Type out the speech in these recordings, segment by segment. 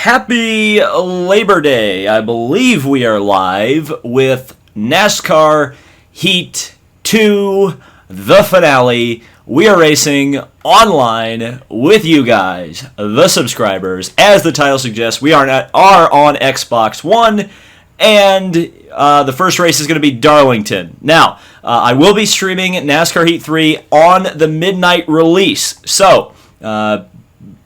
Happy Labor Day. I believe we are live with NASCAR Heat 2, the finale. We are racing online with you guys, the subscribers. As the title suggests, we are on Xbox One, and the first race is going to be Darlington. Now, I will be streaming NASCAR Heat 3 on the midnight release, so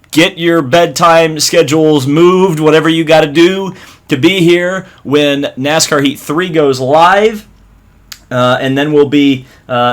get your bedtime schedules moved, whatever you got to do to be here when NASCAR Heat 3 goes live. And then we'll be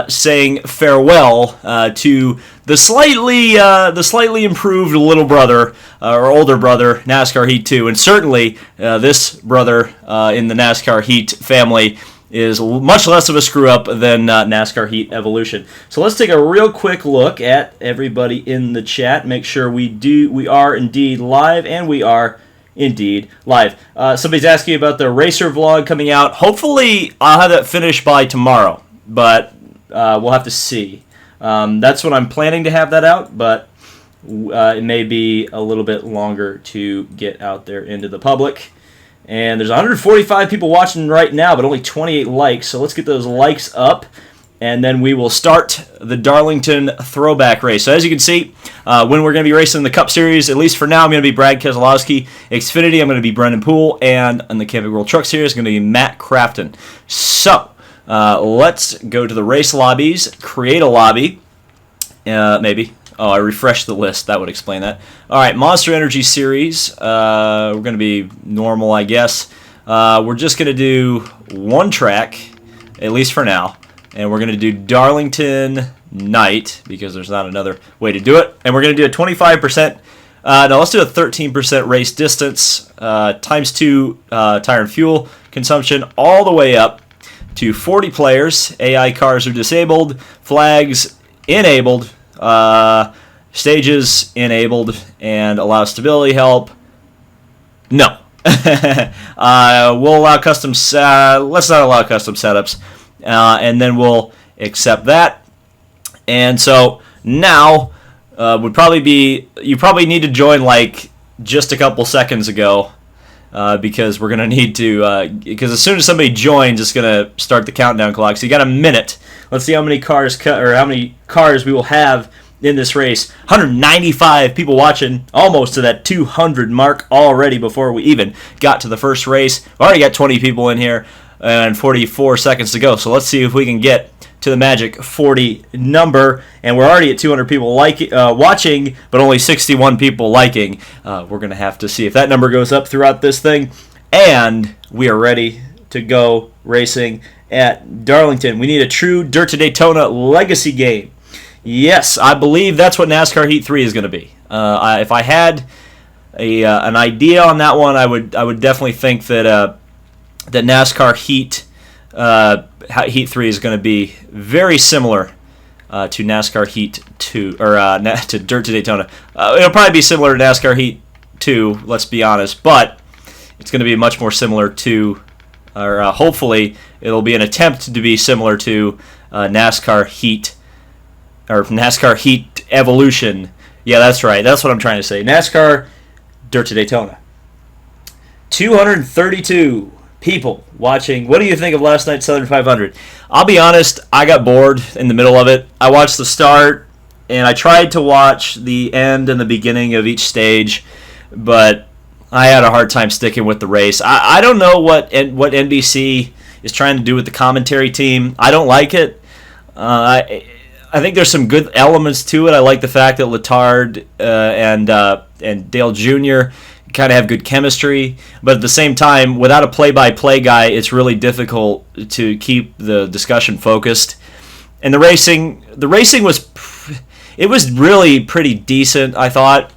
saying farewell to the slightly improved little brother or older brother, NASCAR Heat 2. And certainly this brother in the NASCAR Heat family is much less of a screw-up than NASCAR Heat Evolution. So let's take a real quick look at everybody in the chat. Make sure we are indeed live, and we are indeed live. Somebody's asking about the racer vlog coming out. Hopefully I'll have that finished by tomorrow, but we'll have to see. That's when I'm planning to have that out, but it may be a little bit longer to get out there into the public. And there's 145 people watching right now, but only 28 likes. So let's get those likes up, and then we will start the Darlington throwback race. So as you can see, when we're going to be racing the Cup Series, at least for now, I'm going to be Brad Keselowski. Xfinity, I'm going to be Brendan Poole. And in the Camping World Truck Series, going to be Matt Crafton. So let's go to the race lobbies, create a lobby, maybe. Oh, I refreshed the list. That would explain that. All right, Monster Energy Series. We're going to be normal, I guess. We're just going to do one track, at least for now. And we're going to do Darlington Night, because there's not another way to do it. And we're going to do a 25%. No, let's do a 13% race distance times 2 tire and fuel consumption all the way up to 40 players. AI cars are disabled. Flags enabled. Stages enabled, and allow stability help. No. We'll allow custom. Let's not allow custom setups, and then we'll accept that. And so now would probably be, you probably need to join like just a couple seconds ago, because we're gonna need to, because as soon as somebody joins, it's gonna start the countdown clock. So you got a minute. Let's see how many cars how many cars we will have in this race. 195 people watching, almost to that 200 mark already before we even got to the first race. We already got 20 people in here and 44 seconds to go. So let's see if we can get to the magic 40 number. And we're already at 200 people watching, but only 61 people liking. We're going to have to see if that number goes up throughout this thing. And we are ready to go racing at Darlington. We need a true Dirt to Daytona legacy game. Yes, I believe that's what NASCAR Heat 3 is going to be. If I had an idea on that one, I would definitely think that that NASCAR Heat 3 is going to be very similar to NASCAR Heat 2, or to Dirt to Daytona. It'll probably be similar to NASCAR Heat 2, let's be honest, but it's going to be much more similar to, or hopefully it'll be an attempt to be similar to NASCAR Heat, or NASCAR Heat Evolution. Yeah, that's right. That's what I'm trying to say. NASCAR Dirt to Daytona. 232 people watching. What do you think of last night's Southern 500? I'll be honest, I got bored in the middle of it. I watched the start, and I tried to watch the end and the beginning of each stage, but I had a hard time sticking with the race. I don't know what NBC is trying to do with the commentary team. I don't like it. I think there's some good elements to it. I like the fact that Letard and Dale Jr. kind of have good chemistry, but at the same time, without a play-by-play guy, it's really difficult to keep the discussion focused. And the racing was really pretty decent, I thought,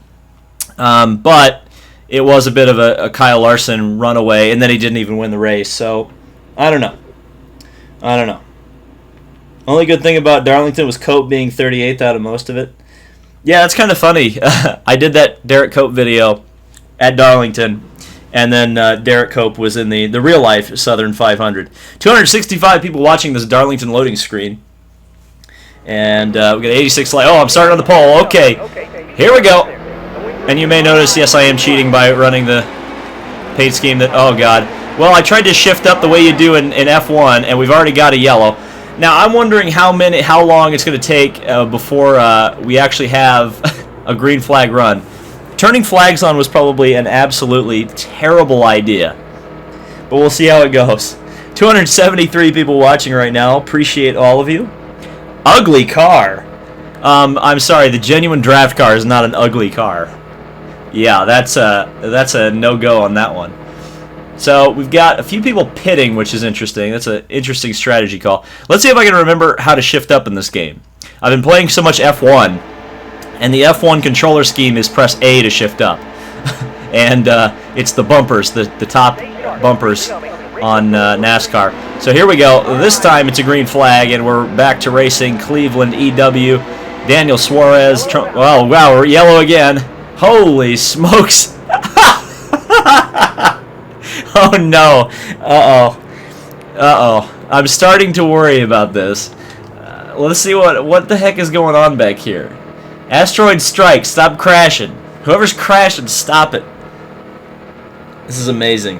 but it was a bit of a Kyle Larson runaway, and then he didn't even win the race. So I don't know. Only good thing about Darlington was Cope being 38th out of most of it. Yeah, that's kind of funny. I did that Derek Cope video at Darlington, and then Derek Cope was in the real-life Southern 500. 265 people watching this Darlington loading screen. And we got 86 likes. Oh, I'm starting on the poll. Okay, here we go. And you may notice, yes, I am cheating by running the paint scheme that, oh god. Well, I tried to shift up the way you do in F1, and we've already got a yellow. Now, I'm wondering how long it's going to take before we actually have a green flag run. Turning flags on was probably an absolutely terrible idea. But we'll see how it goes. 273 people watching right now. Appreciate all of you. Ugly car. I'm sorry, the genuine draft car is not an ugly car. Yeah, that's a no-go on that one. So we've got a few people pitting, which is interesting. That's an interesting strategy call. Let's see if I can remember how to shift up in this game. I've been playing so much F1, and the F1 controller scheme is press A to shift up. And it's the bumpers, the top bumpers on NASCAR. So here we go. This time it's a green flag, and we're back to racing. Cleveland, EW, Daniel Suarez. Oh, wow, we're yellow again. Holy smokes. Oh no. Uh-oh. Uh-oh. I'm starting to worry about this. Let's see what the heck is going on back here. Asteroid strike. Stop crashing. Whoever's crashing, stop it. This is amazing.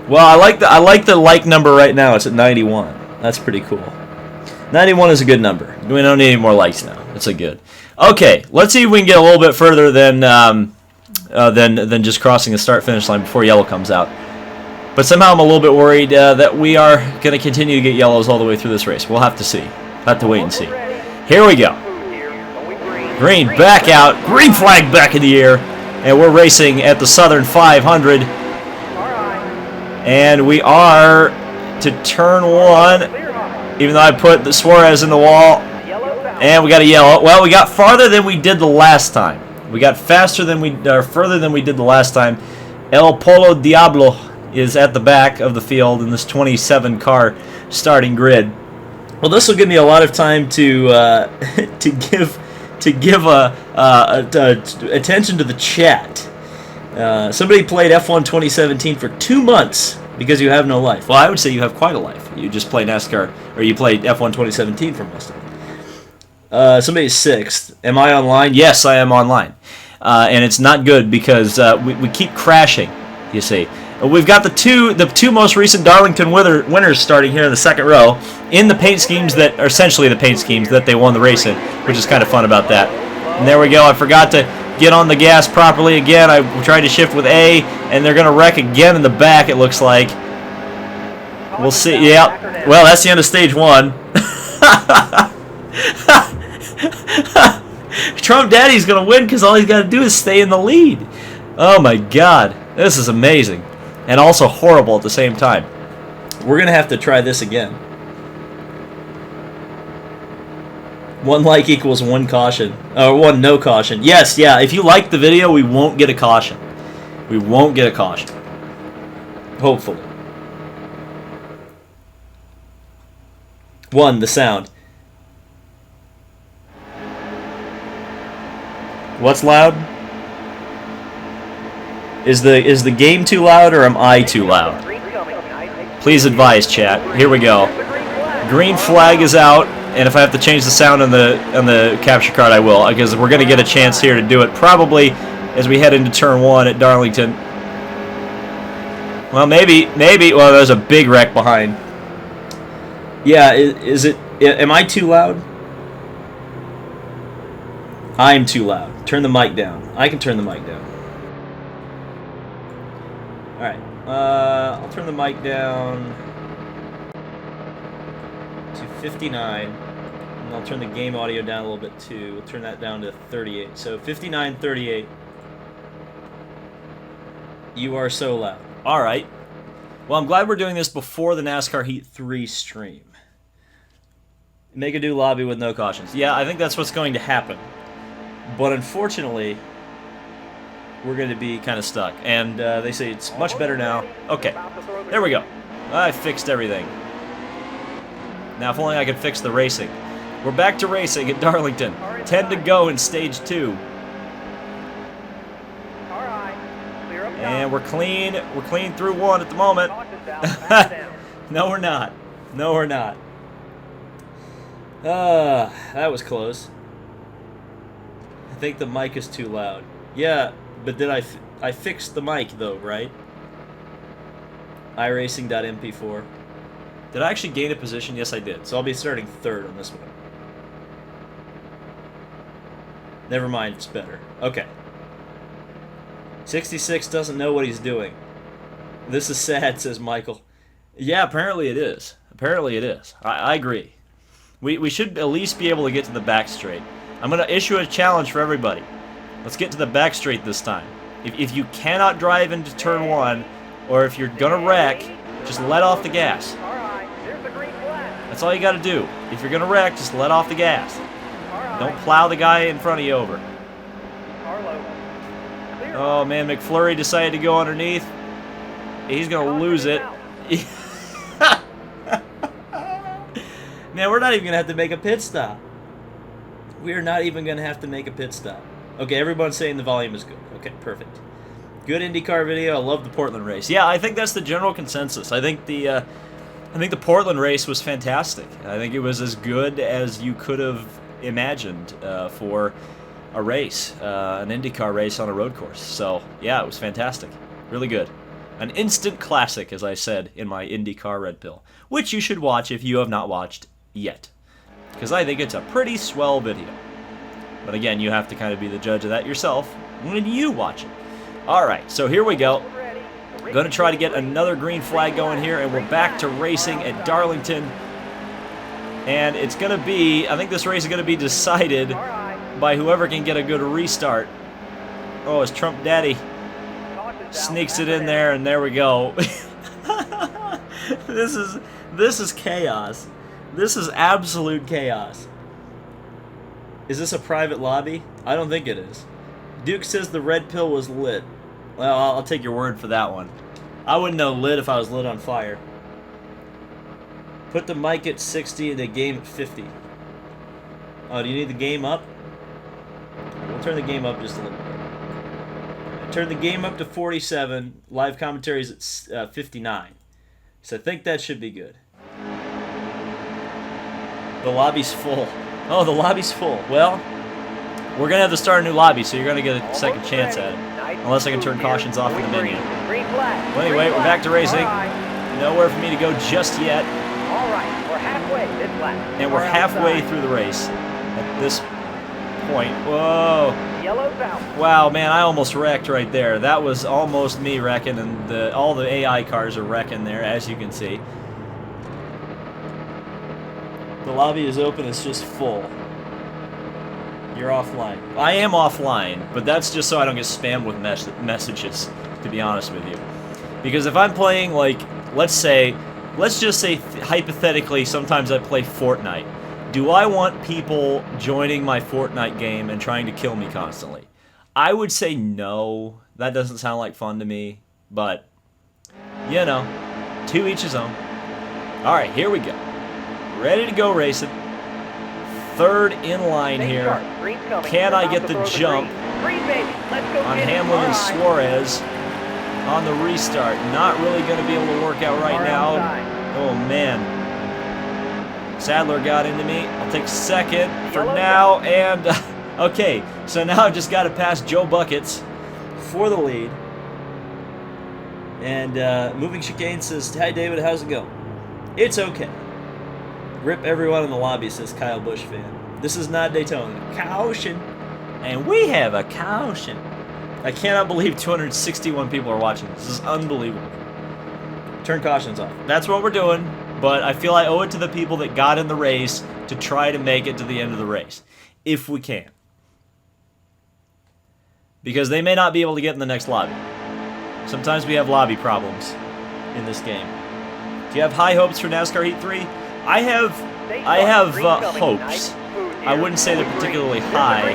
Well, I like the like number right now. It's at 91. That's pretty cool. 91 is a good number. We don't need any more likes now. That's a good. Okay, let's see if we can get a little bit further than just crossing the start-finish line before yellow comes out. But somehow I'm a little bit worried that we are going to continue to get yellows all the way through this race. We'll have to see. Have to wait and see. Here we go. Green back out. Green flag back in the air. And we're racing at the Southern 500. And we are to turn 1. Even though I put the Suarez in the wall. And we got a yellow. Well, we got farther than we did the last time. We got further than we did the last time. El Polo Diablo is at the back of the field in this 27 car starting grid. Well, this will give me a lot of time to give attention to the chat. Somebody played F1 2017 for 2 months because you have no life. Well, I would say you have quite a life. You just play NASCAR, or you played F1 2017 for most of it. Somebody's 6th. Am I online? Yes, I am online. And it's not good because we keep crashing, you see. We've got the two most recent Darlington winners starting here in the second row in the paint schemes that are essentially the paint schemes that they won the race in, which is kind of fun about that. And there we go. I forgot to get on the gas properly again. I tried to shift with A, and they're going to wreck again in the back, it looks like. We'll see. Yeah. Well, that's the end of stage 1. Trump Daddy's going to win because all he's got to do is stay in the lead. Oh, my God. This is amazing. And also horrible at the same time. We're going to have to try this again. 1 like equals 1 caution. Or 1 no caution. Yes, yeah. If you like the video, we won't get a caution. We won't get a caution. Hopefully. 1, the sound. What's loud? Is the game too loud, or am I too loud? Please advise, chat. Here we go. Green flag is out, and if I have to change the sound on the capture card, I will, because we're going to get a chance here to do it probably as we head into turn 1 at Darlington. Well, maybe. Well, there's a big wreck behind. Yeah, is it? Am I too loud? I'm too loud. Turn the mic down. I can turn the mic down. Alright. I'll turn the mic down to 59. And I'll turn the game audio down a little bit too. We'll turn that down to 38. So 59, 38. You are so loud. Alright. Well, I'm glad we're doing this before the NASCAR Heat 3 stream. Make a new lobby with no cautions. Yeah, I think that's what's going to happen. But unfortunately, we're going to be kind of stuck. And they say it's much better now. Okay, there we go. I fixed everything. Now, if only I could fix the racing. We're back to racing at Darlington. 10 to go in stage 2. And we're clean. We're clean through 1 at the moment. No, we're not. No, we're not. That was close. think the mic is too loud. Yeah, but did I fixed the mic though, right? iRacing.mp4. Did I actually gain a position? Yes, I did. So I'll be starting 3rd on this one. Never mind, it's better. Okay. 66 doesn't know what he's doing. This is sad, says Michael. Yeah, apparently it is. Apparently it is. I agree. We should at least be able to get to the back straight. I'm going to issue a challenge for everybody. Let's get to the back straight this time. If you cannot drive into turn 1, or if you're going to wreck, just let off the gas. That's all you got to do. If you're going to wreck, just let off the gas. Don't plow the guy in front of you over. Oh man, McFlurry decided to go underneath. He's going to lose it. Man, we're not even going to have to make a pit stop. We are not even going to have to make a pit stop. Okay, everyone's saying the volume is good. Okay, perfect. Good IndyCar video. I love the Portland race. Yeah, I think that's the general consensus. I think the Portland race was fantastic. I think it was as good as you could have imagined for a race, an IndyCar race on a road course. So, yeah, it was fantastic. Really good. An instant classic, as I said in my IndyCar Red Pill, which you should watch if you have not watched yet, because I think it's a pretty swell video. But again, you have to kind of be the judge of that yourself when you watch it. Alright, so here we go. Going to try to get another green flag going here, and we're back to racing at Darlington. And it's going to be, I think this race is going to be decided by whoever can get a good restart. Oh, it's Trump Daddy. Sneaks it in there, and there we go. This is chaos. This is absolute chaos. Is this a private lobby? I don't think it is. Duke says the red pill was lit. Well, I'll take your word for that one. I wouldn't know lit if I was lit on fire. Put the mic at 60 and the game at 50. Oh, do you need the game up? We'll turn the game up just a little bit. Turn the game up to 47. Live commentary is at 59. So I think that should be good. The lobby's full. Oh, the lobby's full. Well, we're going to have to start a new lobby, so you're going to get a second chance at it. Unless I can turn cautions off in the menu. Well, anyway, we're back to racing. Nowhere for me to go just yet. We're halfway this lap. And we're halfway through the race at this point. Whoa. Yellow's out. Wow, man, I almost wrecked right there. That was almost me wrecking, and all the AI cars are wrecking there, as you can see. The lobby is open, it's just full. You're offline. I am offline, but that's just so I don't get spammed with messages, to be honest with you. Because if I'm playing, like, let's just say hypothetically, sometimes I play Fortnite. Do I want people joining my Fortnite game and trying to kill me constantly? I would say no. That doesn't sound like fun to me, but, you know, to each his own. Alright, here we go. Ready to go racing. Third in line here. Can I get the jump on Hamlin and Suarez on the restart? Not really going to be able to work out right now. Oh, man. Sadler got into me. I'll take second for now. And, okay, so now I've just got to pass Joe Buckets for the lead. And Moving Chicane says, hi, David, how's it going? It's okay. Rip everyone in the lobby, says Kyle Busch fan. This is not Daytona. Caution. And we have a caution. I cannot believe 261 people are watching. This is unbelievable. Turn cautions off. That's what we're doing, but I feel I owe it to the people that got in the race to try to make it to the end of the race, if we can. Because they may not be able to get in the next lobby. Sometimes we have lobby problems in this game. Do you have high hopes for NASCAR Heat 3? I have hopes. I wouldn't say they're particularly high,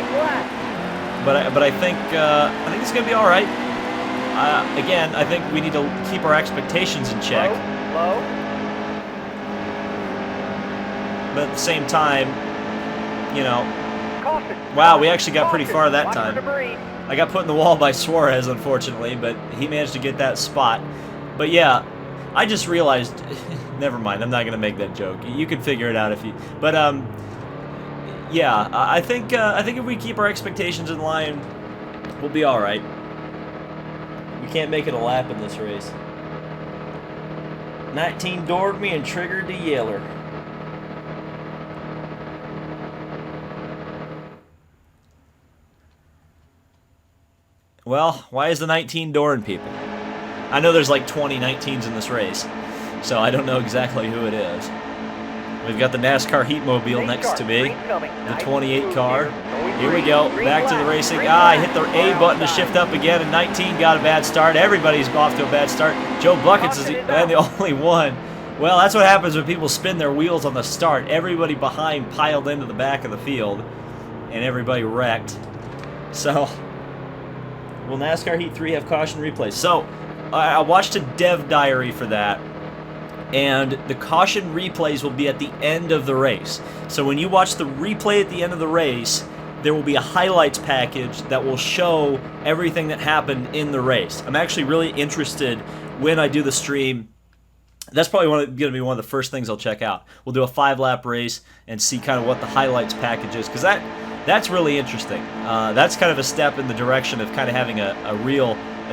but I think it's gonna be all right. Again, I think we need to keep our expectations in check. But at the same time, you know, wow, we actually got pretty far that time. I got put in the wall by Suarez, unfortunately, but he managed to get that spot. But yeah, I just realized. Never mind, I'm not going to make that joke. You can figure it out if you... But, yeah, I think if we keep our expectations in line, we'll be all right. We can't make it a lap in this race. 19 doored me and triggered the yeller. Well, why is the 19 dooring people? I know there's like 20 19s in this race, so I don't know exactly who it is. We've got the NASCAR Heat mobile next to me, the 28 car. Here we go, back to the racing. I hit the A button to shift up again, and 19 got a bad start. Everybody's off to a bad start. Joe Buckets is the only one. Well, that's what happens when people spin their wheels on the start. Everybody behind piled into the back of the field, and everybody wrecked. So, will NASCAR Heat 3 have caution replays? So, I watched a dev diary for that. And the caution replays will be at the end of the race. So when you watch the replay at the end of the race, there will be a highlights package that will show everything that happened in the race. I'm actually really interested when I do the stream. That's probably going to be one of the first things I'll check out. We'll do a 5-lap race and see kind of what the highlights package is, because that's really interesting. That's kind of a step in the direction of kind of having a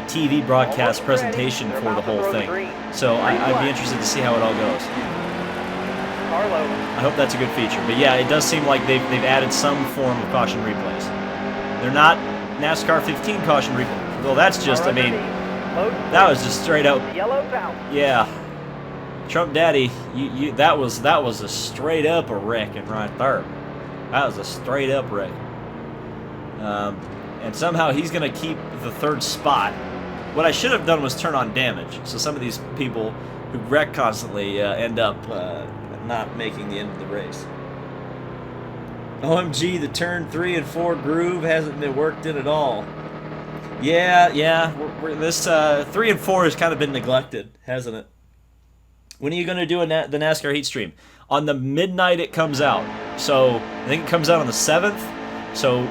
TV broadcast presentation for the whole thing. So I'd be interested to see how it all goes. I hope that's a good feature. But yeah, it does seem like they've added some form of caution replays. They're not NASCAR 15 caution replays. Well, that's just, I mean, that was just straight out. Yeah. Trump Daddy, that was a straight up a wrecking right there. That was a straight up wreck. And somehow he's going to keep the 3rd spot. What I should have done was turn on damage. So some of these people who wreck constantly end up not making the end of the race. OMG, the turn 3 and 4 groove hasn't been worked in at all. Yeah, this 3 and 4 has kind of been neglected, hasn't it? When are you going to do the NASCAR Heat stream? On the midnight it comes out. So I think it comes out on the 7th. So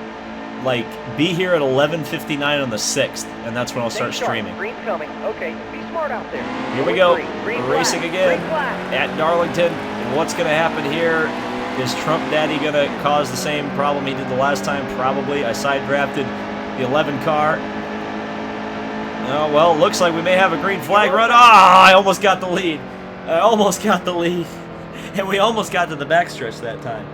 like, be here at 11:59 on the 6th, and that's when I'll start streaming. Green coming. Okay, be smart out there. Here we go. We're racing again at Darlington. And what's going to happen here? Is Trump Daddy going to cause the same problem he did the last time? Probably. I side drafted the 11 car. Oh, well, looks like we may have a green flag run. Ah, I almost got the lead. And we almost got to the backstretch that time.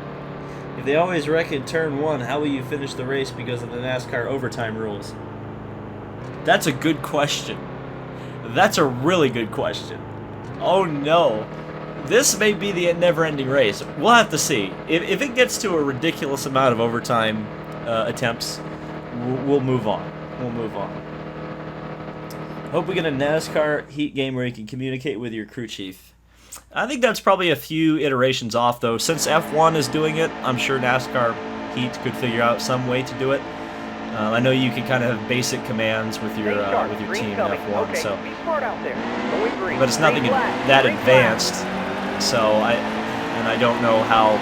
If they always wreck in turn 1, how will you finish the race because of the NASCAR overtime rules? That's a good question. That's a really good question. Oh no. This may be the never-ending race. We'll have to see. If it gets to a ridiculous amount of overtime attempts, we'll move on. Hope we get a NASCAR Heat game where you can communicate with your crew chief. I think that's probably a few iterations off, though. Since F1 is doing it, I'm sure NASCAR Heat could figure out some way to do it. I know you can kind of have basic commands with your team in F1, so. But it's nothing that advanced. So I don't know how.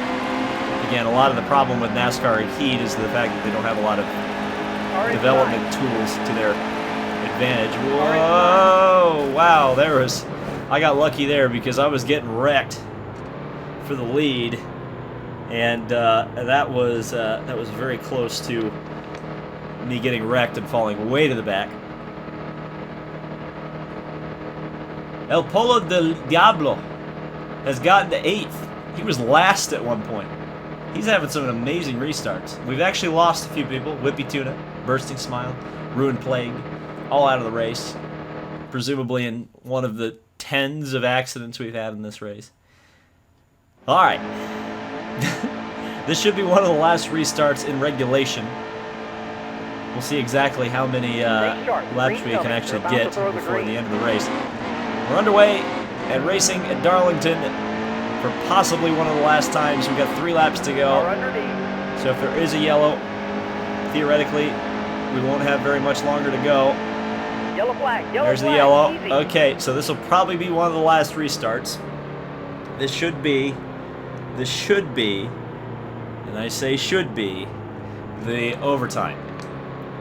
Again, a lot of the problem with NASCAR Heat is the fact that they don't have a lot of development tools to their advantage. Whoa! Wow, I got lucky there because I was getting wrecked for the lead, and that was very close to me getting wrecked and falling way to the back. El Polo del Diablo has gotten to 8th. He was last at one point. He's having some amazing restarts. We've actually lost a few people. Whippy Tuna, Bursting Smile, Ruined Plague, all out of the race. Presumably in one of the tens of accidents we've had in this race. Alright. This should be one of the last restarts in regulation. We'll see exactly how many laps we can actually get before the end of the race. We're underway and racing at Darlington for possibly one of the last times. We've got 3 laps to go. So if there is a yellow, theoretically, we won't have very much longer to go. Yellow flag. There's the yellow. Okay, so this will probably be one of the last restarts. This should be, and I say should be, the overtime.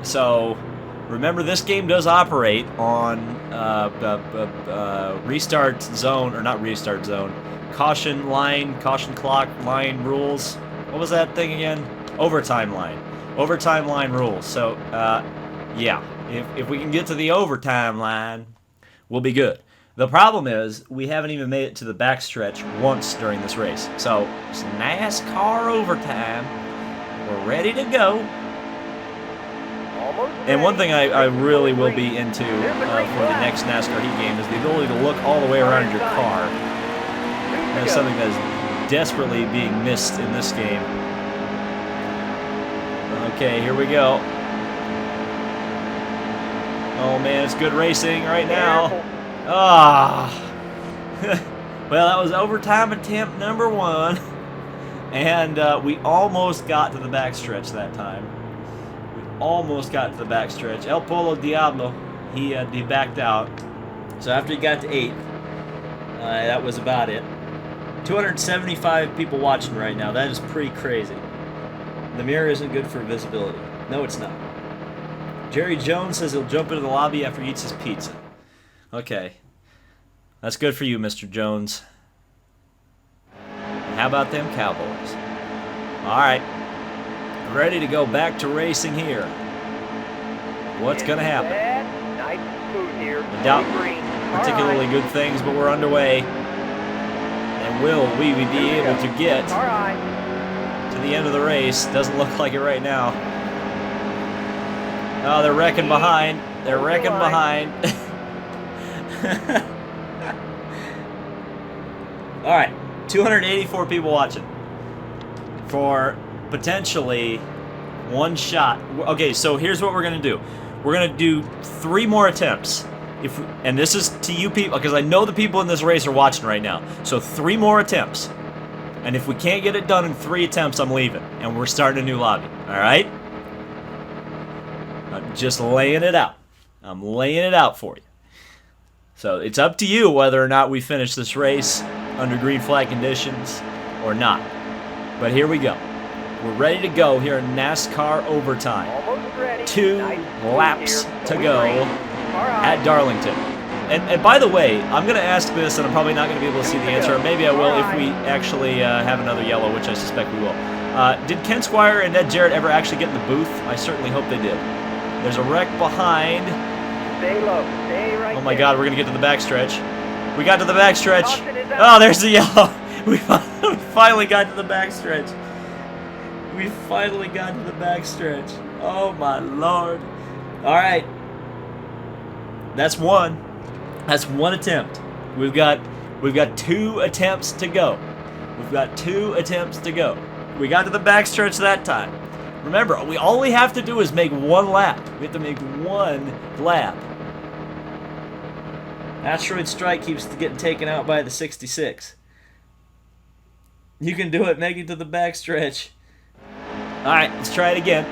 So, remember this game does operate on restart zone, or not restart zone, caution line, caution clock line rules, what was that thing again? Overtime line. Overtime line rules. So, yeah. If we can get to the overtime line, we'll be good. The problem is, we haven't even made it to the backstretch once during this race. So, it's NASCAR overtime. We're ready to go. And one thing I really will be into for the next NASCAR Heat game is the ability to look all the way around your car. That's something that is desperately being missed in this game. Okay, here we go. Oh man, it's good racing right now. Ah. Well, that was overtime attempt number 1. And we almost got to the backstretch that time. We almost got to the backstretch. El Polo Diablo, he backed out. So after he got to 8th, that was about it. 275 people watching right now. That is pretty crazy. The mirror isn't good for visibility. No, it's not. Jerry Jones says he'll jump into the lobby after he eats his pizza. Okay. That's good for you, Mr. Jones. How about them Cowboys? All right. Ready to go back to racing here. What's going to happen? I doubt particularly good things, but we're underway. And will we be able to get to the end of the race? Doesn't look like it right now. Oh, they're wrecking behind. They're wrecking behind. All right, 284 people watching for potentially one shot. Okay, so here's what we're gonna do. We're gonna do 3 more attempts. And this is to you people, because I know the people in this race are watching right now. So 3 more attempts. And if we can't get it done in 3 attempts, I'm leaving. And we're starting a new lobby. All right? I'm just laying it out. I'm laying it out for you. So it's up to you whether or not we finish this race under green flag conditions or not. But here we go. We're ready to go here in NASCAR overtime. 2 laps to go at Darlington. And by the way, I'm going to ask this, and I'm probably not going to be able to see the answer, or maybe I will if we actually have another yellow, which I suspect we will. Did Ken Squire and Ned Jarrett ever actually get in the booth? I certainly hope they did. There's a wreck behind. Stay low. Stay right Oh my God, we're going to get to the backstretch. We got to the backstretch. Oh, there's the yellow. We finally got to the backstretch. We finally got to the backstretch. Oh my Lord. All right. That's one. That's one attempt. We've got 2 attempts to go. We've got 2 attempts to go. We got to the backstretch that time. Remember, all we have to do is make 1 lap. We have to make 1 lap. Asteroid Strike keeps getting taken out by the 66. You can do it. Make it to the backstretch. All right, let's try it again.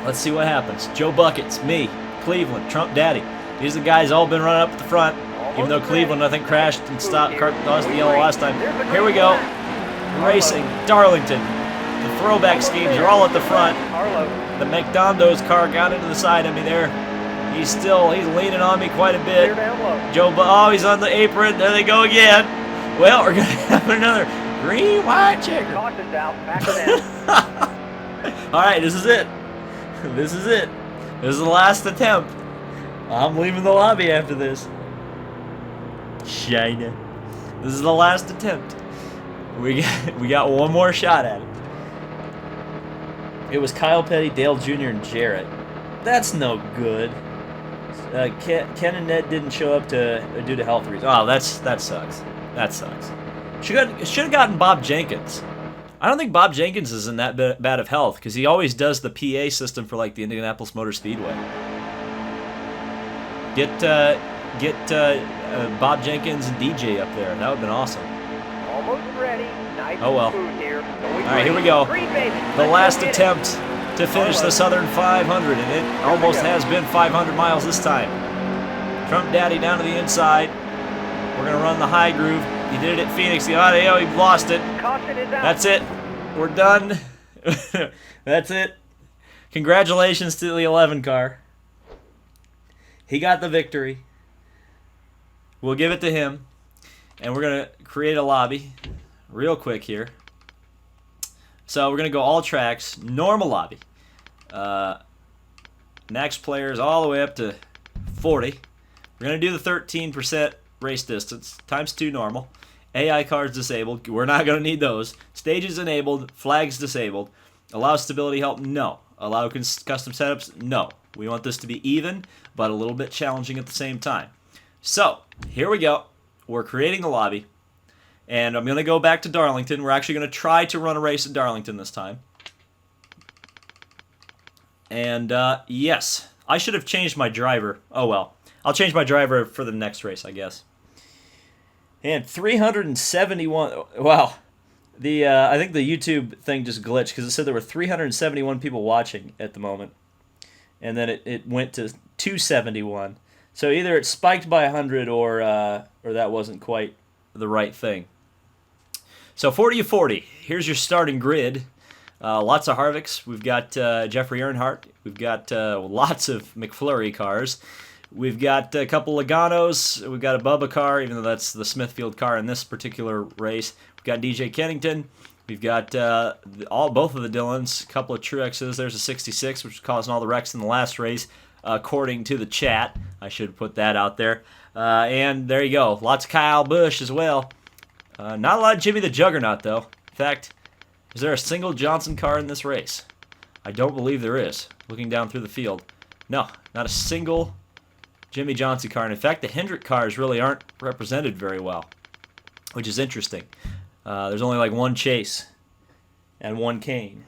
Let's see what happens. Joe Buckets, me, Cleveland, Trump Daddy. These are the guys all been running up at the front. Even though Cleveland, I think, crashed and stopped, caused the yellow last time. Here we go. Racing, Darlington. The throwback schemes are all at the front. The McDonald's car got into the side of me there. He's leaning on me quite a bit. Oh, he's on the apron. There they go again. Well, we're going to have another green, white checker. Caution's out. Back it All right, this is it. This is it. This is the last attempt. I'm leaving the lobby after this. China. This is the last attempt. We got 1 more shot at it. It was Kyle Petty, Dale Jr., and Jarrett. That's no good. Ken and Ned didn't show up due to health reasons. Oh, that sucks. That sucks. Should have gotten Bob Jenkins. I don't think Bob Jenkins is in that bad of health because he always does the PA system for like the Indianapolis Motor Speedway. Get Bob Jenkins and DJ up there. That would have been awesome. Almost ready. Nice oh well. Here. All right, here we go. The last attempt to finish the Southern 500, and it almost has been 500 miles this time. Trump Daddy down to the inside. We're going to run the high groove. He did it at Phoenix. He lost it. That's it. We're done. That's it. Congratulations to the 11 car. He got the victory. We'll give it to him. And we're going to create a lobby real quick here. So we're going to go all tracks, normal lobby. Max players all the way up to 40. We're going to do the 13% race distance, times 2 normal. AI cards disabled. We're not going to need those. Stages enabled, flags disabled. Allow stability help? No. Allow custom setups? No. We want this to be even, but a little bit challenging at the same time. So, here we go. We're creating the lobby. And I'm going to go back to Darlington. We're actually going to try to run a race at Darlington this time. And, yes. I should have changed my driver. Oh, well. I'll change my driver for the next race, I guess. And 371... Wow. I think the YouTube thing just glitched because it said there were 371 people watching at the moment. And then it went to 271. So either it spiked by 100 or that wasn't quite the right thing. So 40 of 40. Here's your starting grid. Lots of Harvicks. We've got Jeffrey Earnhardt. We've got lots of McFlurry cars. We've got a couple Logano's. We've got a Bubba car, even though that's the Smithfield car in this particular race. We've got DJ Kennington. We've got both of the Dylans, a couple of Truexes. There's a 66, which was causing all the wrecks in the last race, according to the chat. I should put that out there. And there you go. Lots of Kyle Busch as well. Not a lot of Jimmy the Juggernaut, though. In fact, is there a single Johnson car in this race? I don't believe there is, looking down through the field. No, not a single Jimmy Johnson car. And in fact, the Hendrick cars really aren't represented very well, which is interesting. There's only like one Chase and one Kane.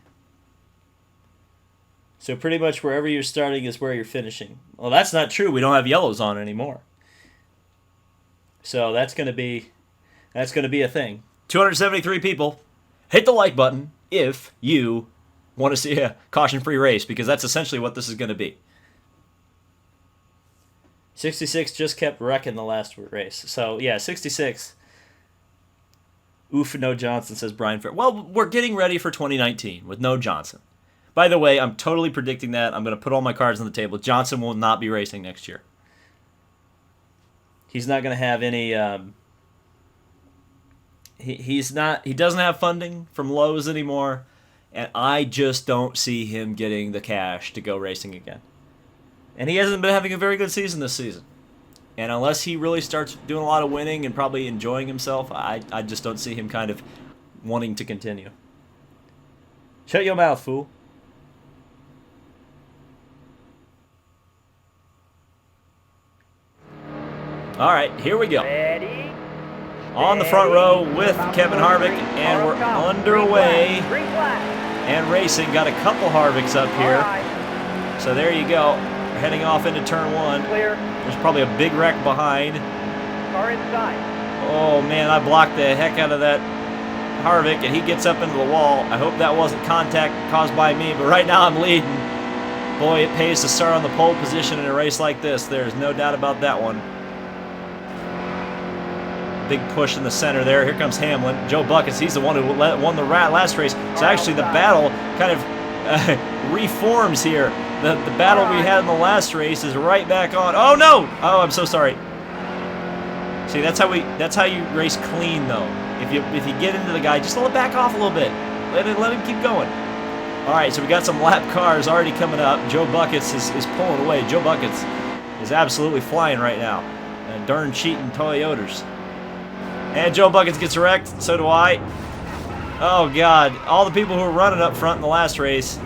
So pretty much wherever you're starting is where you're finishing. Well, that's not true. We don't have yellows on anymore. So that's going to be a thing. 273 people. Hit the like button if you want to see a caution-free race, because that's essentially what this is going to be. 66 just kept wrecking the last race. So, yeah, 66. Oof, no Johnson, says Brian Fair. Well, we're getting ready for 2019 with no Johnson. By the way, I'm totally predicting that. I'm going to put all my cards on the table. Johnson will not be racing next year. He's not going to have any... He doesn't have funding from Lowe's anymore, and I just don't see him getting the cash to go racing again. And he hasn't been having a very good season this season. And unless he really starts doing a lot of winning and probably enjoying himself, I just don't see him kind of wanting to continue. Shut your mouth, fool. All right, here we go. Ready? On the front row with Kevin Harvick, and we're underway and racing. Got a couple Harvicks up here. So there you go. We're heading off into turn 1. There's probably a big wreck behind. Car inside. Oh man, I blocked the heck out of that Harvick, and he gets up into the wall. I hope that wasn't contact caused by me, but right now I'm leading. Boy, it pays to start on the pole position in a race like this. There's no doubt about that one. Big push in the center there. Here comes Hamlin. Joe Buckets, he's the one who won the last race. So actually the battle kind of reforms here. The battle we had in the last race is right back on. Oh no! Oh, I'm so sorry. See, that's how you race clean though. If you get into the guy, just let it back off a little bit. Let him keep going. All right, so we got some lap cars already coming up. Joe Buckets is pulling away. Joe Buckets is absolutely flying right now. And darn cheating Toyotas. And Joe Buckets gets wrecked, so do I. Oh, God. All the people who were running up front in the last race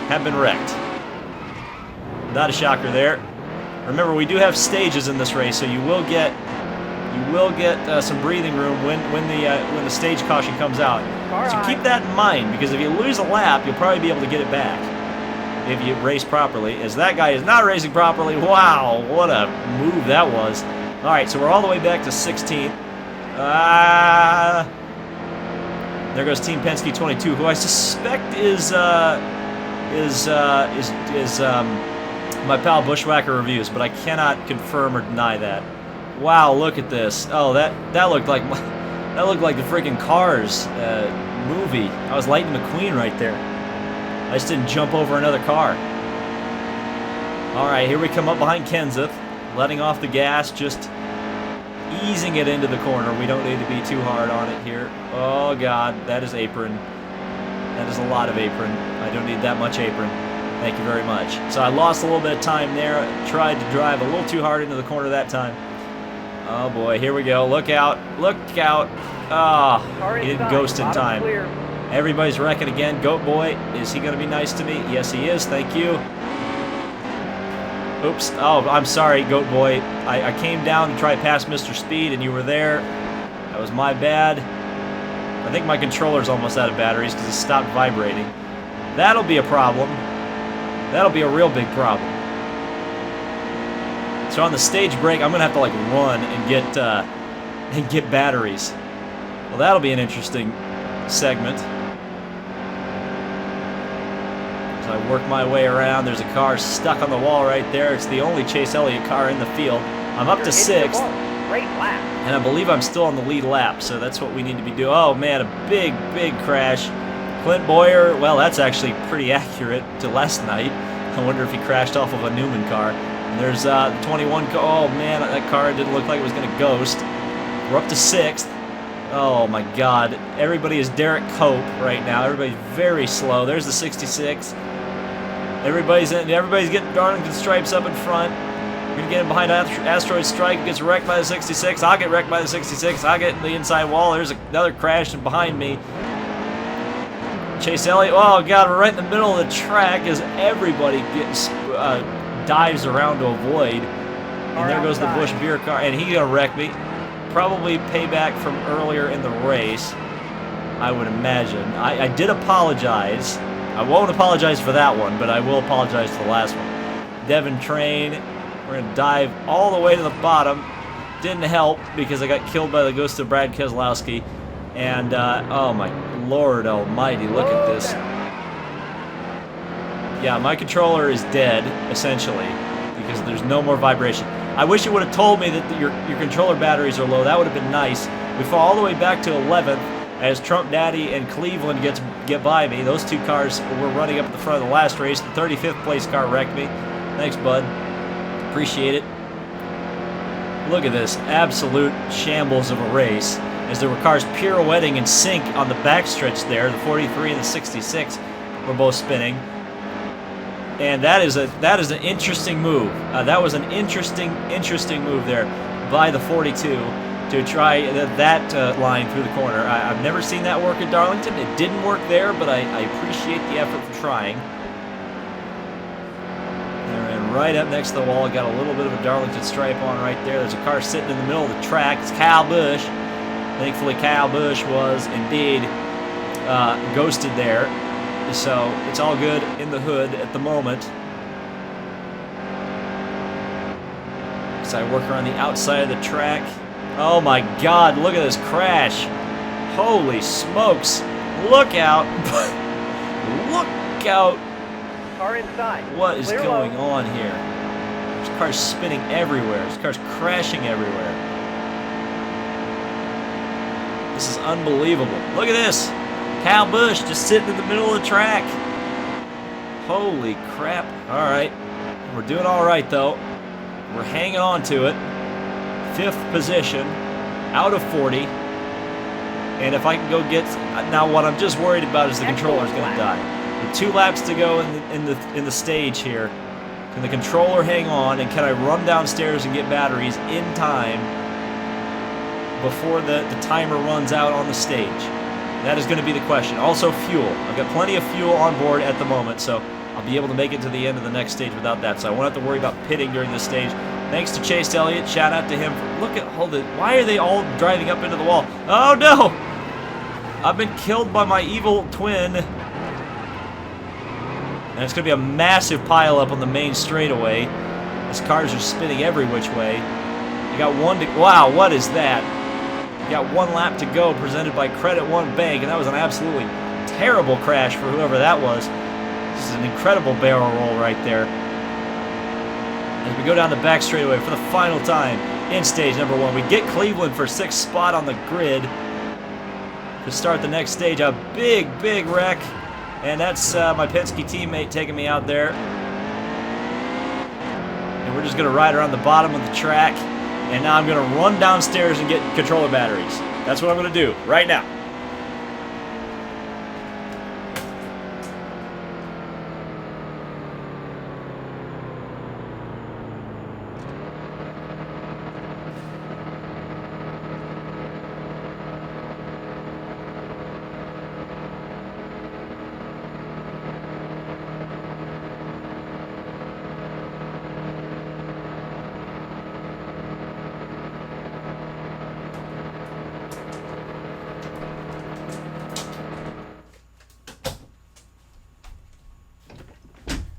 have been wrecked. Not a shocker there. Remember, we do have stages in this race, so you will get some breathing room when the stage caution comes out. So keep that in mind, because if you lose a lap, you'll probably be able to get it back if you race properly. As that guy is not racing properly. Wow, what a move that was. All right, so we're all the way back to 16th. There goes Team Penske 22, who I suspect is my pal Bushwhacker Reviews, but I cannot confirm or deny that. Wow, look at this. Oh, that looked like the freaking Cars movie. I was Lightning McQueen right there. I just didn't jump over another car. All right, here we come up behind Kenseth, letting off the gas, just easing it into the corner. We don't need to be too hard on it here. Oh, God, that is apron. That is a lot of apron. I don't need that much apron. Thank you very much. So I lost a little bit of time there. Tried to drive a little too hard into the corner that time. Oh boy, here we go. Look out. Look out. Ah, oh, he didn't ghost in time. Everybody's wrecking again. Goat Boy, is he going to be nice to me? Yes, he is. Thank you. Oops. Oh, I'm sorry, Goat Boy. I came down to try to pass Mr. Speed, and you were there. That was my bad. I think my controller's almost out of batteries because it stopped vibrating. That'll be a problem. That'll be a real big problem. So on the stage break, I'm gonna have to like run and get batteries. Well, that'll be an interesting segment. So I work my way around. There's a car stuck on the wall right there. It's the only Chase Elliott car in the field. I'm up to 6th. Great lap. And I believe I'm still on the lead lap, so that's what we need to be doing. Oh man, a big, big crash. Clint Boyer, well, that's actually pretty accurate to last night. I wonder if he crashed off of a Newman car. And there's the 21 car. Oh man, that car didn't look like it was going to ghost. We're up to 6th. Oh my god. Everybody is Derek Cope right now. Everybody's very slow. There's the 66. Everybody's getting Darlington stripes up in front. We're going to get him behind Asteroid Strike. Gets wrecked by the 66. I'll get wrecked by the 66. I'll get in the inside wall. There's another crash behind me. Chase Elliott. Oh, God. We're right in the middle of the track as everybody dives around to avoid. And there goes the Busch Beer car. And he's going to wreck me. Probably payback from earlier in the race, I would imagine. I did apologize. I won't apologize for that one, but I will apologize for the last one. Devin Train. We're going to dive all the way to the bottom. Didn't help because I got killed by the ghost of Brad Keselowski. And, oh my Lord almighty, look at this. Yeah, my controller is dead, essentially, because there's no more vibration. I wish it would have told me that your controller batteries are low. That would have been nice. We fall all the way back to 11th as Trump Daddy and Cleveland get by me. Those two cars were running up at the front of the last race. The 35th place car wrecked me. Thanks, bud. Appreciate it. Look at this absolute shambles of a race as there were cars pirouetting in sync on the backstretch there. The 43 and the 66 were both spinning. And that is an interesting move. That was an interesting move there by the 42 to try that line through the corner. I've never seen that work at Darlington. It didn't work there, but I appreciate the effort for trying. And right up next to the wall, got a little bit of a Darlington stripe on right there. There's a car sitting in the middle of the track. It's Kyle Busch. Thankfully, Kyle Busch was indeed ghosted there. So it's all good in the hood at the moment. So I work around the outside of the track. Oh my God, look at this crash. Holy smokes. Look out. Look out. Car inside. What is going on here? There's cars spinning everywhere. There's cars crashing everywhere. This is unbelievable. Look at this. Kyle Busch just sitting in the middle of the track. Holy crap. All right. We're doing all right, though. We're hanging on to it. 5th position out of 40. And if I can go get... Now, what I'm just worried about is the controller's going to die. With 2 laps to go in the stage here. Can the controller hang on, and can I run downstairs and get batteries in time before the timer runs out on the stage? That is going to be the question. Also, fuel. I've got plenty of fuel on board at the moment, so I'll be able to make it to the end of the next stage without that. So I won't have to worry about pitting during this stage. Thanks to Chase Elliott. Shout out to him. Hold it. Why are they all driving up into the wall? Oh, no! I've been killed by my evil twin. And it's going to be a massive pileup on the main straightaway. These cars are spinning every which way. You got one to... Wow, what is that? You got 1 lap to go, presented by Credit One Bank, and that was an absolutely terrible crash for whoever that was. This is an incredible barrel roll right there. As we go down the back straightaway for the final time in stage number 1, we get Cleveland for 6th spot on the grid to start the next stage. A big, big wreck, and that's my Penske teammate taking me out there. And we're just going to ride around the bottom of the track. And now I'm going to run downstairs and get controller batteries. That's what I'm going to do right now.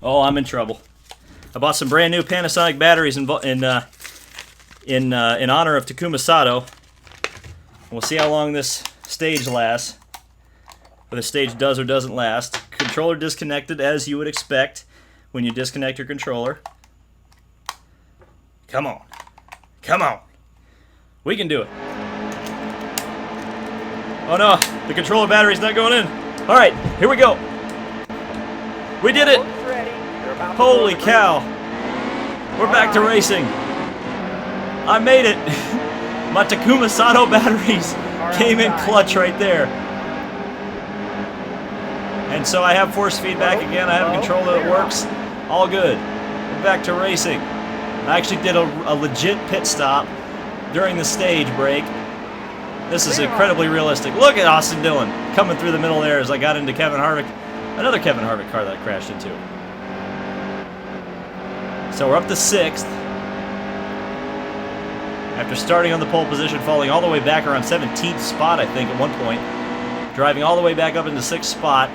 Oh, I'm in trouble. I bought some brand new Panasonic batteries in honor of Takuma Sato. We'll see how long this stage lasts. Whether the stage does or doesn't last. Controller disconnected, as you would expect when you disconnect your controller. Come on. Come on. We can do it. Oh no, the controller battery's not going in. All right, here we go. We did it. Holy cow. We're back to racing. I made it. My Takuma Sato batteries came in clutch right there. And so I have force feedback again. I have a controller that works. All good. We're back to racing. I actually did a legit pit stop during the stage break. This is incredibly realistic. Look at Austin Dillon coming through the middle there as I got into Kevin Harvick. Another Kevin Harvick car that I crashed into. So we're up to 6th. After starting on the pole position, falling all the way back around 17th spot, I think, at one point. Driving all the way back up into 6th spot.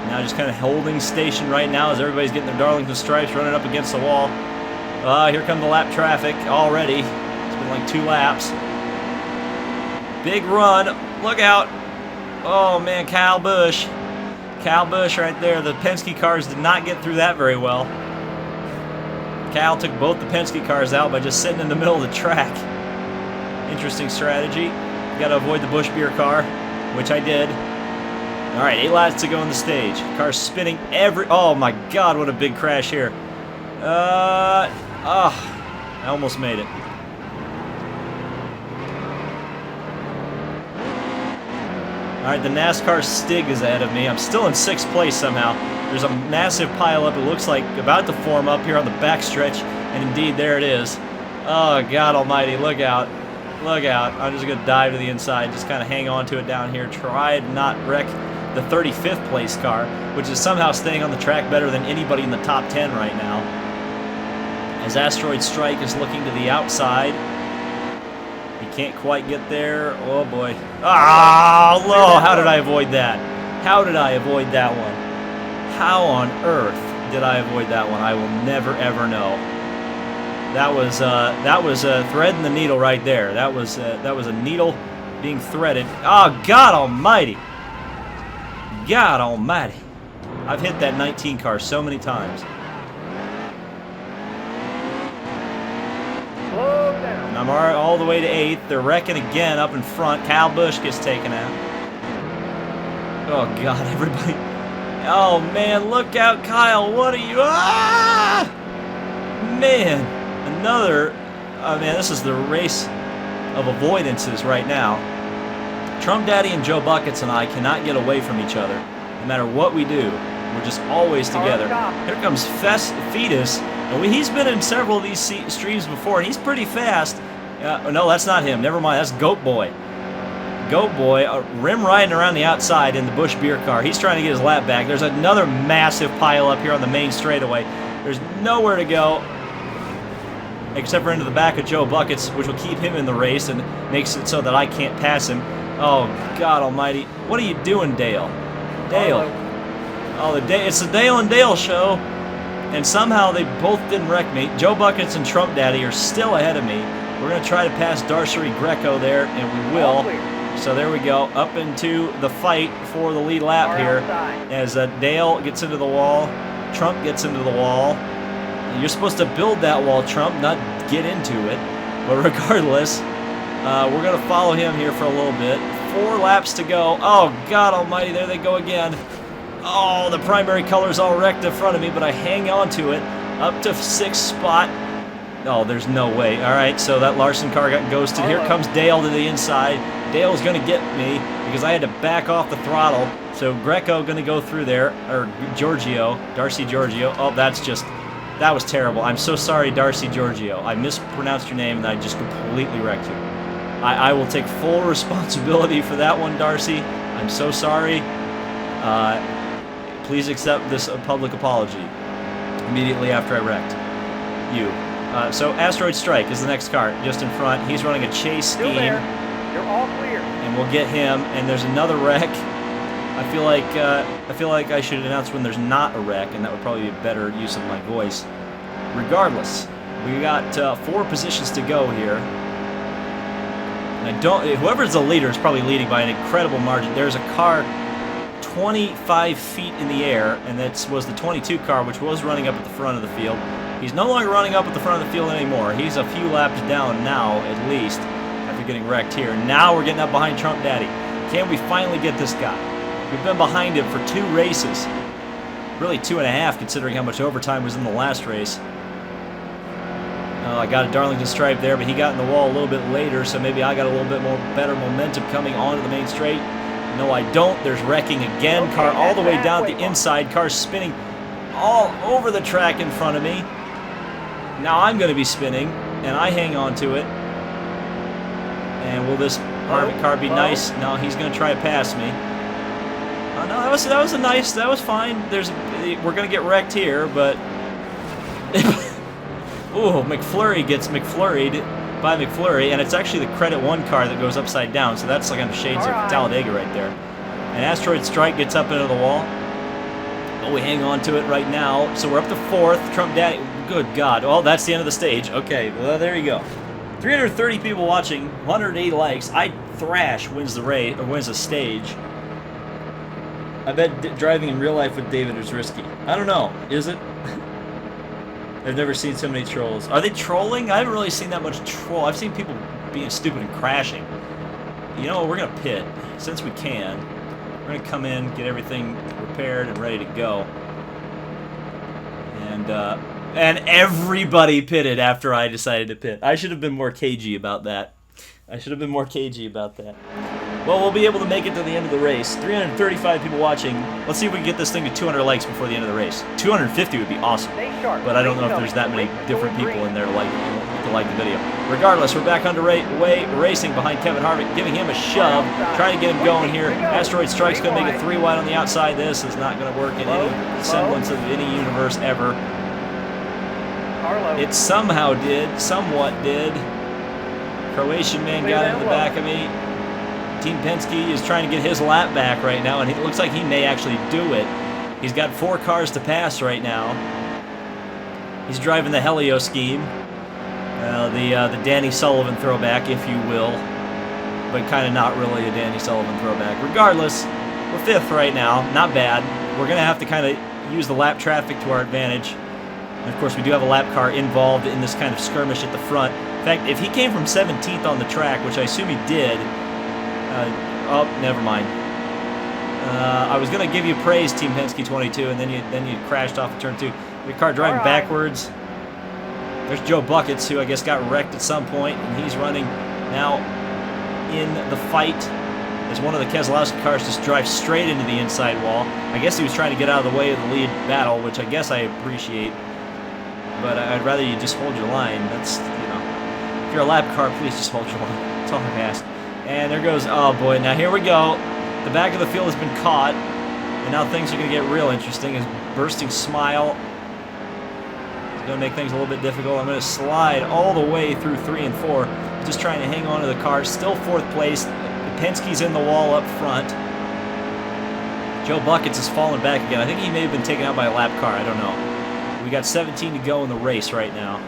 Now just kind of holding station right now as everybody's getting their Darlington stripes, running up against the wall. Here come the lap traffic already. It's been like 2 laps. Big run. Look out. Oh, man, Kyle Busch. Kyle Busch right there. The Penske cars did not get through that very well. Kyle took both the Penske cars out by just sitting in the middle of the track. Interesting strategy. Got to avoid the Busch beer car, which I did. All right, 8 laps to go on the stage. Car's spinning Oh, my God, what a big crash here. I almost made it. All right, the NASCAR Stig is ahead of me. I'm still in 6th place somehow. There's a massive pileup. It looks like about to form up here on the backstretch, and indeed, there it is. Oh, God almighty, look out. Look out. I'm just going to dive to the inside, just kind of hang on to it down here. Try to not wreck the 35th place car, which is somehow staying on the track better than anybody in the top 10 right now. As Asteroid Strike is looking to the outside. He can't quite get there. Oh, boy. Oh, no. How did I avoid that? How did I avoid that one? How on earth did I avoid that one? I will never, ever know. That was a thread in the needle right there. That was a needle being threaded. Oh, God almighty. God almighty. I've hit that 19 car so many times. And I'm all the way to 8th. They're wrecking again up in front. Kyle Busch gets taken out. Oh, God, everybody. Oh, man, look out, Kyle. What are you? Ah! Man. Another. Oh, man, this is the race of avoidances right now. Trump Daddy and Joe Buckets and I cannot get away from each other. No matter what we do, we're just always together. Here comes Fetus. And he's been in several of these streams before, and he's pretty fast. No, that's not him. Never mind. That's Goat Boy. Goat Boy, rim riding around the outside in the Busch beer car. He's trying to get his lap back. There's another massive pile up here on the main straightaway. There's nowhere to go except for into the back of Joe Buckets, which will keep him in the race and makes it so that I can't pass him. Oh, God almighty. What are you doing, Dale? Dale. Oh, it's the Dale and Dale show. And somehow they both didn't wreck me. Joe Buckets and Trump Daddy are still ahead of me. We're going to try to pass Darcy Greco there, and we will. So there we go. Up into the fight for the lead lap here. As Dale gets into the wall. Trump gets into the wall. You're supposed to build that wall, Trump, not get into it. But regardless, we're going to follow him here for a little bit. 4 laps to go. Oh, God almighty, there they go again. Oh, the primary color's all wrecked in front of me, but I hang on to it. Up to 6th spot. Oh, there's no way. All right, so that Larson car got ghosted. Here comes Dale to the inside. Dale's going to get me because I had to back off the throttle. So Greco going to go through there, or Giorgio, Darcy Giorgio. Oh, that was terrible. I'm so sorry, Darcy Giorgio. I mispronounced your name, and I just completely wrecked you. I will take full responsibility for that one, Darcy. I'm so sorry. Please accept this public apology immediately after I wrecked you. So Asteroid Strike is the next car, just in front. He's running a chase scheme. You're all clear. And we'll get him. And there's another wreck. I feel like I should announce when there's not a wreck, and that would probably be a better use of my voice. Regardless, we got 4 positions to go here. And whoever's the leader is probably leading by an incredible margin. There's a car 25 feet in the air, and that was the 22 car, which was running up at the front of the field. He's no longer running up at the front of the field anymore. He's a few laps down now, at least, after getting wrecked here. Now we're getting up behind Trump Daddy. Can we finally get this guy? We've been behind him for 2 races. Really 2.5, considering how much overtime was in the last race. I got a Darlington stripe there, but he got in the wall a little bit later, so maybe I got a little bit more better momentum coming onto the main straight. No, I don't. There's wrecking again. Okay, car all the way down halfway at the inside. Car spinning all over the track in front of me. Now I'm going to be spinning, and I hang on to it. And will this Harvick car be nice? No, he's going to try to pass me. Oh, no, that was a nice. That was fine. We're going to get wrecked here, but. Ooh, McFlurry gets McFlurried by McFlurry, and it's actually the Credit 1 car that goes upside down, so that's like on the shades of Talladega right there. And Asteroid Strike gets up into the wall. Oh, we hang on to it right now, so we're up to 4th. Trump Daddy, good God. Well, that's the end of the stage. Okay, well, there you go. 330 people watching, 180 likes. I Thrash wins the race, or wins the stage. I bet driving in real life with David is risky. I don't know. Is it? I've never seen so many trolls. Are they trolling? I haven't really seen that much troll. I've seen people being stupid and crashing. You know, we're going to pit, since we can. We're going to come in, get everything repaired and ready to go. And everybody pitted after I decided to pit. I should have been more cagey about that. Well, we'll be able to make it to the end of the race. 335 people watching. Let's see if we can get this thing to 200 likes before the end of the race. 250 would be awesome. But I don't know if there's that many different people in there to like the video. Regardless, we're back underway racing behind Kevin Harvick, giving him a shove, trying to get him going here. Asteroid Strike's going to make it 3 wide on the outside. This is not going to work in any semblance of any universe ever. It somehow did, somewhat did. Croatian man got in the back of me. Team Penske is trying to get his lap back right now, and it looks like he may actually do it. He's got 4 cars to pass right now. He's driving the Helio scheme, the Danny Sullivan throwback, if you will, but kind of not really a Danny Sullivan throwback. Regardless, we're 5th right now, not bad. We're going to have to kind of use the lap traffic to our advantage. And of course, we do have a lap car involved in this kind of skirmish at the front. In fact, if he came from 17th on the track, which I assume he did, oh, never mind. I was going to give you praise, Team Penske 22, and then you crashed off of turn 2. Your car driving backwards. There's Joe Buckets, who I guess got wrecked at some point, and he's running now in the fight as one of the Keselowski cars just drives straight into the inside wall. I guess he was trying to get out of the way of the lead battle, which I guess I appreciate. But I'd rather you just hold your line. That's, you know, if you're a lap car, please just hold your line. That's all I ask. And there goes, oh boy, now here we go. The back of the field has been caught, and now things are going to get real interesting. His bursting smile is going to make things a little bit difficult. I'm going to slide all the way through 3 and 4, just trying to hang on to the car. Still 4th place. Penske's in the wall up front. Joe Buckets has fallen back again. I think he may have been taken out by a lap car. I don't know. We got 17 to go in the race right now.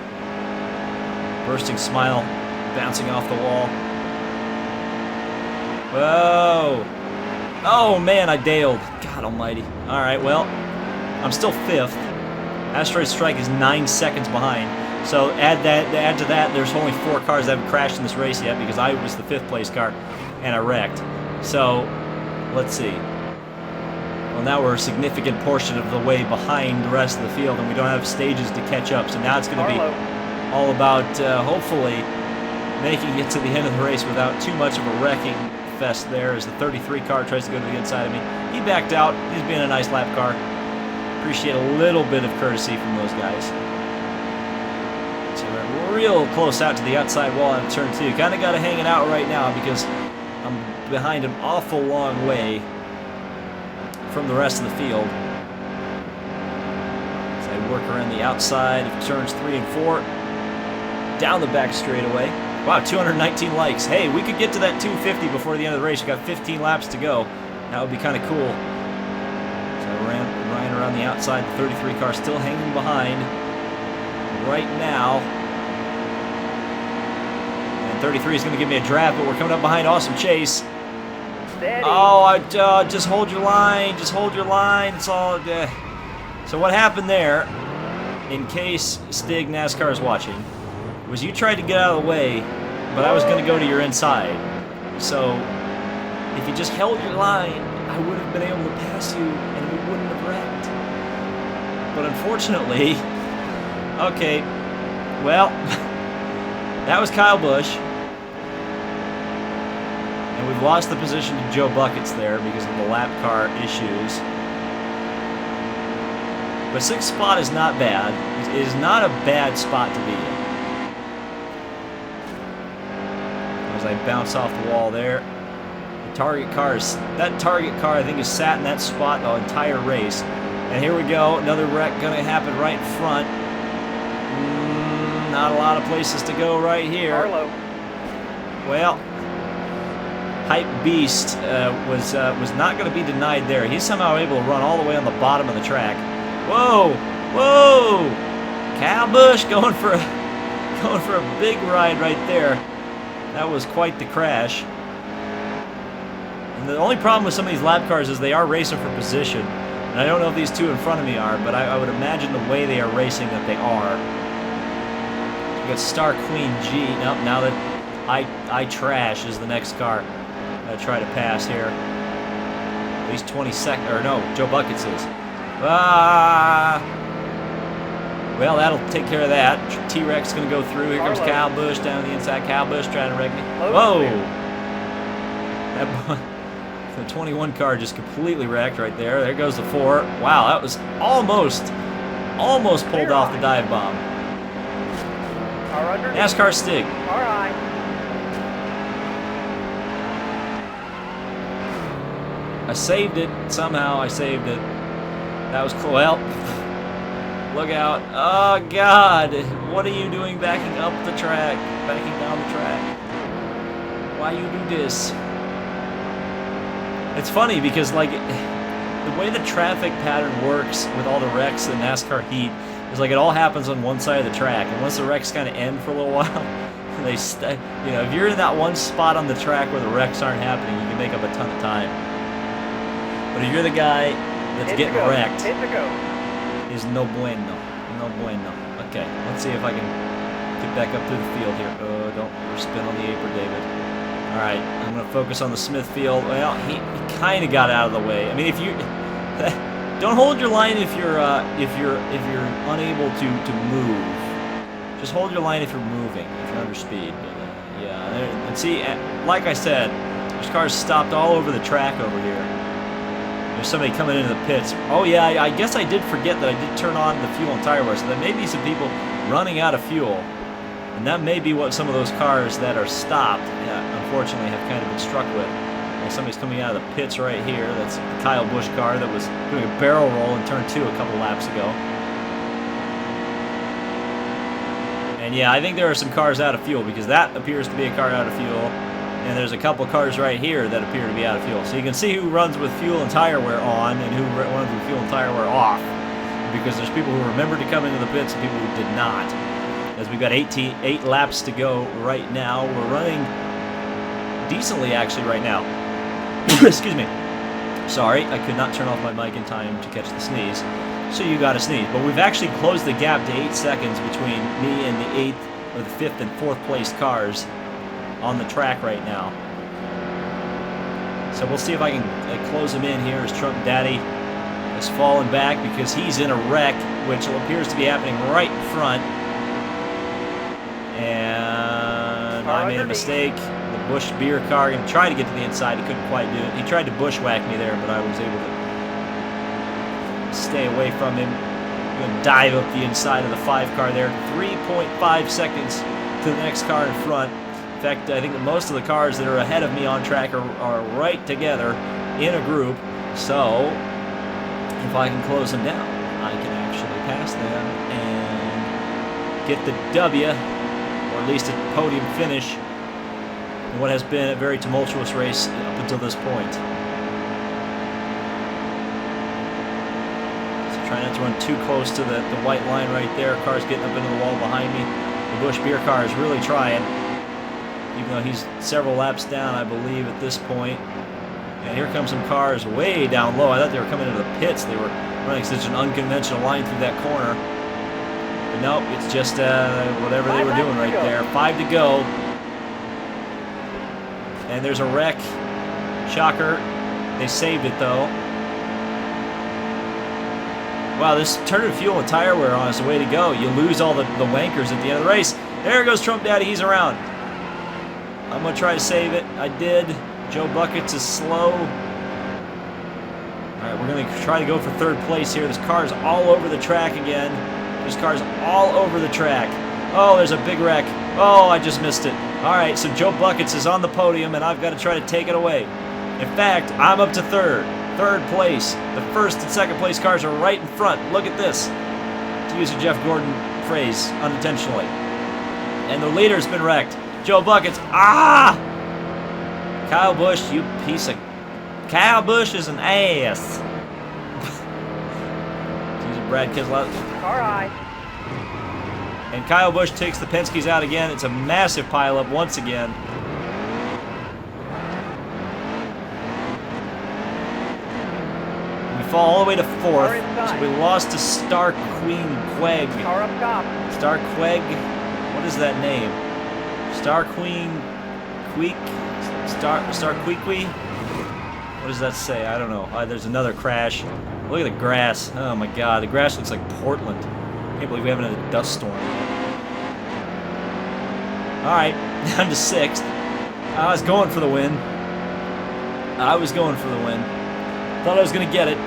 Bursting smile, bouncing off the wall. Whoa. Oh, man, I bailed. God almighty. All right, well, I'm still 5th. Asteroid Strike is 9 seconds behind. So add to that, there's only 4 cars that haven't crashed in this race yet because I was the 5th place car and I wrecked. So, let's see. Well, now we're a significant portion of the way behind the rest of the field, and we don't have stages to catch up. So now it's going to be all about, hopefully, making it to the end of the race without too much of a wrecking fest there as the 33 car tries to go to the inside of me. He backed out. He's being a nice lap car. Appreciate a little bit of courtesy from those guys. So we're real close out to the outside wall on turn 2. Kind of got to hang it out right now because I'm behind an awful long way from the rest of the field. As I work around the outside of turns 3 and 4, down the back straightaway. Wow, 219 likes. Hey, we could get to that 250 before the end of the race. We've got 15 laps to go. That would be kind of cool. So Ryan around the outside. The 33 car still hanging behind right now. And 33 is going to give me a draft, but we're coming up behind Awesome Chase. Steady. Oh, just hold your line. Just hold your line. It's all. So what happened there, in case Stig NASCAR is watching, was you tried to get out of the way, but I was going to go to your inside. So if you just held your line, I would have been able to pass you, and we wouldn't have wrecked. But unfortunately, okay, well, that was Kyle Busch. And we've lost the position to Joe Buckets there because of the lap car issues. But 6th spot is not bad. It is not a bad spot to be in. As I bounce off the wall there. The target car is, that target car I think has sat in that spot the entire race. And here we go, another wreck gonna happen right in front. Not a lot of places to go right here. Carlo. Well, Hype Beast was not going to be denied there. He's somehow able to run all the way on the bottom of the track. Whoa, whoa! Kyle Busch going for a big ride right there. That was quite the crash. And the only problem with some of these lap cars is they are racing for position. And I don't know if these two in front of me are, but I would imagine the way they are racing that they are. We got Star Queen G. Nope, now that I Trash is the next car. I'm gonna try to pass here. At least 22nd, or no, Joe Buckets is. Well, that'll take care of that. T-Rex gonna go through. Here comes Kyle Busch down the inside. Kyle Busch trying to wreck me. Whoa! The 21 car just completely wrecked right there. There goes the 4. Wow, that was almost pulled off the dive bomb. NASCAR Stig. All right. I saved it. Somehow I saved it. That was cool. Well, look out. Oh, God. What are you doing backing up the track? Backing down the track? Why you do this? It's funny because, like, the way the traffic pattern works with all the wrecks in NASCAR Heat is like it all happens on one side of the track. And once the wrecks kind of end for a little while, they if you're in that one spot on the track where the wrecks aren't happening, you can make up a ton of time. But if you're the guy that's getting wrecked, is no bueno. No bueno. Okay, let's see if I can get back up through the field here. Oh, don't spin on the apron, David. All right, I'm going to focus on the Smith field. Well, he kind of got out of the way. I mean, if you don't hold your line if you're unable to move. Just hold your line if you're moving, if you're under speed. But, yeah, and see, like I said, there's cars stopped all over the track over here. There's somebody coming into the pits. Oh yeah, I guess I did forget that I did turn on the fuel and tire wear, so there may be some people running out of fuel. And that may be what some of those cars that are stopped, unfortunately, have kind of been struck with. And somebody's coming out of the pits right here. That's the Kyle Busch car that was doing a barrel roll in turn 2 a couple laps ago. And yeah, I think there are some cars out of fuel because that appears to be a car out of fuel. And there's a couple cars right here that appear to be out of fuel. So you can see who runs with fuel and tire wear on and who runs with fuel and tire wear off. Because there's people who remembered to come into the pits and people who did not. As we've got 8 laps to go right now. We're running decently actually right now. Excuse me. Sorry, I could not turn off my mic in time to catch the sneeze. So you got a sneeze. But we've actually closed the gap to 8 seconds between me and the 8th or the 5th and 4th place cars on the track right now. So we'll see if I can close him in here as Trump Daddy has fallen back because he's in a wreck, which appears to be happening right in front. And I made a mistake. The Busch beer car going to try to get to the inside. He couldn't quite do it. He tried to bushwhack me there, but I was able to stay away from him. Going to dive up the inside of the 5 car there. 3.5 seconds to the next car in front. In fact, I think that most of the cars that are ahead of me on track are right together in a group. So if I can close them down, I can actually pass them and get the W, or at least a podium finish in what has been a very tumultuous race up until this point. not to run too close to the white line right there. Car's getting up into the wall behind me. The Busch beer car is really trying, even though he's several laps down, I believe, at this point. And here come some cars way down low. I thought they were coming into the pits. They were running such an unconventional line through that corner. But nope, it's just whatever they were doing right there. 5 to go. And there's a wreck. Shocker. They saved it, though. Wow, this turn of fuel and tire wear on is the way to go. You lose all the wankers at the end of the race. There goes Trump Daddy. He's around. I'm going to try to save it. I did. Joe Buckets is slow. All right, we're going to try to go for third place here. This car's all over the track again. This car's all over the track. Oh, there's a big wreck. Oh, I just missed it. All right, so Joe Buckets is on the podium, and I've got to try to take it away. In fact, I'm up to third place. The first and second place cars are right in front. Look at this. To use a Jeff Gordon phrase, unintentionally. And the leader's been wrecked. Joe Buckets. Ah! Kyle Busch, you piece of... Kyle Busch is an ass. Use a Brad Keselowski. All right. And Kyle Busch takes the Penske's out again. It's a massive pileup once again. Fall all the way to fourth, so we lost to Star Queen Queg. Car up top. Star Queg, what is that name? Star Queen Queek? Star Queequee? What does that say? I don't know. There's another crash. Look at the grass. Oh my god, the grass looks like Portland. I can't believe we haven't had a dust storm. Alright, down to sixth. I was going for the win. Thought I was going to get it.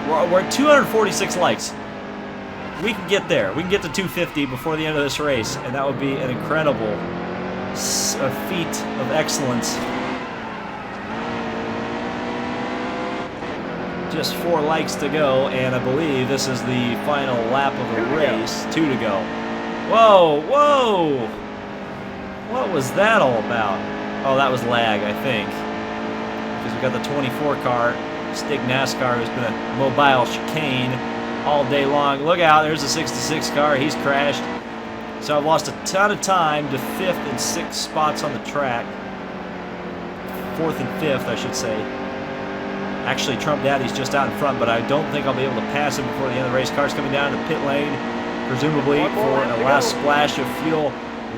We're at 246 likes. We can get there. We can get to 250 before the end of this race, and that would be an incredible feat of excellence. Just 4 likes to go, and I believe this is the final lap of the race. 2 to go. Whoa, whoa! What was that all about? Oh, that was lag, I think. Because we got the 24 car. Stig NASCAR, who's been a mobile chicane all day long. Look out, there's a 66 car. He's crashed. So I've lost a ton of time to 5th and 6th spots on the track. 4th and 5th, I should say. Actually, Trump Daddy's just out in front, but I don't think I'll be able to pass him before the end of the race. Car's coming down to pit lane, presumably for a last splash of fuel.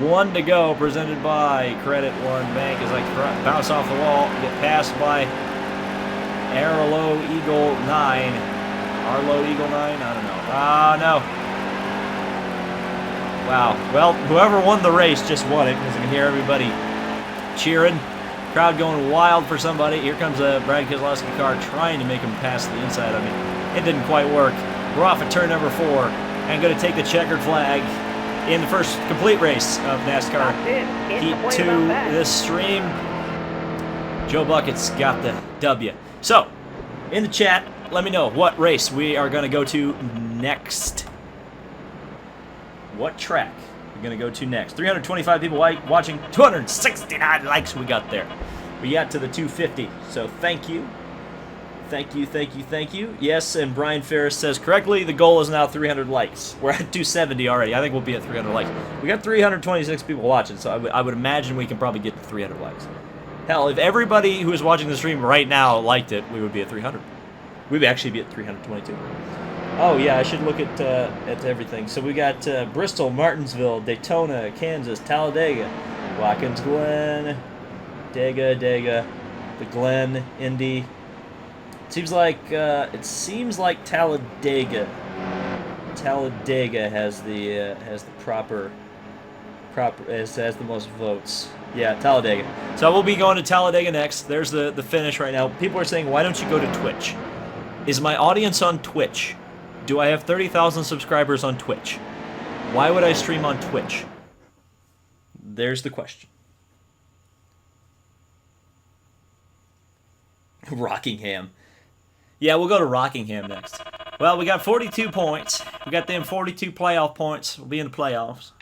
1 to go, presented by Credit One Bank as I bounce off the wall, get passed by Arlo Eagle 9. Arlo Eagle 9? I don't know. Ah, no. Wow. Well, whoever won the race just won it, because I can hear everybody cheering. Crowd going wild for somebody. Here comes a Brad Keselowski car trying to make him pass the inside of me. It didn't quite work. We're off at turn number 4 and going to take the checkered flag in the first complete race of NASCAR Heat 2 this stream. Joe Buckets got the W. So, in the chat, let me know what race we are going to go to next. What track we're going to go to next. 325 people watching, 269 likes we got there. We got to the 250, so thank you. Thank you, thank you, thank you. Yes, and Brian Ferris says correctly, the goal is now 300 likes. We're at 270 already. I think we'll be at 300 likes. We got 326 people watching, so I would imagine we can probably get to 300 likes. Hell, if everybody who is watching the stream right now liked it, we would be at 300. We'd actually be at 322. Oh yeah, I should look at everything. So we got Bristol, Martinsville, Daytona, Kansas, Talladega, Watkins Glen, Dega, the Glen, Indy. It seems like Talladega has the proper has the most votes. Yeah, Talladega. So we'll be going to Talladega next. There's the finish right now. People are saying, why don't you go to Twitch? Is my audience on Twitch? Do I have 30,000 subscribers on Twitch? Why would I stream on Twitch? There's the question. Rockingham. Yeah, we'll go to Rockingham next. Well, we got 42 points. We got them 42 playoff points. We'll be in the playoffs.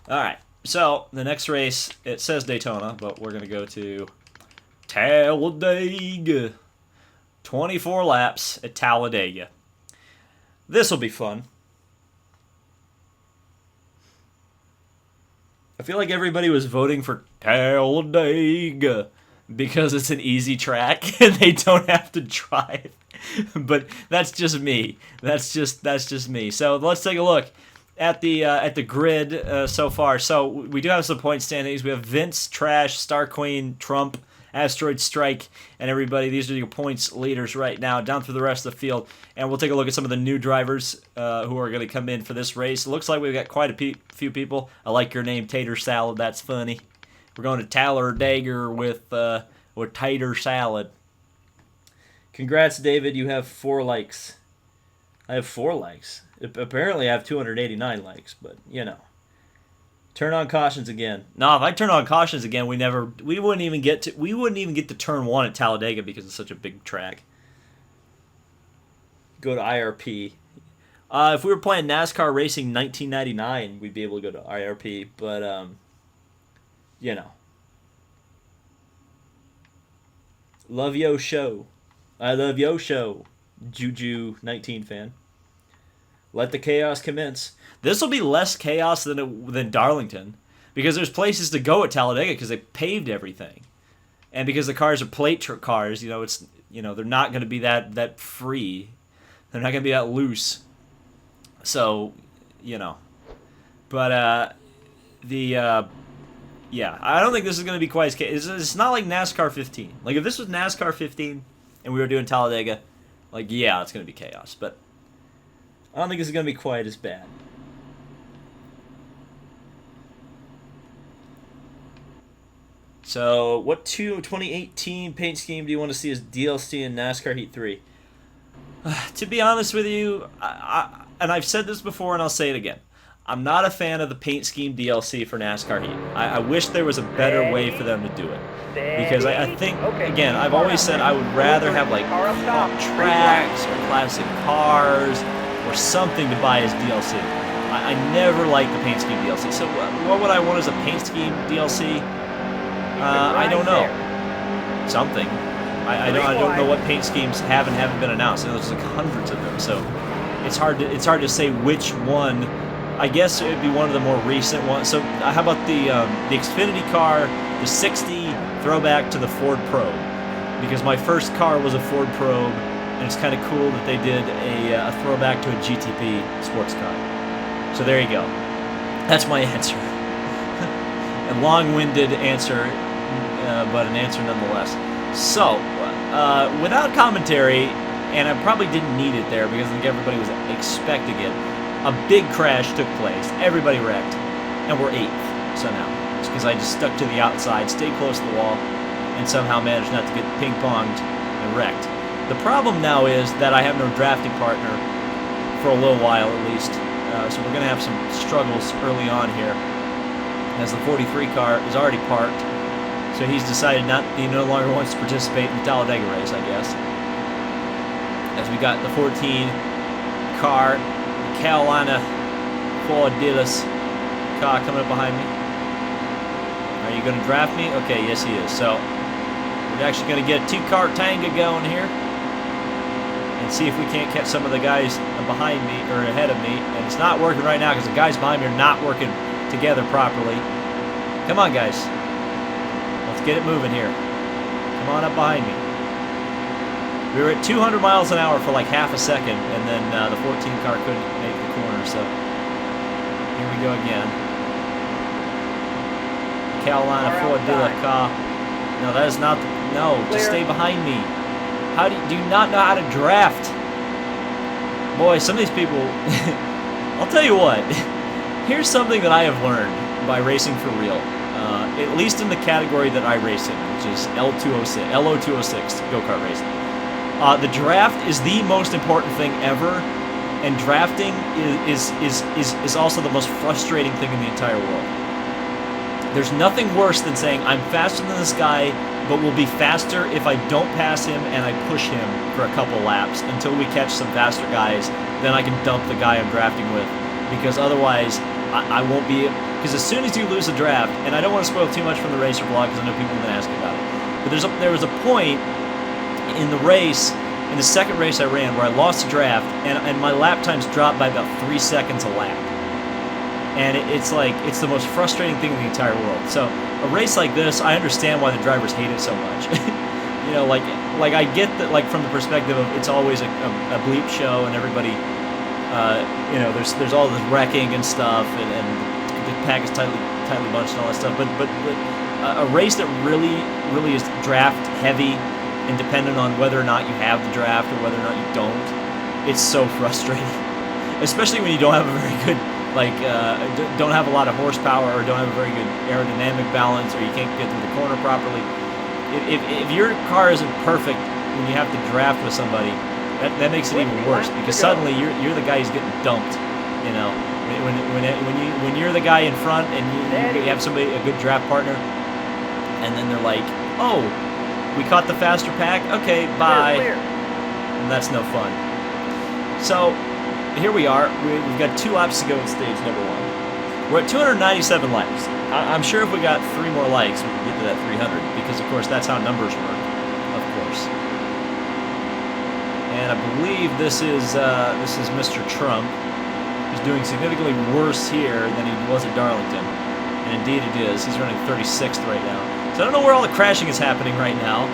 All right. So, the next race, it says Daytona, but we're going to go to Talladega. 24 laps at Talladega. This will be fun. I feel like everybody was voting for Talladega because it's an easy track and they don't have to drive. But that's just me. That's just me. So let's take a look at the grid so far. So we do have some point standings. We have Vince, Trash, Star Queen, Trump, Asteroid Strike, and everybody. These are your points leaders right now, down through the rest of the field. And we'll take a look at some of the new drivers who are going to come in for this race. It looks like we've got quite a few people. I like your name, Tater Salad. That's funny. We're going to Talladega with Tater Salad. Congrats, David. You have 4 likes. I have 4 likes. Apparently, I have 289 likes, but you know. Turn on cautions again. No, if I turn on cautions again, we wouldn't even get to turn 1 at Talladega because it's such a big track. Go to IRP. If we were playing NASCAR Racing 1999, we'd be able to go to IRP, but you know. Love yo show. I love yo show. Juju 19 fan. Let the chaos commence. This will be less chaos than Darlington because there's places to go at Talladega because they paved everything, and because the cars are plate cars, they're not going to be that free. They're not going to be that loose. So, but I don't think this is going to be quite as chaos. It's not like NASCAR 15. Like if this was NASCAR 15 and we were doing Talladega, it's going to be chaos, but I don't think it's going to be quite as bad. So, what 2018 paint scheme do you want to see as DLC in NASCAR Heat 3? To be honest with you, and I've said this before and I'll say it again, I'm not a fan of the paint scheme DLC for NASCAR Heat. I wish there was a better way for them to do it. Because I think, again, I've always said I would rather have like tracks or classic cars or something to buy as DLC. I never liked the paint scheme DLC. So what would I want as a paint scheme DLC? I don't know. Something. I don't know what paint schemes have and haven't been announced. There's like hundreds of them, so it's hard to say which one. I guess it would be one of the more recent ones. So how about the Xfinity car, the 60 throwback to the Ford Probe? Because my first car was a Ford Probe, and it's kind of cool that they did a throwback to a GTP sports car. So there you go. That's my answer. A long-winded answer, but an answer nonetheless. So, without commentary, and I probably didn't need it there because I think everybody was expecting it, a big crash took place. Everybody wrecked, and we're 8th somehow. It's because I just stuck to the outside, stayed close to the wall, and somehow managed not to get ping-ponged and wrecked. The problem now is that I have no drafting partner for a little while at least, so we're going to have some struggles early on here, as the 43 car is already parked. So he's decided he no longer wants to participate in the Talladega race, I guess. As we got the 14 car, the Carolina Ford Dealers car coming up behind me. Are you going to draft me? Okay, yes he is. So we're actually going to get a 2-car Tanga going here and see if we can't catch some of the guys behind me or ahead of me. And it's not working right now because the guys behind me are not working together properly. Come on, guys. Let's get it moving here. Come on up behind me. We were at 200 miles an hour for like half a second, and then the 14 car couldn't make the corner, so here we go again. Carolina Ford Dealer car. No, that is not no, just stay behind me. Do you not know how to draft? Boy, some of these people, I'll tell you what, here's something that I have learned by racing for real. At least in the category that I race in, which is LO206, go-kart racing. The draft is the most important thing ever, and drafting is also the most frustrating thing in the entire world. There's nothing worse than saying, I'm faster than this guy, but will be faster if I don't pass him and I push him for a couple laps until we catch some faster guys, then I can dump the guy I'm drafting with, because otherwise I won't be... Because as soon as you lose a draft, and I don't want to spoil too much from the racer blog because I know people have been asking about it, but there was a point in the race in the second race I ran where I lost the draft, and my lap times dropped by about 3 seconds a lap. And it's like, it's the most frustrating thing in the entire world. So a race like this, I understand why the drivers hate it so much. You know, like I get that, like from the perspective of it's always a bleep show and everybody, you know, there's all this wrecking and stuff, and the pack is tightly bunched and all that stuff. But a race that really is draft heavy and dependent on whether or not you have the draft or whether or not you don't, it's so frustrating. Especially when you don't have a very good, like, don't have a lot of horsepower or don't have a very good aerodynamic balance, or you can't get through the corner properly. If your car isn't perfect when you have to draft with somebody, that makes it even worse, because suddenly you're the guy who's getting dumped. You know, when you're the guy in front and you have somebody, a good draft partner, and then they're like, oh, we caught the faster pack, okay, bye, and that's no fun. So here we are. We've got 2 laps to go in stage number 1. We're at 297 likes. I'm sure if we got 3 more likes, we could get to that 300, because of course that's how numbers work, of course. And I believe this is Mr. Trump. He's doing significantly worse here than he was at Darlington, and indeed it is. He's running 36th right now. So I don't know where all the crashing is happening right now.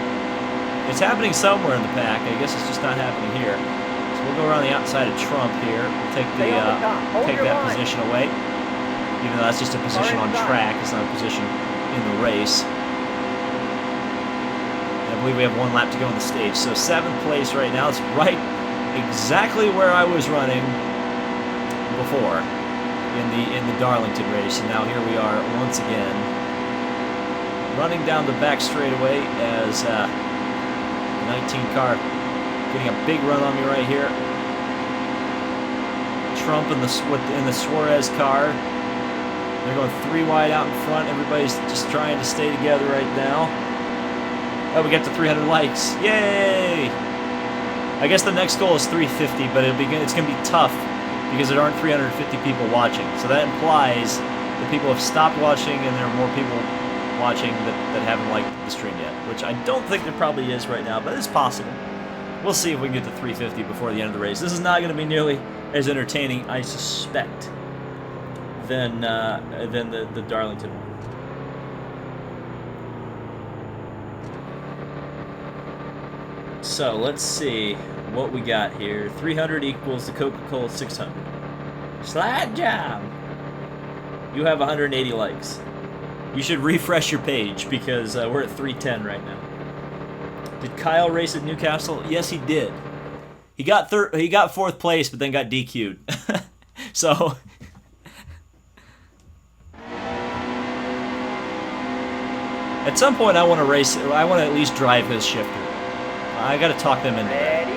It's happening somewhere in the pack. I guess it's just not happening here. So we'll go around the outside of Trump here. We'll take that position away. Even though that's just a position on track, it's not a position in the race. And I believe we have 1 lap to go in the stage. So 7th place right now. It's right exactly where I was running before in the Darlington race. And now here we are once again, running down the back straightaway as the 19 car getting a big run on me right here. Trump in the Suarez car. They're going 3 wide out in front. Everybody's just trying to stay together right now. Oh, we got to 300 likes. Yay! I guess the next goal is 350, but it's going to be tough because there aren't 350 people watching. So that implies that people have stopped watching and there are more people watching that haven't liked the stream yet, which I don't think there probably is right now, but it's possible. We'll see if we can get to 350 before the end of the race. This is not going to be nearly as entertaining, I suspect, than the Darlington one. So let's see what we got here. 300 equals the Coca-Cola 600. Slide job. You have 180 likes. You should refresh your page because we're at 310 right now. Did Kyle race at Newcastle? Yes, he did. He got 4th place, but then got DQ'd. So at some point, I want to race. I want to at least drive his shifter. I got to talk them into that.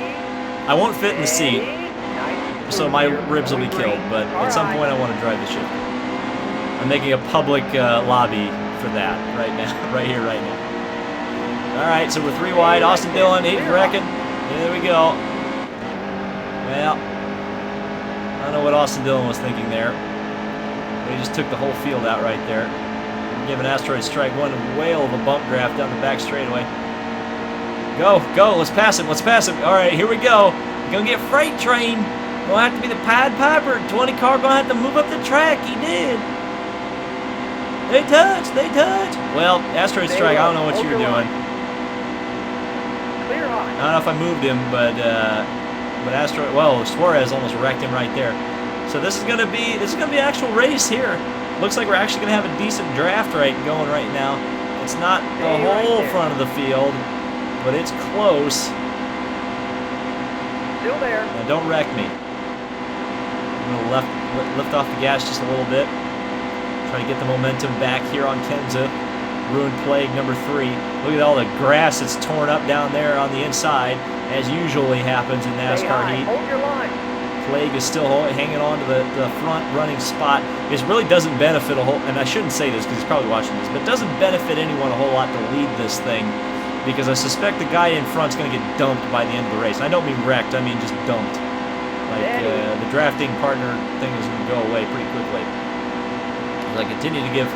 I won't fit in the seat, so my ribs will be killed. But at some point, I want to drive the shifter. I'm making a public lobby for that right now, right here, right now. All right, so we're 3 wide. Austin Dillon, he's wrecking. There we go. Well, I don't know what Austin Dillon was thinking there. But he just took the whole field out right there. Giving Asteroid Strike 1 a whale of a bump draft down the back straightaway. Go, let's pass him, All right, here we go. We're going to get Freight Train. Gonna have to be the Pied Piper. 20 car gonna have to move up the track. He did. They touched. Well, Asteroid Strike, I don't know what you were doing. Clear on. I don't know if I moved him, but Asteroid, well, Suarez almost wrecked him right there. So this is gonna be an actual race here. Looks like we're actually gonna have a decent draft rate going right now. It's not the whole front of the field, but it's close. Still there. Now don't wreck me. I'm gonna lift off the gas just a little bit. Try to get the momentum back here on Kenza. Ruined Plague number 3. Look at all the grass that's torn up down there on the inside, as usually happens in NASCAR Heat. Hold your line. Plague is still hanging on to the front running spot. It really doesn't benefit a whole, and I shouldn't say this because he's probably watching this, but it doesn't benefit anyone a whole lot to lead this thing, because I suspect the guy in front's going to get dumped by the end of the race. And I don't mean wrecked, I mean just dumped. Like the drafting partner thing is going to go away pretty quickly. As I continue to give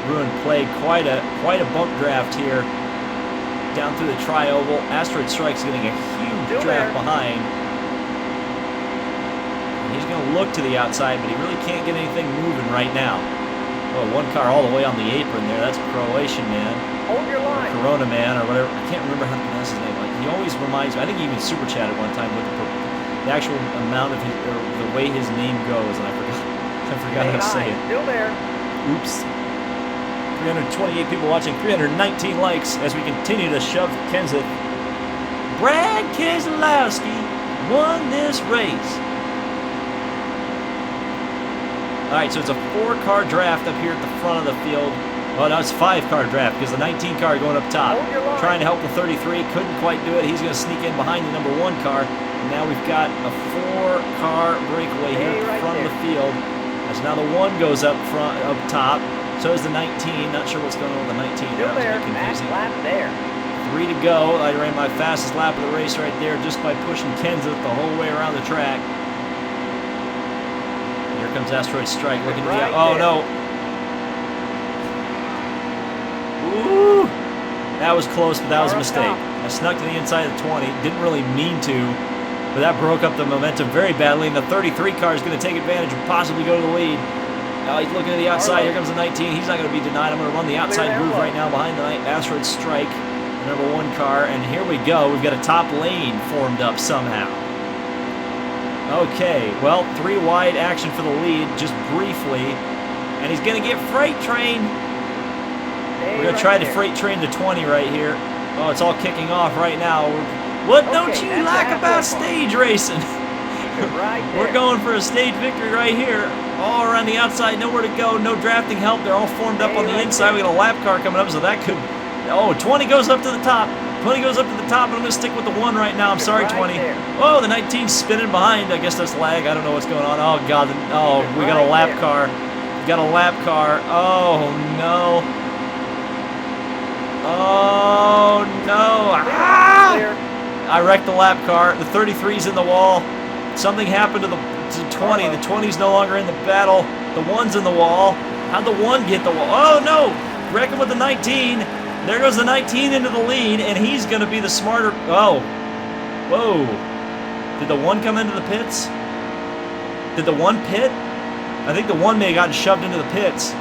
Ruined Plague quite a bump draft here down through the tri-oval. Asteroid Strike's getting a huge Still draft there. behind. He's going to look to the outside, but he really can't get anything moving right now. Oh, one car all the way on the apron there. That's a Croatian man. Hold your Or line. Corona man, or whatever. I can't remember how to pronounce his name. Like, he always reminds me. I think he even super chatted one time with the actual amount of his, or the way his name goes, and I forgot how to say it. Still there. Oops. 328 people watching, 319 likes as we continue to shove Kenseth. Brad Keselowski won this race. All right, so it's a 4-car draft up here at the front of the field. Well, no, it's a 5-car draft because the 19 car going up top. Hold your line. Trying to help the 33, couldn't quite do it. He's going to sneak in behind the number 1 car. And now we've got a 4-car breakaway here at the right front of there. the field. As now the 1 goes up front, up top. So is the 19. Not sure what's going on with the 19. Still That was a there. bit Last confusing. lap there. 3 to go. I ran my fastest lap of the race right there just by pushing Kenseth the whole way around the track. Here comes Asteroid Strike looking to the Right oh there. no. Ooh. That was close, but that was a Car up mistake. top. I snuck to the inside of the 20. Didn't really mean to, but that broke up the momentum very badly, and the 33 car is going to take advantage and possibly go to the lead. Now he's looking to the outside. Here comes the 19. He's not going to be denied. I'm going to run the outside there, groove look. right now behind the Asteroid Strike, the number 1 car. And here we go. We've got a top lane formed up somehow. Okay, well, 3 wide action for the lead, just briefly. And he's going to get freight train. We're going to try to freight train the 20 right here. Oh, it's all kicking off right now. What Okay, don't you that's like the about halfway stage racing? Right there. We're going for a stage victory right here. All around the outside, nowhere to go, no drafting help. They're all formed up on the right inside. We got a lap car coming up, so that could... Oh, 20 goes up to the top. 20 goes up to the top, and I'm going to stick with the 1 right now. I'm sorry, Right 20. there. Oh, the 19's spinning behind. I guess that's lag. I don't know what's going on. Oh, God. Oh, we got a Right lap there. car. We got a lap car. Oh, no. Oh, no. Ah! Clear. I wrecked the lap car. The 33's in the wall. Something happened to the 20. The 20's no longer in the battle. The 1's in the wall. How'd the 1 get the wall? Oh, no. Wrecking with the 19. There goes the 19 into the lead, and he's going to be the smarter. Oh. Whoa. Did the 1 come into the pits? Did the 1 pit? I think the 1 may have gotten shoved into the pits.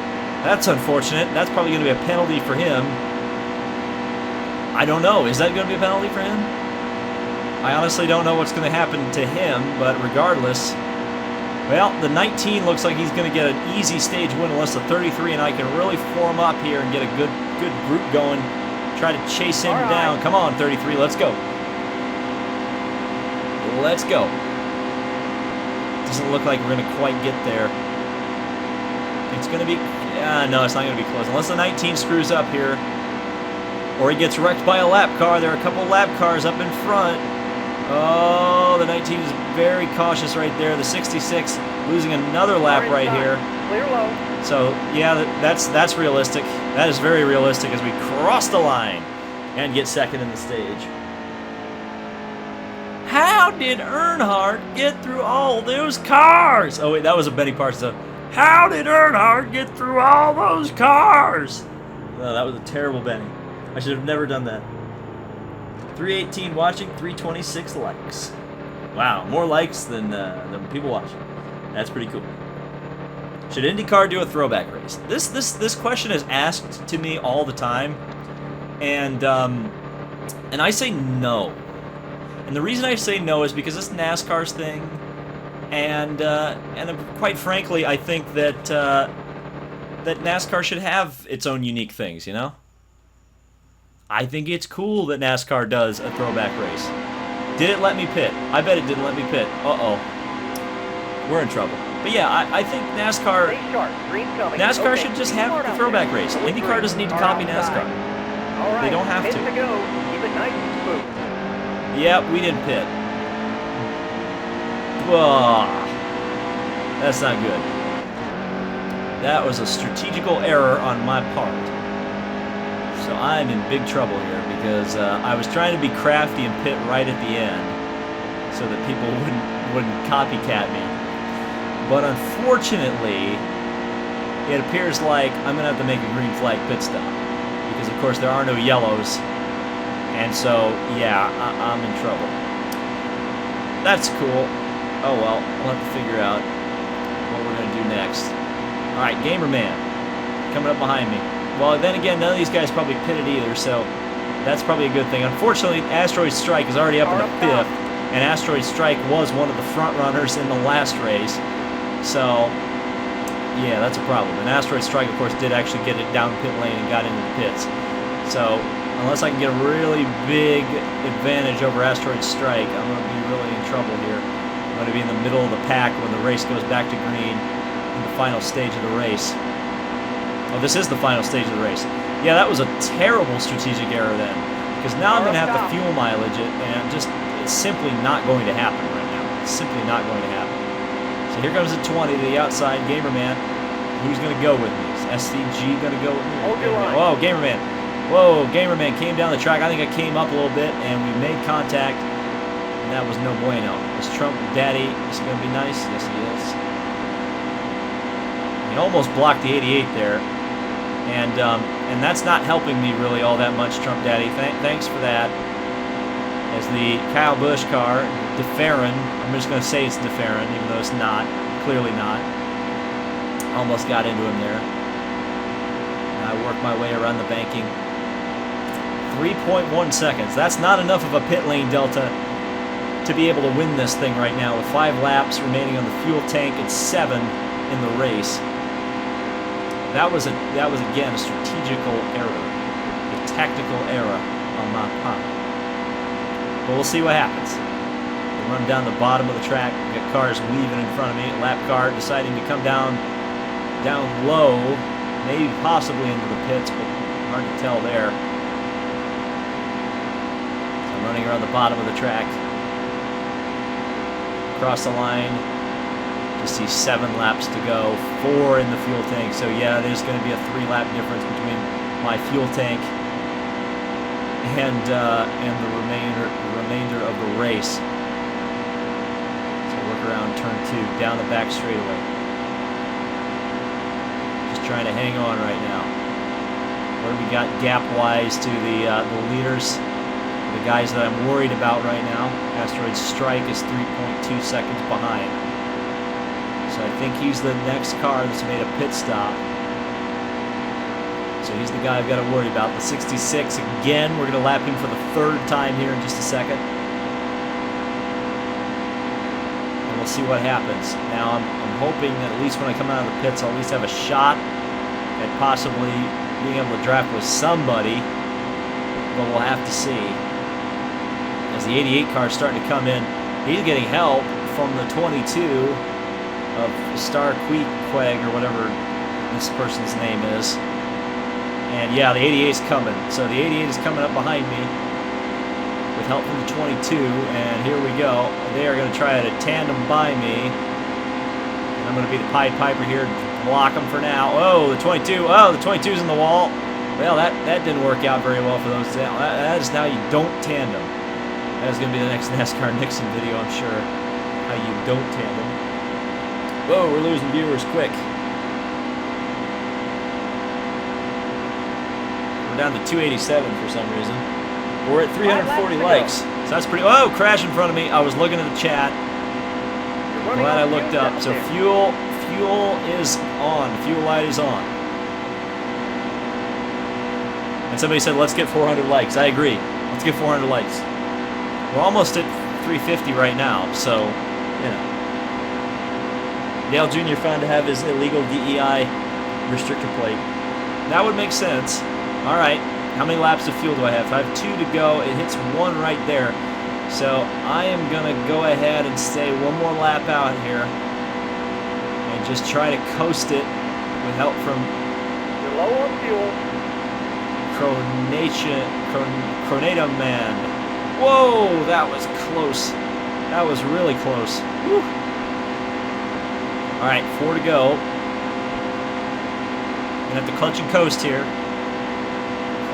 That's unfortunate. That's probably going to be a penalty for him. I don't know. Is that going to be a penalty for him? I honestly don't know what's going to happen to him, but regardless, well, the 19 looks like he's going to get an easy stage win unless the 33 and I can really form up here and get a good group going. Try to chase him All right. down. Come on, 33, let's go. Let's go. Doesn't look like we're going to quite get there. It's going to be... no, it's not going to be close. Unless the 19 screws up here. Or he gets wrecked by a lap car. There are a couple lap cars up in front. Oh, the 19 is very cautious right there. The 66 losing another lap Car right inside. here. Clear low. So, yeah, that's realistic. That is very realistic as we cross the line and get second in the stage. How did Earnhardt get through all those cars? Oh, wait, that was a Benny Parsons. How did Earnhardt get through all those cars? Oh, that was a terrible Benny. I should have never done that. 318 watching, 326 likes. Wow, more likes than people watching. That's pretty cool. Should IndyCar do a throwback race? This question is asked to me all the time, and I say no. And the reason I say no is because it's NASCAR's thing, and quite frankly, I think that that NASCAR should have its own unique things. You know. I think it's cool that NASCAR does a throwback race. Did it let me pit? I bet it didn't let me pit. Uh-oh. We're in trouble. But yeah, I think NASCAR Stay sharp. Green coming. NASCAR Okay, should just keep have hard the out throwback there. race. Going IndyCar green. doesn't need to Car copy outside. NASCAR. All right. They don't have minutes to. to go. Keep it nice and smooth. Yeah, we didn't pit. Ugh. That's not good. That was a strategical error on my part. So I'm in big trouble here because I was trying to be crafty and pit right at the end so that people wouldn't copycat me. But unfortunately, it appears like I'm going to have to make a green flag pit stop because, of course, there are no yellows. And so, yeah, I'm in trouble. That's cool. Oh well, we'll have to figure out what we're going to do next. Alright, Gamerman, coming up behind me. Well, then again, none of these guys probably pitted either, so that's probably a good thing. Unfortunately, Asteroid Strike is already up in the 5th, and Asteroid Strike was one of the front runners in the last race. So, yeah, that's a problem. And Asteroid Strike, of course, did actually get it down pit lane and got into the pits. So, unless I can get a really big advantage over Asteroid Strike, I'm going to be really in trouble here. I'm going to be in the middle of the pack when the race goes back to green in the final stage of the race. Oh, this is the final stage of the race. Yeah, that was a terrible strategic error then, because now I'm going to have to fuel mileage it, and it's simply not going to happen right now. It's simply not going to happen. So here comes the 20 to the outside, Gamerman. Who's going to go with me? Is SCG going to go with me? Whoa, Gamerman. Whoa, Gamerman came down the track. I think I came up a little bit, and we made contact, and that was no bueno. Is Trump Daddy, is he going to be nice? Yes, he is. He almost blocked the 88 there. And that's not helping me really all that much, Trump Daddy. Thanks for that. As the Kyle Busch car, DeFerrin, I'm just going to say it's DeFerrin, even though it's not, clearly not. Almost got into him there. And I worked my way around the banking. 3.1 seconds. That's not enough of a pit lane delta to be able to win this thing right now with 5 laps remaining on the fuel tank and 7 in the race. That was again a strategical error, a tactical error on my part. But we'll see what happens. We'll run down the bottom of the track. We got cars weaving in front of me. Lap car deciding to come down low, maybe possibly into the pits, but hard to tell there. So I'm running around the bottom of the track. Across the line. To see 7 laps to go, 4 in the fuel tank. So yeah, there's going to be a 3-lap difference between my fuel tank and the remainder of the race. So work around turn 2, down the back straightaway. Just trying to hang on right now. What do we got gap-wise to the leaders? The guys that I'm worried about right now. Asteroid Strike is 3.2 seconds behind. So I think he's the next car that's made a pit stop. So he's the guy I've got to worry about. The 66, again, we're going to lap him for the 3rd time here in just a second. And we'll see what happens. Now, I'm hoping that at least when I come out of the pits, I'll at least have a shot at possibly being able to draft with somebody. But we'll have to see. As the 88 car is starting to come in, he's getting help from the 22 of Star Queeg or whatever this person's name is. And yeah, the 88 is coming. So the 88 is coming up behind me with help from the 22, and here we go. They are going to try to tandem by me. And I'm going to be the Pied Piper here to block them for now. Oh, the 22. Oh, the 22's in the wall. Well, that didn't work out very well for those. That is how you don't tandem. That is going to be the next NASCAR Nixon video, I'm sure. How you don't tandem. Whoa, we're losing viewers quick. We're down to 287 for some reason. We're at 340 likes. So that's pretty... Oh, crash in front of me. I was looking at the chat. Glad I looked up. So fuel is on. The fuel light is on. And somebody said, let's get 400 likes. I agree. Let's get 400 likes. We're almost at 350 right now, so, you know. Dale Jr. found to have his illegal DEI restrictor plate. That would make sense. All right, how many laps of fuel do I have? I have 2 to go. It hits 1 right there. So I am going to go ahead and stay 1 more lap out here and just try to coast it with help from... You're low on fuel. Cronata Man. Whoa, that was close. That was really close. Whew. All right, 4 to go. Gonna have to clutch and coast here.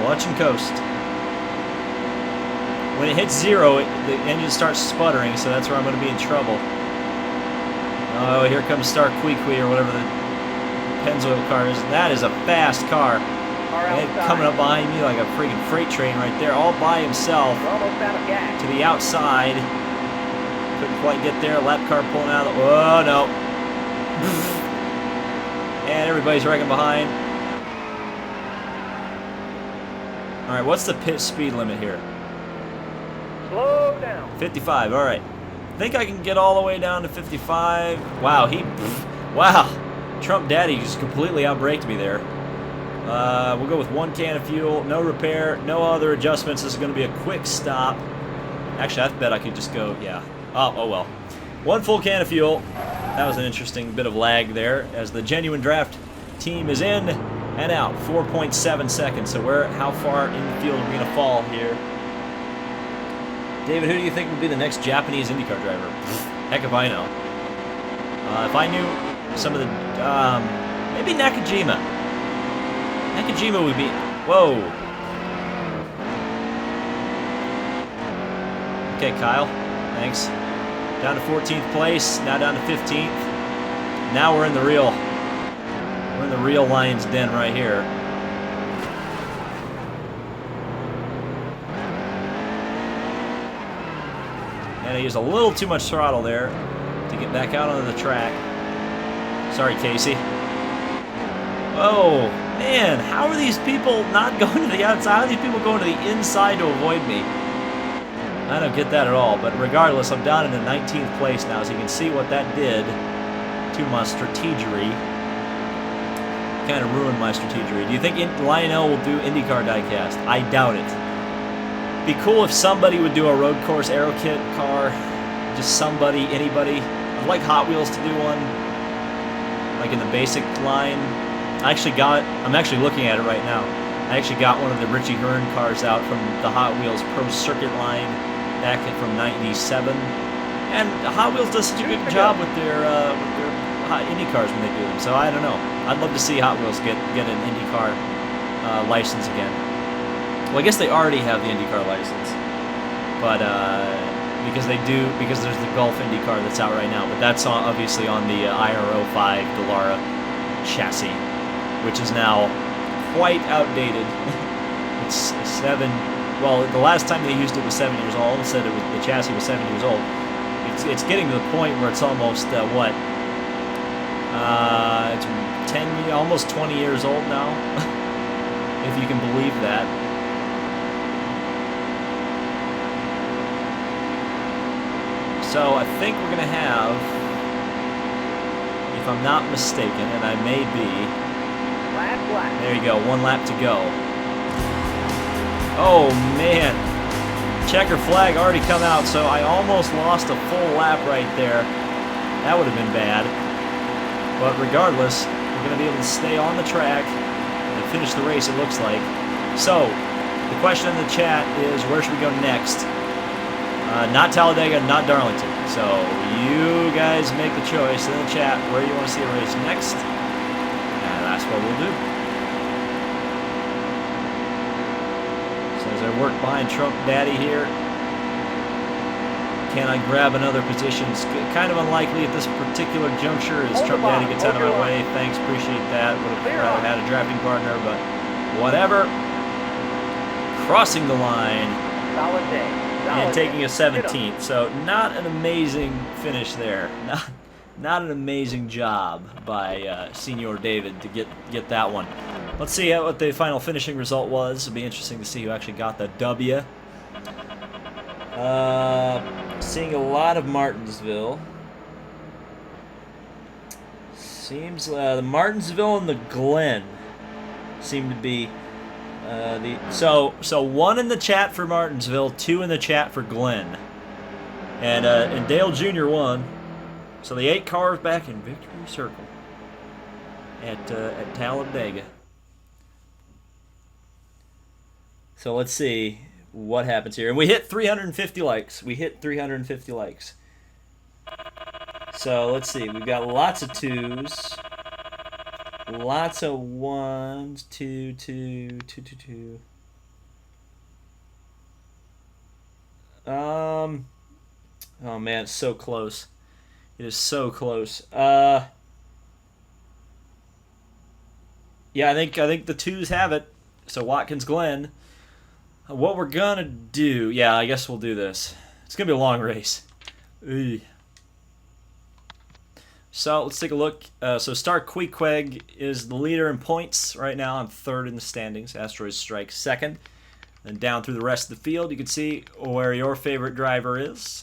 Clutch and coast. When it hits 0, the engine starts sputtering, so that's where I'm going to be in trouble. Oh, here comes Star Queequee or whatever the Pennzoil car is. That is a fast car. And coming up behind me like a freaking freight train right there, all by himself. We're almost out of gas. To the outside. Couldn't quite get there. Lap car pulling out of the... Oh, no. And everybody's wrecking behind. All right, what's the pit speed limit here? Slow down. 55, all right. I think I can get all the way down to 55. Wow, wow. Trump Daddy just completely outbraked me there. We'll go with 1 can of fuel, no repair, no other adjustments. This is going to be a quick stop. Actually, I bet I could just go, yeah. Oh well. 1 full can of fuel. That was an interesting bit of lag there as the Genuine Draft team is in and out. 4.7 seconds. So how far in the field are we going to fall here? David, who do you think would be the next Japanese IndyCar driver? Heck if I know. If I knew some of the... maybe Nakajima. Nakajima would be... Whoa. Okay, Kyle. Thanks. Down to 14th place. Now down to 15th. Now we're in the real lion's den right here. And I used a little too much throttle there to get back out onto the track. Sorry, Casey. Oh, man, how are these people not going to the outside? How are these people going to the inside to avoid me? I don't get that at all, but regardless, I'm down in the 19th place now, so you can see what that did to my strategery. Kind of ruined my strategery. Do you think Lionel will do IndyCar diecast? I doubt it. Be cool if somebody would do a road course aero kit car. Just somebody, anybody. I'd like Hot Wheels to do one. Like in the basic line. I'm actually looking at it right now. I actually got one of the Richie Hearn cars out from the Hot Wheels Pro Circuit line back from '97. And Hot Wheels does such a good job with their Indy cars when they do them. So I don't know. I'd love to see Hot Wheels get an IndyCar license again. Well, I guess they already have the IndyCar license, but because there's the Gulf IndyCar that's out right now. But that's obviously on the IRO 5 Dallara chassis, which is now quite outdated. It's 7. Well, the last time they used it was 7 years old. Said the chassis was 7 years old. It's getting to the point where it's almost it's 10, almost 20 years old now, if you can believe that. So I think we're gonna have, if I'm not mistaken, and I may be. Lap. There you go, 1 lap to go. Oh man, checker flag already come out, so I almost lost a full lap right there. That would have been bad. But regardless, we're going to be able to stay on the track and finish the race, it looks like. So, the question in the chat is, where should we go next? Not Talladega, not Darlington. So, you guys make the choice in the chat where you want to see a race next. And that's what we'll do. So, as I work behind Trump Daddy here, can I grab another position? It's kind of unlikely at this particular juncture as Trump Daddy gets out of my way. Thanks, appreciate that. Would have rather had a drafting partner, but whatever. Crossing the line and taking a 17th. So not an amazing finish there. Not an amazing job by Senior David to get that one. Let's see what the final finishing result was. It'll be interesting to see who actually got the W. Seeing a lot of Martinsville. Seems the Martinsville and the Glen seem to be so 1 in the chat for Martinsville, 2 in the chat for Glen, and Dale Jr. won. So the 8 cars back in victory circle at Talladega. So let's see what happens here. And we hit 350 likes. So let's see. We've got lots of 2s. Lots of 1s. 2, 2, 2, 2, 2. Oh man, it's so close. It is so close. Yeah, I think the 2s have it. So Watkins Glen, what we're gonna do? Yeah, I guess we'll do this. It's gonna be a long race. Ugh. So let's take a look. So Star Queequeg is the leader in points right now. I'm third in the standings. Asteroid Strike second. And down through the rest of the field, you can see where your favorite driver is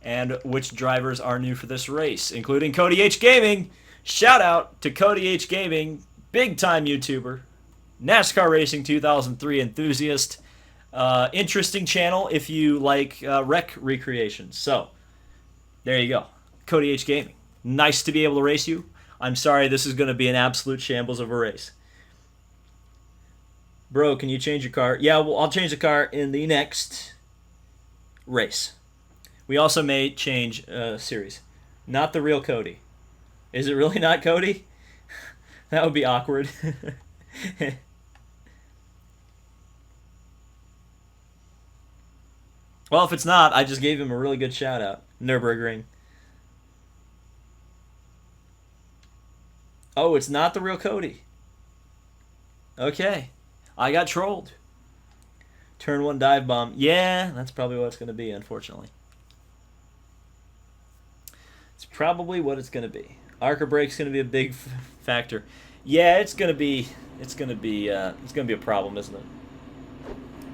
and which drivers are new for this race, including Cody H Gaming. Shout out to Cody H Gaming, big time YouTuber, NASCAR Racing 2003 enthusiast. Interesting channel if you like wreck recreations. So there you go, Cody H Gaming. Nice to be able to race you. I'm sorry this is going to be an absolute shambles of a race. Bro, can you change your car? Yeah, well, I'll change the car in the next race. We also may change series. Not the real Cody. Is it really not Cody? That would be awkward. Well, if it's not, I just gave him a really good shout out. Nürburgring. Oh, it's not the real Cody. Okay. I got trolled. Turn 1 dive bomb. Yeah, that's probably what it's going to be, unfortunately. It's probably what it's going to be. Arca brake's going to be a big factor. Yeah, it's going to be a problem, isn't it?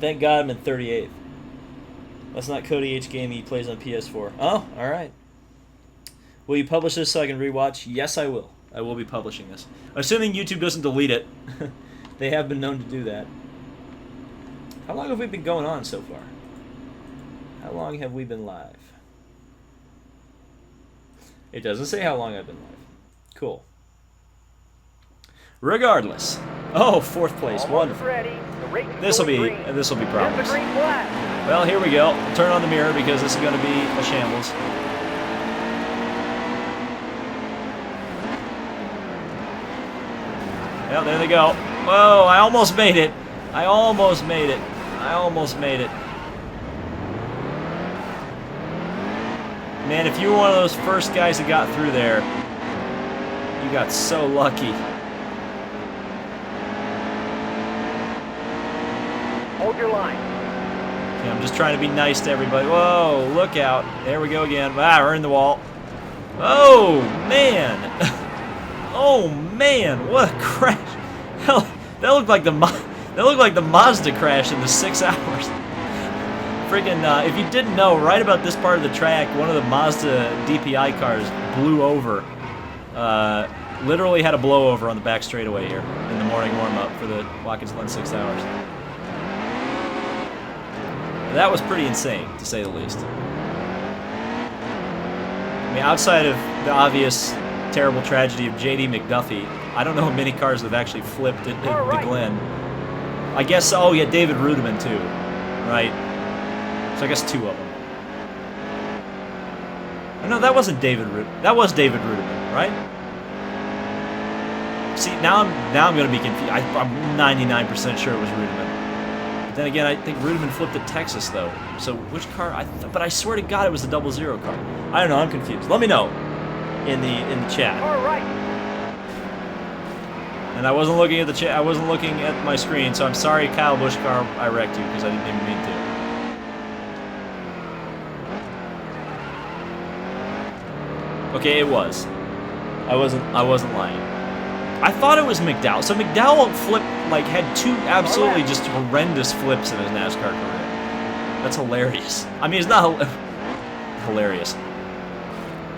Thank God I'm in 38th. That's not Cody H Gaming. He plays on PS4. Oh, all right. Will you publish this so I can rewatch? Yes, I will. I will be publishing this. Assuming YouTube doesn't delete it. They have been known to do that. How long have we been going on so far? How long have we been live? It doesn't say how long I've been live. Cool. Regardless. Oh, 4th place. Wonderful. This will be problems. Well, here we go. Turn on the mirror because this is going to be a shambles. Yeah, there they go. Whoa, I almost made it. I almost made it. I almost made it. Man, if you were one of those first guys that got through there, you got so lucky. Hold your line. Okay, I'm just trying to be nice to everybody. Whoa, look out. There we go again. Ah, we're in the wall. Oh, man. Oh, man. What a crash. Hell, that looked like the Mazda crash in the 6 hours. Friggin', if you didn't know, right about this part of the track, one of the Mazda DPI cars blew over. Literally had a blowover on the back straightaway here in the morning warm-up for the Watkins Glen 6 hours. That was pretty insane, to say the least. I mean, outside of the obvious terrible tragedy of J.D. McDuffie, I don't know how many cars have actually flipped at the Glen. I guess, oh yeah, David Rudiman too, right? So I guess 2 of them. Oh, no, that wasn't David Rudiman. That was David Rudiman, right? See, now I'm going to be confused. I'm 99% sure it was Rudiman. But then again, I think Rudiman flipped at Texas though. So which car? But I swear to God, it was the 00 car. I don't know. I'm confused. Let me know in the chat. All right. And I wasn't looking at the chat. I wasn't looking at my screen, so I'm sorry, Kyle Buschcar. I wrecked you because I didn't even mean to. Okay, it was. I wasn't lying. I thought it was McDowell. So McDowell had 2 absolutely just horrendous flips in his NASCAR career. That's hilarious. I mean, it's not hilarious.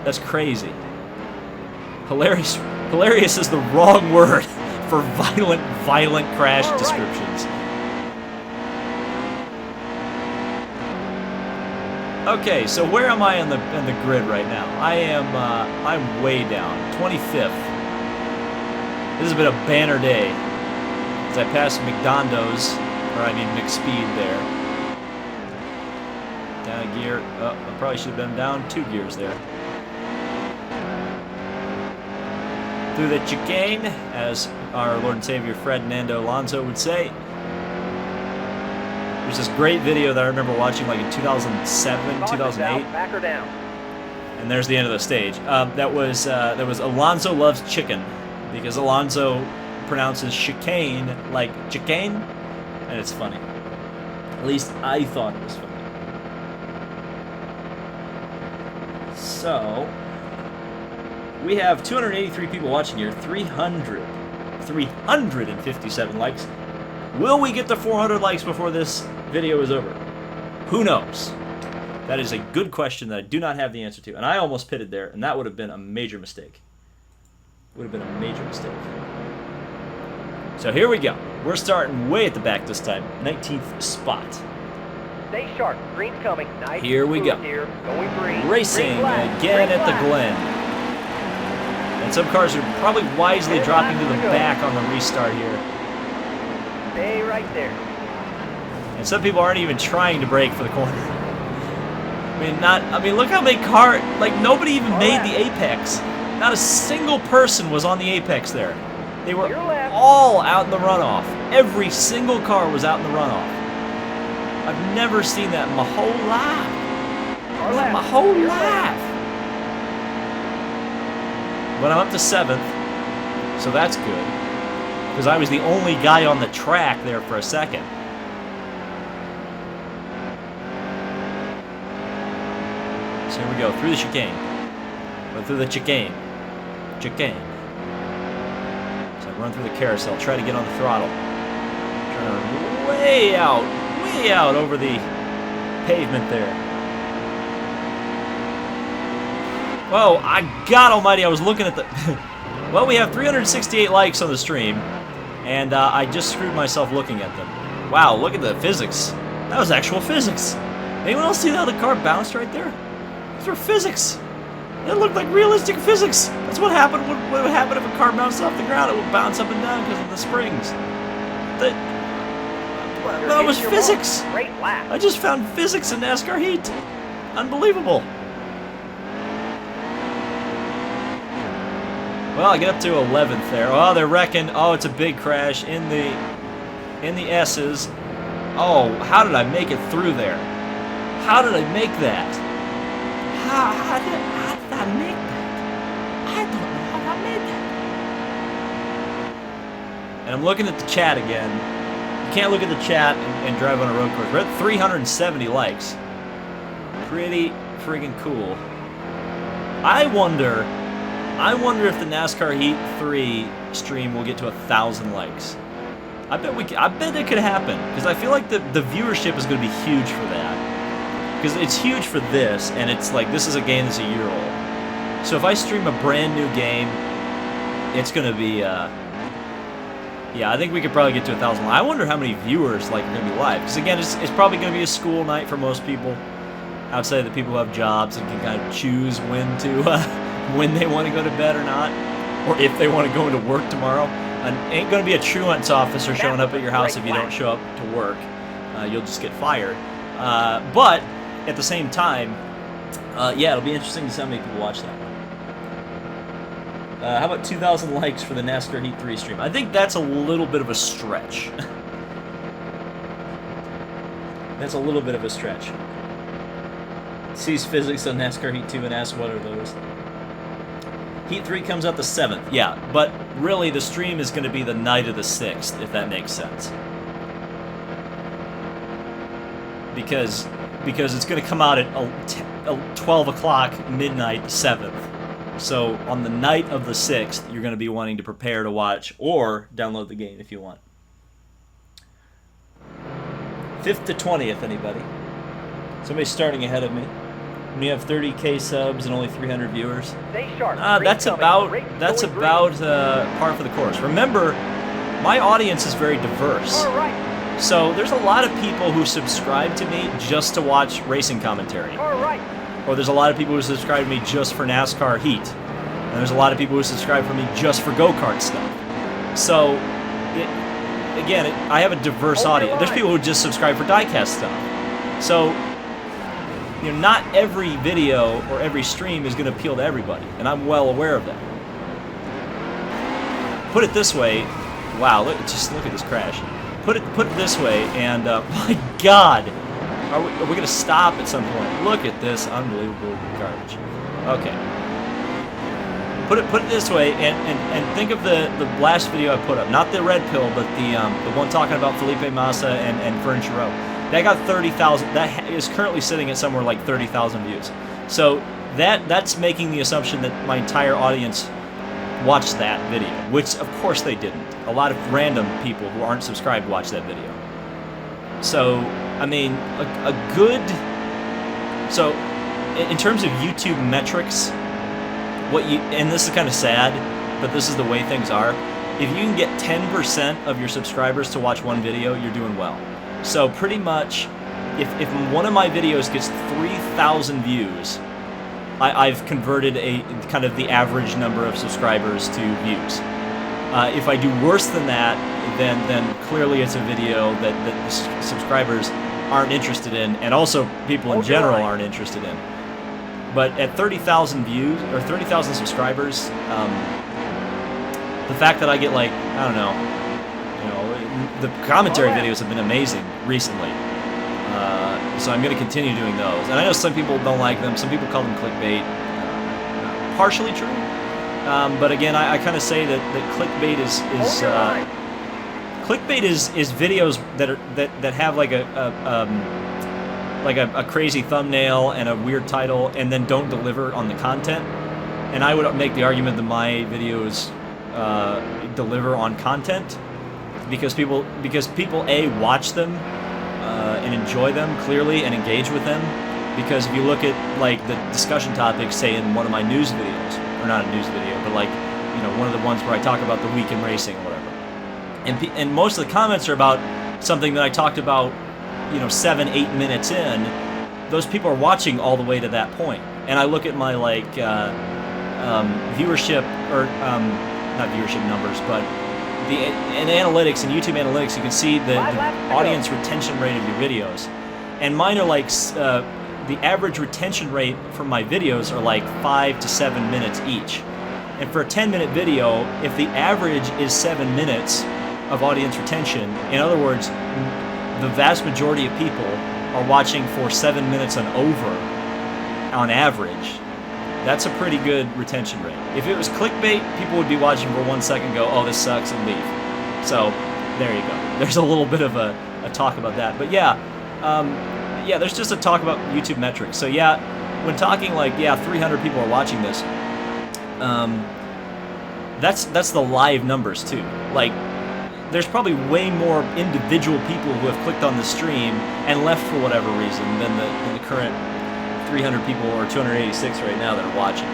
That's crazy. Hilarious. Hilarious is the wrong word for violent crash descriptions. Okay, so where am I in the grid right now? I'm way down, 25th. This has been a banner day as I pass McDondo's, or I mean McSpeed there. Down a gear. Oh, I probably should have been down 2 gears there. Through the chicane, as our Lord and Savior Fernando Alonso would say. There's this great video that I remember watching like in 2007, 2008. Back her down. And there's the end of the stage. That was Alonso Loves Chicken, because Alonso pronounces chicane like chicane, and it's funny. At least I thought it was funny. So, we have 283 people watching here, 357 likes. Will we get to 400 likes before this video is over? Who knows? That is a good question that I do not have the answer to. And I almost pitted there, and that would have been a major mistake. Would have been a major mistake. So here we go. We're starting way at the back this time. 19th spot. Stay sharp. Green coming. Nice. Here we go. Here. Going green. Racing Green flag. again Green at the flag. Glen. And some cars are probably wisely dropping to the back on the restart here. Stay right there. And some people aren't even trying to brake for the corner. I mean, look how many cars, like nobody even made the apex. Not a single person was on the apex there. They were all out in the runoff. Every single car was out in the runoff. I've never seen that in my whole life. My whole life. But I'm up to 7th, so that's good. Because I was the only guy on the track there for a second. So here we go, through the chicane. Or through the chicane. Chicane. So I run through the carousel, try to get on the throttle. Turn way out over the pavement there. Whoa, God almighty, I was looking at the... Well, we have 368 likes on the stream, and I just screwed myself looking at them. Wow, look at the physics. That was actual physics. Anyone else see how the car bounced right there? Those were physics. That looked like realistic physics. That's what happened. What would happen if a car bounced off the ground? It would bounce up and down because of the springs. That was physics. Great lap. I just found physics in NASCAR Heat. Unbelievable. Well, I get up to 11th there. Oh, they're wrecking. Oh, it's a big crash in the S's. Oh, how did I make it through there? How did I make that? How did I make that? I don't know how I made that. And I'm looking at the chat again. You can't look at the chat and drive on a road course. We're at 370 likes. Pretty friggin' cool. I wonder if the NASCAR Heat 3 stream will get to 1,000 likes. I bet it could happen, because I feel like the viewership is going to be huge for that. Because it's huge for this, and it's like, this is a game that's a year old. So if I stream a brand new game, it's going to be, yeah, I think we could probably get to 1,000. I wonder how many viewers are going to be live. Because again, it's probably going to be a school night for most people. Outside of the people who have jobs and can kind of choose when they want to go to bed or not. Or if they want to go into work tomorrow. Ain't going to be a truant's officer showing up at your house if you don't show up to work. You'll just get fired. But at the same time, yeah, it'll be interesting to see how many people watch that. How about 2,000 likes for the NASCAR Heat 3 stream? I think that's a little bit of a stretch. That's a little bit of a stretch. Sees physics on NASCAR Heat 2 and asks what are those. Heat 3 comes out the 7th, yeah, but really the stream is going to be the night of the 6th, if that makes sense. Because it's going to come out at 12 o'clock, midnight, 7th. So on the night of the 6th, you're going to be wanting to prepare to watch or download the game if you want. 5th to 20th, anybody? Somebody's starting ahead of me. We have 30K subs and only 300 viewers. Stay sharp. That's about par for the course. Remember, my audience is very diverse. All right. So there's a lot of people who subscribe to me just to watch racing commentary. All right. Or there's a lot of people who subscribe to me just for NASCAR Heat. And there's a lot of people who subscribe for me just for go-kart stuff. So, I have a diverse audience. There's people who just subscribe for diecast stuff. So, you know, not every video or every stream is going to appeal to everybody, and I'm well aware of that. Put it this way, wow, just look at this crash. Put it this way, and my God, are we going to stop at some point? Look at this unbelievable garbage. Okay. put it this way, and think of the last video I put up, not the red pill, but the one talking about Felipe Massa and Furniture Row. That got 30,000. That is currently sitting at somewhere like 30,000 views. So that's making the assumption that my entire audience watched that video, which of course they didn't. A lot of random people who aren't subscribed watched that video. So I mean, a good. So in terms of YouTube metrics, and this is kind of sad, but this is the way things are. If you can get 10% of your subscribers to watch one video, you're doing well. So pretty much, if one of my videos gets 3,000 views, I've converted a kind of the average number of subscribers to views. If I do worse than that, then clearly it's a video that the subscribers aren't interested in, and also people in general aren't interested in. But at 30,000 views, or 30,000 subscribers, the fact that I get like, I don't know, the commentary videos have been amazing recently. So I'm going to continue doing those. And I know some people don't like them. Some people call them clickbait. Partially true. But again, I kind of say that clickbait is clickbait is videos that have like a crazy thumbnail and a weird title, and then don't deliver on the content. And I would make the argument that my videos deliver on content because people A, watch them and enjoy them clearly and engage with them. Because if you look at like the discussion topics, say in one of my news videos, or not a news video, but like one of the ones where I talk about the week in racing or whatever, and most of the comments are about something that I talked about 7-8 minutes in. Those people are watching all the way to that point. And I look at my like viewership, or not viewership numbers, but in analytics, in YouTube analytics, you can see the audience retention rate of your videos. And mine are like, the average retention rate for my videos are like 5 to 7 minutes each. And for a 10-minute video, if the average is 7 minutes of audience retention, in other words, the vast majority of people are watching for 7 minutes and over on average, that's a pretty good retention rate. If it was clickbait, people would be watching for 1 second, go, oh, this sucks, and leave. So there you go. There's a little bit of a talk about that. But yeah, there's just a talk about YouTube metrics. So yeah, when talking like, 300 people are watching this, that's the live numbers too. Like, there's probably way more individual people who have clicked on the stream and left for whatever reason than the current 300 people or 286 right now that are watching,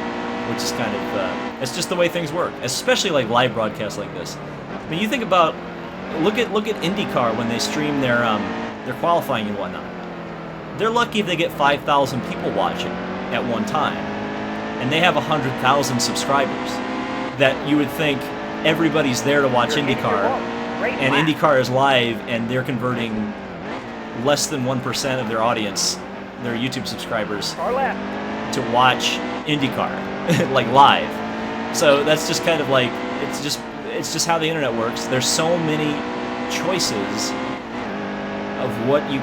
which is kind of it's just the way things work, especially like live broadcasts like this. I mean, you think about look at Indycar when they stream their qualifying and whatnot. They're lucky if they get 5,000 people watching at one time, and they have 100,000 subscribers. That you would think everybody's there to watch IndyCar, and IndyCar is live, and they're converting less than 1% of their audience, their YouTube subscribers, to watch IndyCar, like live. So that's just kind of like, it's just how the internet works. There's so many choices of what you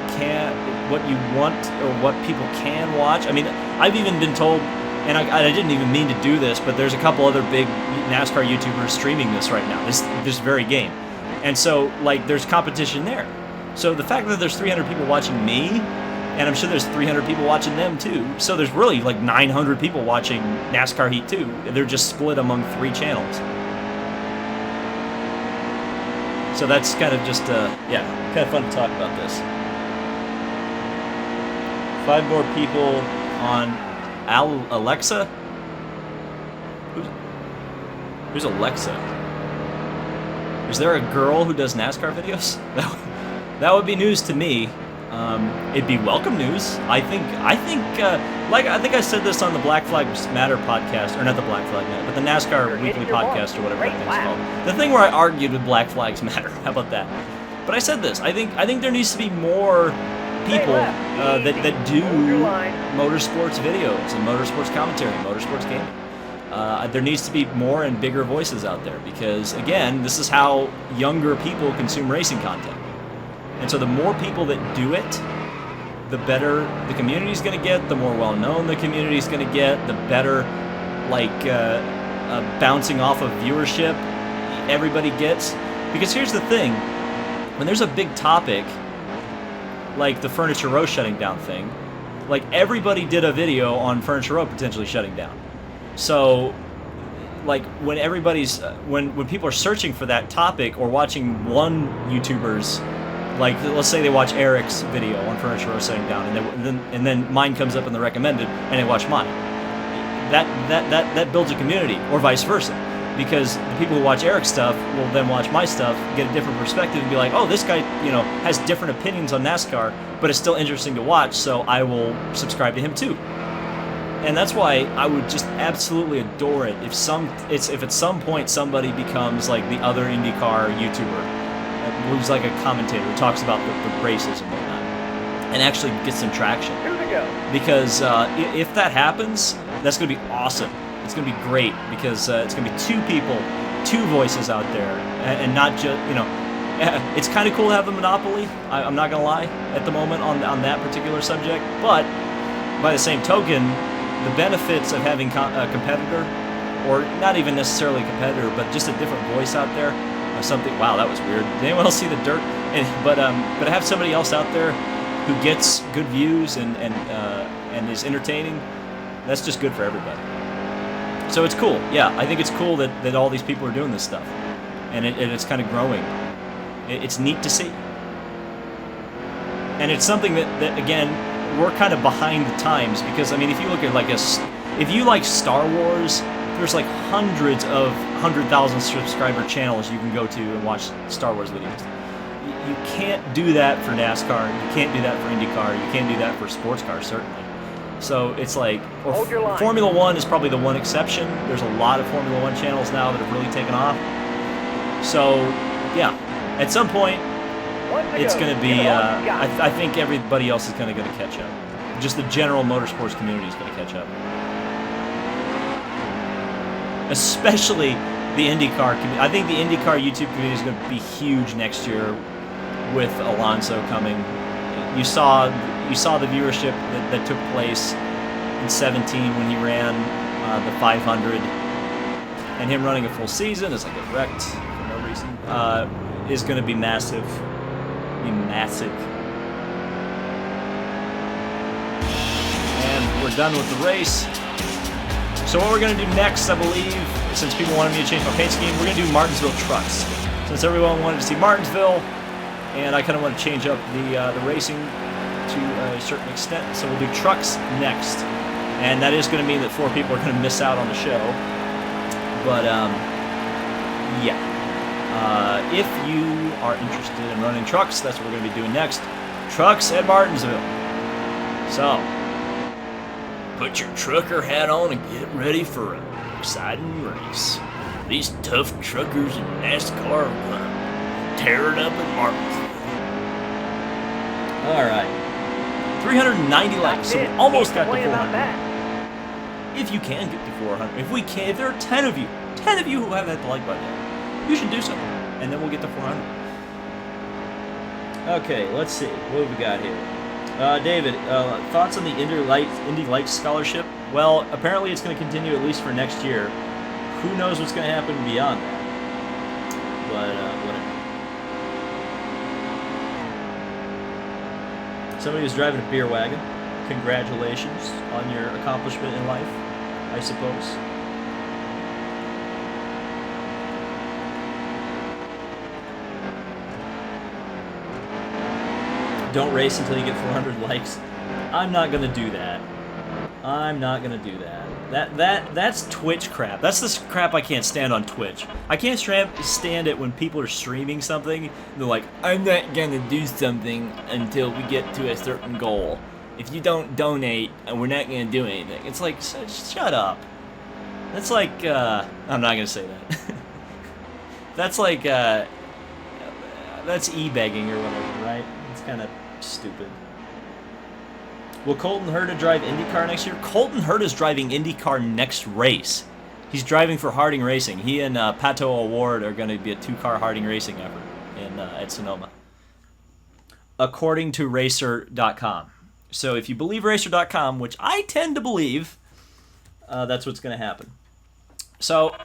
want, or what people can watch. I mean, I've even been told, and I didn't even mean to do this, but there's a couple other big NASCAR YouTubers streaming this right now, this very game. And so, like, there's competition there. So the fact that there's 300 people watching me, and I'm sure there's 300 people watching them too, so there's really like 900 people watching NASCAR Heat 2. They're just split among 3 channels. So that's kind of just, kind of fun to talk about this. 5 more people on Alexa? Who's Alexa? Is there a girl who does NASCAR videos? That would be news to me. It'd be welcome news. I think I said this on the Black Flags Matter podcast, or not the Black Flag Matter, but the NASCAR Weekly podcast, or whatever that thing's called. The thing where I argued with Black Flags Matter. How about that? But I said this. I think there needs to be more people that do motorsports videos and motorsports commentary, motorsports gaming. There needs to be more and bigger voices out there, because again, this is how younger people consume racing content. And so the more people that do it, the better the community's going to get, the more well-known the community's going to get, the better, bouncing off of viewership everybody gets. Because here's the thing, when there's a big topic, like the Furniture Row shutting down thing, like everybody did a video on Furniture Row potentially shutting down. So, like when everybody's, when people are searching for that topic or watching one YouTuber's, like let's say they watch Eric's video on Furniture Row shutting down, and then mine comes up in the recommended, and they watch mine. That builds a community, or vice versa. Because the people who watch Eric's stuff will then watch my stuff, get a different perspective, and be like, oh, this guy, has different opinions on NASCAR, but it's still interesting to watch, so I will subscribe to him too. And that's why I would just absolutely adore it if at some point somebody becomes like the other IndyCar YouTuber, who's like a commentator who talks about the races and whatnot, and actually gets some traction. Here we go. Because if that happens, that's going to be awesome. It's going to be great because it's going to be two people, two voices out there, and not just, it's kind of cool to have the monopoly, I'm not going to lie, at the moment on that particular subject, but by the same token, the benefits of having a competitor, or not even necessarily a competitor, but just a different voice out there, or something, wow, that was weird. Did anyone else see the dirt? But have somebody else out there who gets good views and is entertaining, that's just good for everybody. So it's cool. Yeah, I think it's cool that all these people are doing this stuff. And it's kind of growing. It's neat to see. And it's something that again, we're kind of behind the times. Because, I mean, if you look at if you like Star Wars, there's like hundreds of 100,000 subscriber channels you can go to and watch Star Wars videos. You can't do that for NASCAR. You can't do that for IndyCar. You can't do that for sports cars, certainly. So it's like, Formula One is probably the one exception. There's a lot of Formula One channels now that have really taken off. So, yeah, at some point, it's going to be, I think everybody else is going to catch up. Just the general motorsports community is going to catch up. Especially the IndyCar community. I think the IndyCar YouTube community is going to be huge next year with Alonso coming. You saw the viewership that took place in 17 when he ran the 500, and him running a full season as like a wrecked for no reason is going to be massive. And we're done with the race. So what we're going to do next, I believe, since people wanted me to change my paint scheme, we're going to do Martinsville Trucks. Since everyone wanted to see Martinsville, and I kind of want to change up the racing to a certain extent, so we'll do trucks next. And that is going to mean that 4 people are going to miss out on the show. But, yeah. If you are interested in running trucks, that's what we're going to be doing next. Trucks at Martinsville. So, put your trucker hat on and get ready for an exciting race. These tough truckers in NASCAR are going to tear it up at Martinsville. Alright. 390 laps, so we almost got to 400. If you can get to 400, if there are 10 of you who have that like button, you should do something, and then we'll get to 400. Okay, let's see, what have we got here? David, thoughts on the Indy Lights scholarship? Well, apparently it's going to continue at least for next year. Who knows what's going to happen beyond that? But whatever. Somebody who's driving a beer wagon. Congratulations on your accomplishment in life, I suppose. Don't race until you get 400 likes. I'm not gonna do that. That's Twitch crap. That's the crap I can't stand on Twitch. I can't stand it when people are streaming something and they're like, I'm not gonna do something until we get to a certain goal. If you don't donate, we're not gonna do anything. It's like, shut up. That's like, I'm not gonna say that. That's like, that's e-begging or whatever, right? It's kind of stupid. Will Colton Herta drive IndyCar next year? Colton Herta is driving IndyCar next race. He's driving for Harding Racing. He and Pato O'Ward are going to be a 2-car Harding Racing effort at Sonoma, according to Racer.com. So if you believe Racer.com, which I tend to believe, that's what's going to happen. So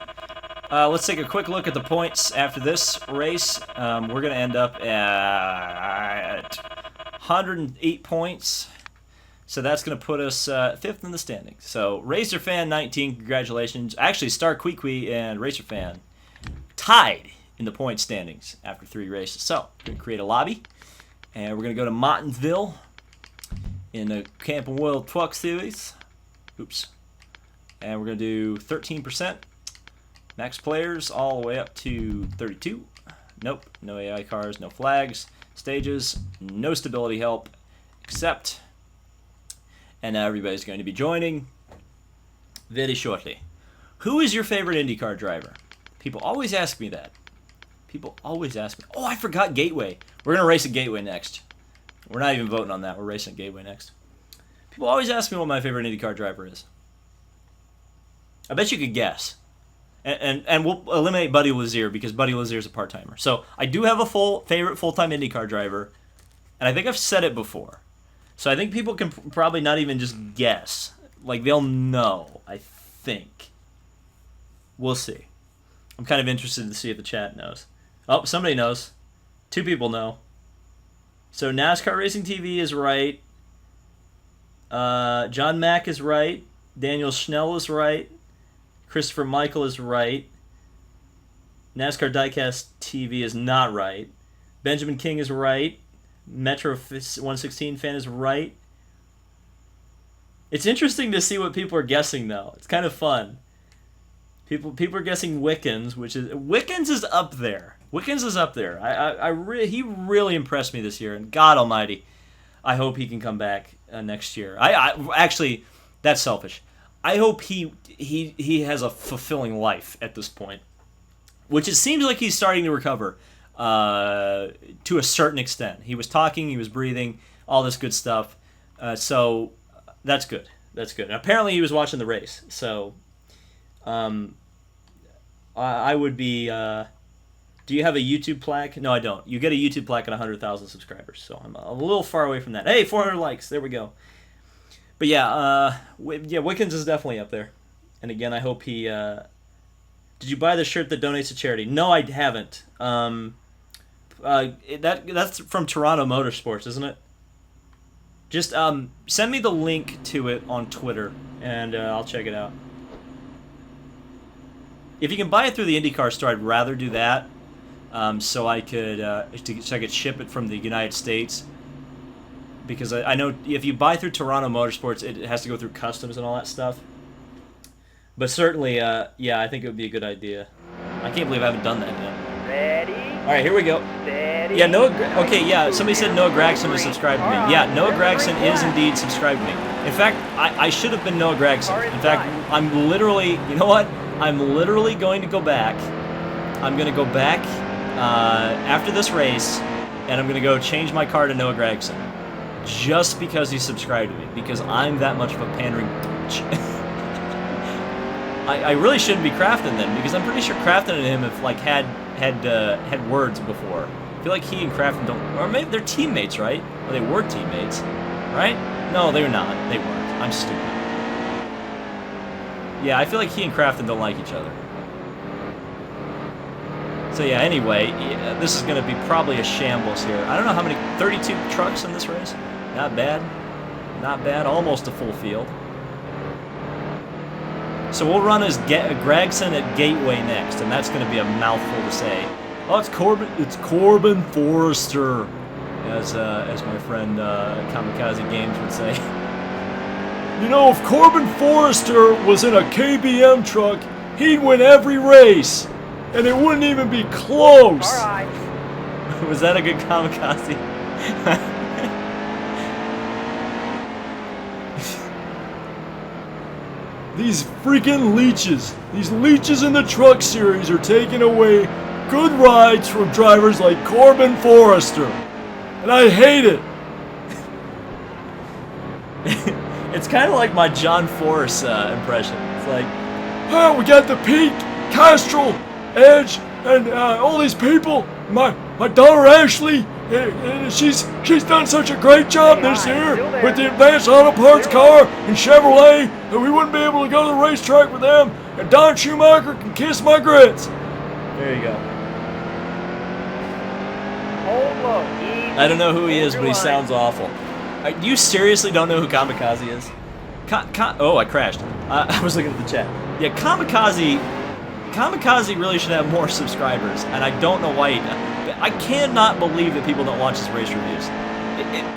let's take a quick look at the points after this race. We're going to end up at 108 points. So that's going to put us 5th in the standings. So Racer Fan 19, congratulations. Actually, Star Queequee and Racer Fan tied in the point standings after 3 races. So we're going to create a lobby. And we're going to go to Martinsville in the Camping World Truck Series. Oops. And we're going to do 13%. Max players all the way up to 32. Nope. No AI cars, no flags. Stages, no stability help, except. And now everybody's going to be joining very shortly. Who is your favorite IndyCar driver? People always ask me that. People always ask me. Oh, I forgot Gateway. We're going to race at Gateway next. We're not even voting on that. We're racing at Gateway next. People always ask me what my favorite IndyCar driver is. I bet you could guess. And we'll eliminate Buddy Lazier because Buddy Lazier is a part-timer. So I do have a favorite full-time IndyCar driver. And I think I've said it before. So I think people can probably not even just guess. Like, they'll know, I think. We'll see. I'm kind of interested to see if the chat knows. Oh, somebody knows. 2 people know. So NASCAR Racing TV is right. John Mack is right. Daniel Schnell is right. Christopher Michael is right. NASCAR Diecast TV is not right. Benjamin King is right. Metro 116 fan is right. It's interesting to see what people are guessing, though. It's kind of fun. People are guessing Wickens, Wickens is up there. Wickens is up there. He really impressed me this year, and God Almighty, I hope he can come back next year. Actually, that's selfish. I hope he has a fulfilling life at this point, which it seems like he's starting to recover to a certain extent. He was talking, he was breathing, all this good stuff. So that's good. That's good. And apparently he was watching the race. So I would be... do you have a YouTube plaque? No, I don't. You get a YouTube plaque at 100,000 subscribers. So I'm a little far away from that. Hey, 400 likes. There we go. But yeah, Wickens is definitely up there. And again, I hope he... did you buy the shirt that donates to charity? No, I haven't. That's from Toronto Motorsports, isn't it? Just send me the link to it on Twitter, and I'll check it out. If you can buy it through the IndyCar store, I'd rather do that, so I could ship it from the United States. Because I know if you buy through Toronto Motorsports, it has to go through customs and all that stuff. But certainly, yeah, I think it would be a good idea. I can't believe I haven't done that yet. Ready? All right, here we go. Steady. Yeah, okay, yeah, somebody said Noah Gregson was subscribed to me. Yeah, Noah Gregson is indeed subscribed to me. In fact, I should have been Noah Gregson. In fact, I'm literally, you know what? I'm literally going to go back. I'm going to go back after this race, and I'm going to go change my car to Noah Gregson. Just because he subscribed to me. Because I'm that much of a pandering bitch. I really shouldn't be Crafton then, because I'm pretty sure Crafton and him have like had words before. I feel like he and Crafton don't, or maybe they're teammates, right? Or they were teammates, right? No, they're not. They weren't. I'm stupid. Yeah, I feel like he and Crafton don't like each other. So yeah, anyway, this is going to be probably a shambles here. I don't know how many, 32 trucks in this race? Not bad. Not bad. Almost a full field. So we'll run as Gregson at Gateway next, and that's going to be a mouthful to say. Oh, it's Corbin Forrester, as my friend Kamikaze Games would say. You know, if Corbin Forrester was in a KBM truck, he'd win every race, and it wouldn't even be close. All right. Was that a good Kamikaze? These freaking leeches. These leeches in the truck series are taking away good rides from drivers like Corbin Forrester. And I hate it. It's kind of like my John Force impression. It's like, oh, we got the Pete, Castrol, Edge, and all these people. My daughter Ashley, she's done such a great job this year with the Advanced Auto Parts car and Chevrolet, and we wouldn't be able to go to the racetrack with them. And Don Schumacher can kiss my grits. There you go. Hold low. Easy. I don't know who he is, Hold but he your sounds awful. You seriously don't know who Kamikaze is? Oh, I crashed. I was looking at the chat. Yeah, Kamikaze really should have more subscribers, and I don't know why. I cannot believe that people don't watch his race reviews.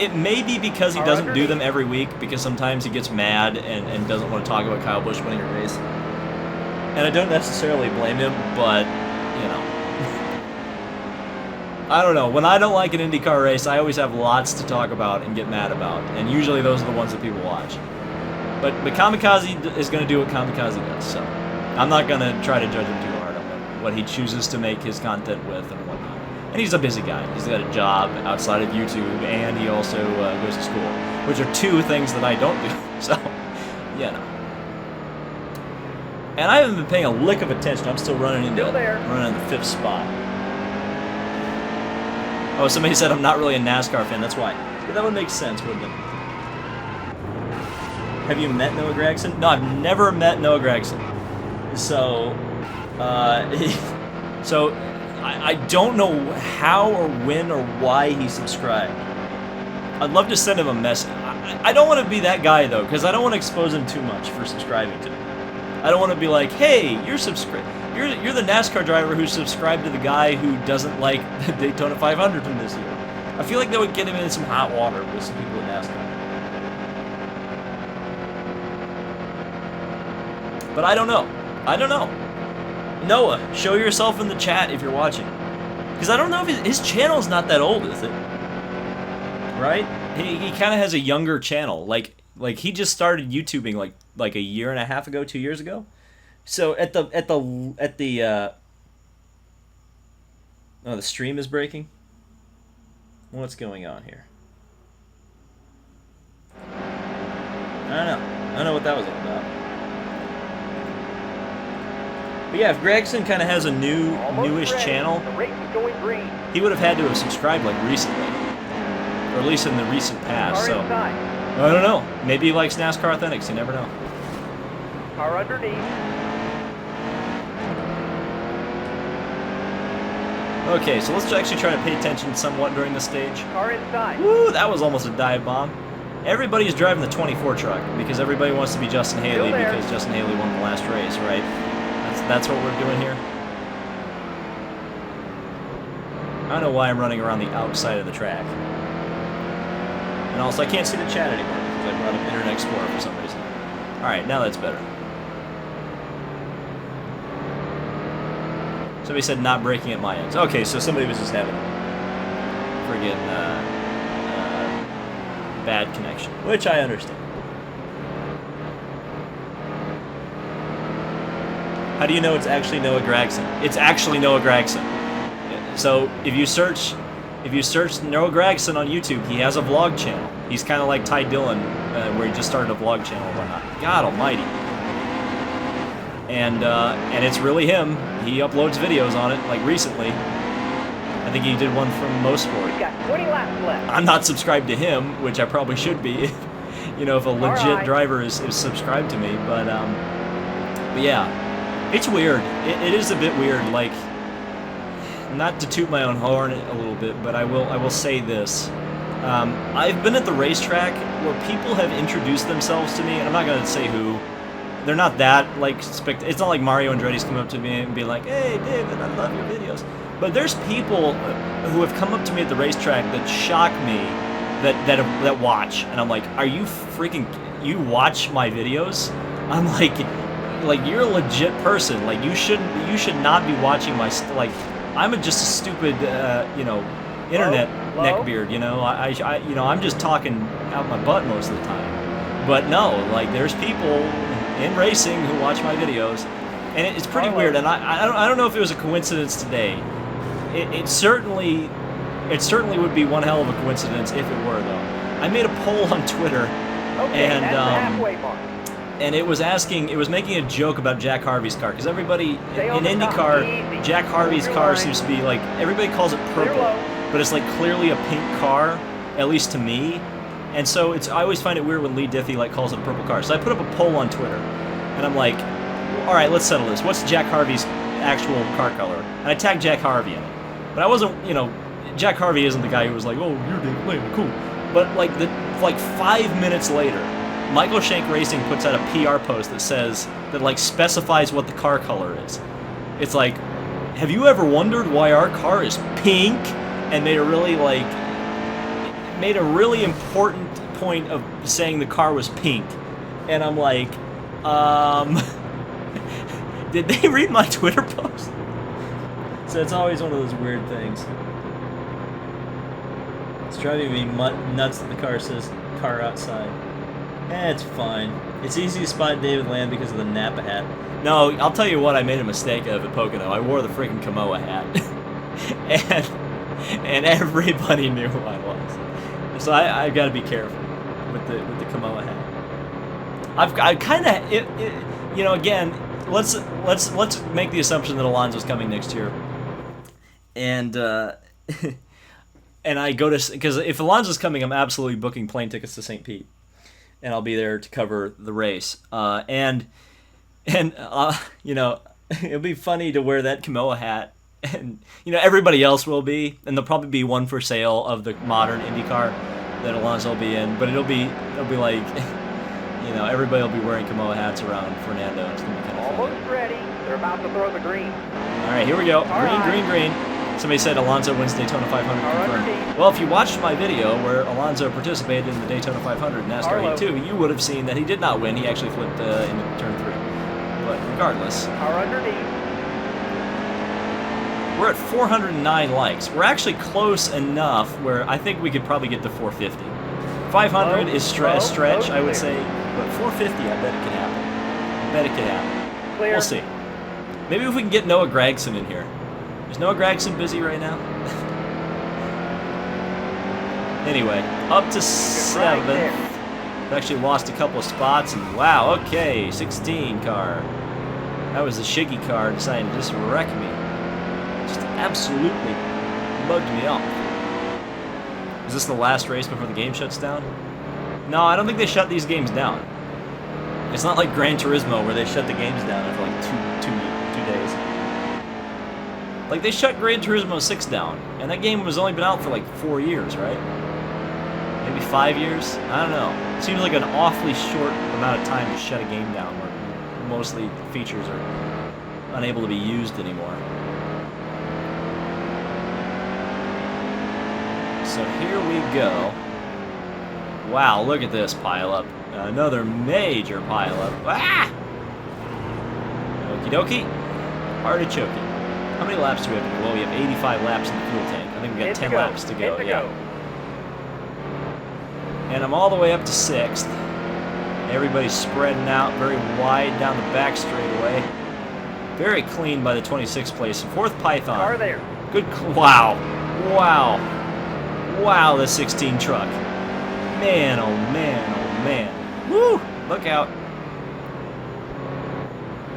It may be because he doesn't do them every week, because sometimes he gets mad and doesn't want to talk about Kyle Busch winning a race. And I don't necessarily blame him, but, you know. I don't know. When I don't like an IndyCar race, I always have lots to talk about and get mad about, and usually those are the ones that people watch. But Kamikaze is going to do what Kamikaze does, so I'm not going to try to judge him too hard on what he chooses to make his content with and whatnot. And he's a busy guy. He's got a job outside of YouTube, and he also goes to school, which are two things that I don't do. So, yeah, no. And I haven't been paying a lick of attention. I'm still running in the 5th spot. Oh, somebody said I'm not really a NASCAR fan. That's why. Yeah, that would make sense, wouldn't it? Have you met Noah Gragson? No, I've never met Noah Gragson. So, I don't know how or when or why he subscribed. I'd love to send him a message. I don't want to be that guy, though, because I don't want to expose him too much for subscribing to me. I don't want to be like, hey, you're the NASCAR driver who subscribed to the guy who doesn't like the Daytona 500 from this year. I feel like that would get him in some hot water with some people in NASCAR. But I don't know. Noah, show yourself in the chat if you're watching. Because I don't know if his channel's not that old, is it? Right? He kind of has a younger channel. Like he just started YouTubing like a year and a half ago, 2 years ago. So oh, the stream is breaking. What's going on here? I don't know what that was all about. But yeah, if Gragson kind of has a newish channel, he would have had to have subscribed like recently, or at least in the recent past. So I don't know. Maybe he likes NASCAR Authentics. You never know. Car underneath. Okay, so let's actually try to pay attention somewhat during the stage. Car inside. Woo, that was almost a dive bomb. Everybody's driving the 24 truck because everybody wants to be Justin Haley because Justin Haley won the last race, right? That's what we're doing here. I don't know why I'm running around the outside of the track. And also, I can't see the chat anymore because I brought up Internet Explorer for some reason. Alright, now that's better. Somebody said not breaking at my ends. Okay, so somebody was just having friggin' bad connection, which I understand. How do you know it's actually Noah Gragson? It's actually Noah Gragson. So if you search Noah Gragson on YouTube, he has a vlog channel. He's kind of like Ty Dillon, where he just started a vlog channel and whatnot. God almighty. And it's really him. He uploads videos on it, like recently. I think he did one from Mosport. We've got 20 laps left. I'm not subscribed to him, which I probably should be. You know, if a legit driver is subscribed to me. But yeah. It's weird. It is a bit weird. Like, not to toot my own horn a little bit, but I will say this. I've been at the racetrack where people have introduced themselves to me, and I'm not going to say who. They're not that, like, it's not like Mario Andretti's come up to me and be like, hey, David, I love your videos. But there's people who have come up to me at the racetrack that shock me, that watch. And I'm like, are you freaking, you watch my videos? I'm like you're a legit person. Like, you should not be watching my like. I'm just a stupid, internet neckbeard. You know, I'm just talking out my butt most of the time. But no, like, there's people in racing who watch my videos, and it's pretty weird. And I don't know if it was a coincidence today. It certainly would be one hell of a coincidence if it were, though. I made a poll on Twitter, and and it was making a joke about Jack Harvey's car, because everybody in IndyCar, Jack Harvey's car seems to be like, everybody calls it purple, but it's like clearly a pink car, at least to me. And so I always find it weird when Lee Diffie like calls it a purple car. So I put up a poll on Twitter, and I'm like, all right, let's settle this. What's Jack Harvey's actual car color? And I tagged Jack Harvey in it. But I wasn't, you know, Jack Harvey isn't the guy who was like, oh, you're David Landon, cool. But like 5 minutes later, Michael Shank Racing puts out a PR post that like specifies what the car color is. It's like, have you ever wondered why our car is pink? And made a really important point of saying the car was pink. And I'm like, did they read my Twitter post? So it's always one of those weird things. It's driving me nuts that the car says car outside. It's fine. It's easy to spot David Land because of the Napa hat. No, I'll tell you what I made a mistake of at Pocono. I wore the freaking Kamoa hat. and everybody knew who I was. So I got to be careful with the Kamoa hat. I kind of, you know, again, let's make the assumption that Alonso's coming next year. And and I go to, because if Alonso's coming, I'm absolutely booking plane tickets to St. Pete, and I'll be there to cover the race. And you know, it'll be funny to wear that Kamoa hat, and you know everybody else will be, and there'll probably be one for sale of the modern Indycar that Alonso will be in, but it'll be like, you know, everybody will be wearing Kamoa hats around Fernando. It's gonna be kind of Almost funny. ready. They're about to throw the green. All right, here we go. Green. Somebody said Alonso wins Daytona 500 confirmed. underneath. Well, if you watched my video where Alonso participated in the Daytona 500 NASCAR Heat 2, you would have seen that he did not win. He actually flipped into turn 3. But regardless, Are underneath. we're at 409 likes. We're actually close enough where I think we could probably get to 450. 500 is a stretch, I would say, but 450, I bet it could happen. Clear. We'll see. Maybe if we can get Noah Gragson in here. Is Noah Gragson busy right now? Anyway, up to 7th. there. I've actually lost a couple of spots, and wow, okay, 16 car. That was the Shiggy car deciding to just wreck me. Just absolutely bugged me off. Is this the last race before the game shuts down? No, I don't think they shut these games down. It's not like Gran Turismo where they shut the games down after like two days. Like they shut Gran Turismo 6 down, and that game has only been out for like 4 years, right? Maybe 5 years? I don't know. It seems like an awfully short amount of time to shut a game down where mostly features are unable to be used anymore. So here we go. Wow, look at this pileup. Another major pileup. Ah! Okie dokie. Artichoke. How many laps do we have to go? Well, we have 85 laps in the fuel tank. I think we got 10 laps to go. Yeah. And I'm all the way up to 6th. Everybody's spreading out very wide down the back straightaway. Very clean by the 26th place. 4th Python. Car there. Good. Wow. Wow, the 16 truck. Man, oh man, oh man. Woo! Look out.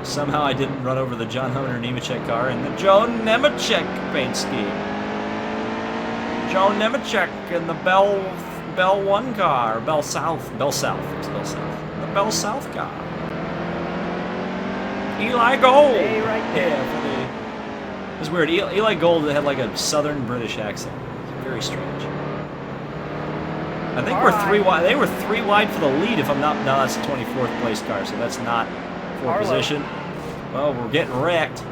Somehow I didn't run over the John Hunter Nemechek car in the Joe Nemechek paint scheme. Joe Nemechek in the Bell 1 car. Bell South. It's Bell South. The Bell South car. Eli Gold. Stay right there. Yeah, it was weird. Eli Gold had like a southern British accent. Very strange. I think we're 3 wide. They were 3 wide for the lead. If I'm not, no, that's the 24th place car, so that's not for position. Well, we're getting wrecked.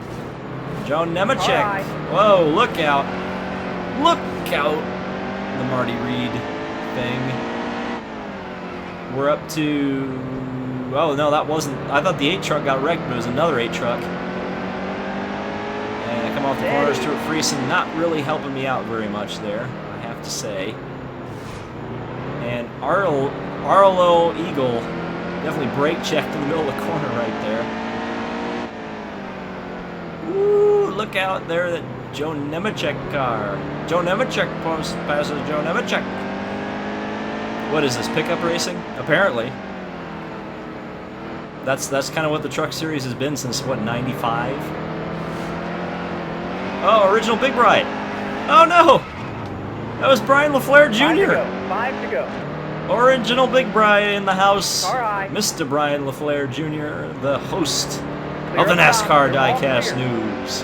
Joe Nemechek. Right. Whoa, look out! Look out! The Marty Reed thing. We're up to. Oh no, that wasn't. I thought the 8 truck got wrecked, but it was another 8 truck. And I come off the corner, Stuart Friesen not really helping me out very much there, I have to say. And Arlo Eagle definitely brake checked in the middle of the corner right there. Ooh, look out there, that Joe Nemechek car. Joe Nemechek passes Joe Nemechek. What is this, pickup racing? Apparently. That's kind of what the truck series has been since, what, 95? Oh, original Big Bright. Oh no! That was Brian LaFleur Jr. 5 to go. Original Big Brian in the house. All right. Mr. Brian LaFleur Jr., the host of the Clear up top. NASCAR You're all Diecast clear. News.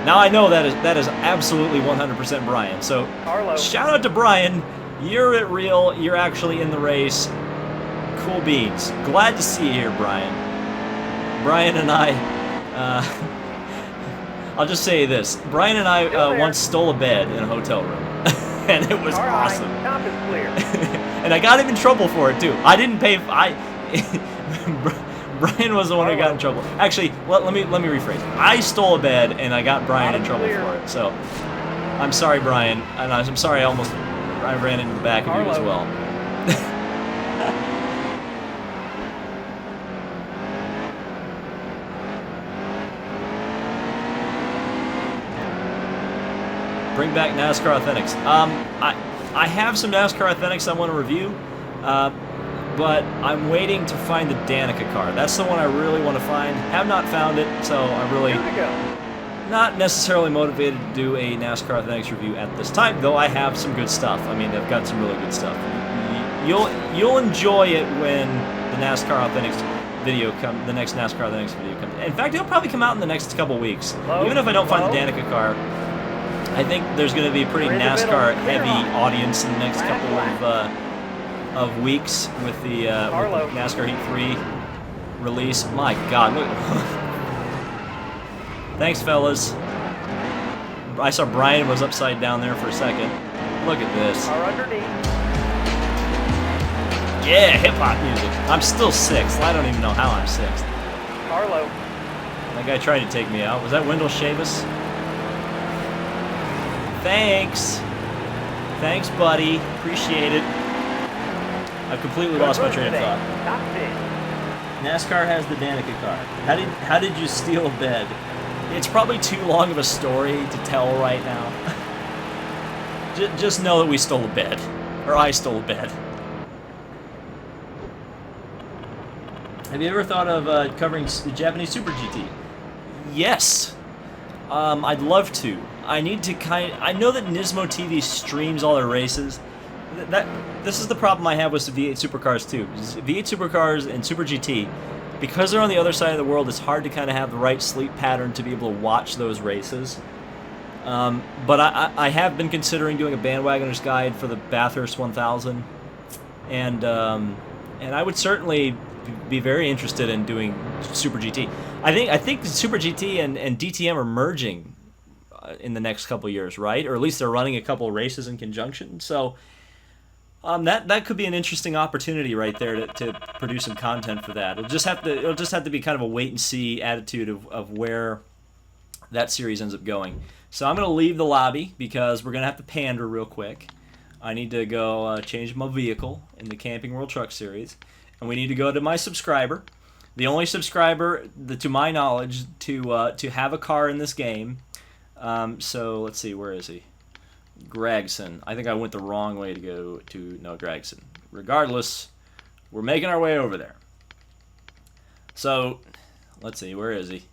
Now I know that is absolutely 100% Brian. So Carlo. shout out to Brian. You're at real. You're actually in the race. Cool beans. Glad to see you here, Brian. Brian and I. I'll just say this. Brian and I once stole a bed in a hotel room, and it was All right, awesome. top is clear. And I got him in trouble for it too. I didn't pay. Brian was the one who got in trouble. Actually, let me rephrase. I stole a bed and I got Brian in trouble for it. So I'm sorry, Brian, and I'm sorry I ran into the back of you as well. Bring back NASCAR Authentics. I have some NASCAR Authentics I want to review, but I'm waiting to find the Danica car. That's the one I really want to find. Have not found it, so I'm really Here we go. not necessarily motivated to do a NASCAR Authentics review at this time, though I have some good stuff. I mean, they've got some really good stuff. You'll enjoy it when the NASCAR Authentics video comes. The next NASCAR Authentics video comes. In fact, it'll probably come out in the next couple weeks. Low, Even if I don't find the low. Danica car, I think there's going to be a pretty We're in the middle. NASCAR-heavy Clear off. audience in the next Last couple of weeks with the Carlo. NASCAR Heat 3 release. My God, look! Thanks, fellas. I saw Brian was upside down there for a second. Look at this. Are underneath. Yeah, hip-hop music. I'm still sixth. I don't even know how I'm sixth. Carlo. That guy tried to take me out. Was that Wendell Chavis? Thanks. Thanks, buddy. Appreciate it. I've completely Good lost my run train of today. thought. Top 10. NASCAR has the Danica car. How did you steal a bed? It's probably too long of a story to tell right now. Just know that we stole a bed. Or I stole a bed. Have you ever thought of covering the Japanese Super GT? Yes. I'd love to. I need to I know that Nismo TV streams all their races. This is the problem I have with the V8 Supercars too. V8 Supercars and Super GT, because they're on the other side of the world, it's hard to kind of have the right sleep pattern to be able to watch those races. But I have been considering doing a bandwagoner's guide for the Bathurst 1000, and I would certainly be very interested in doing Super GT. I think Super GT and DTM are merging in the next couple years, right? Or at least they're running a couple races in conjunction. So that could be an interesting opportunity right there to produce some content for that. It'll just have to be kind of a wait and see attitude of where that series ends up going. So I'm going to leave the lobby because we're going to have to pander real quick. I need to go change my vehicle in the Camping World Truck Series, and we need to go to my subscriber, the only subscriber, to my knowledge, to have a car in this game. So let's see, where is he? Gregson. I think I went the wrong way to go to Gregson. Regardless, we're making our way over there. So let's see, where is he?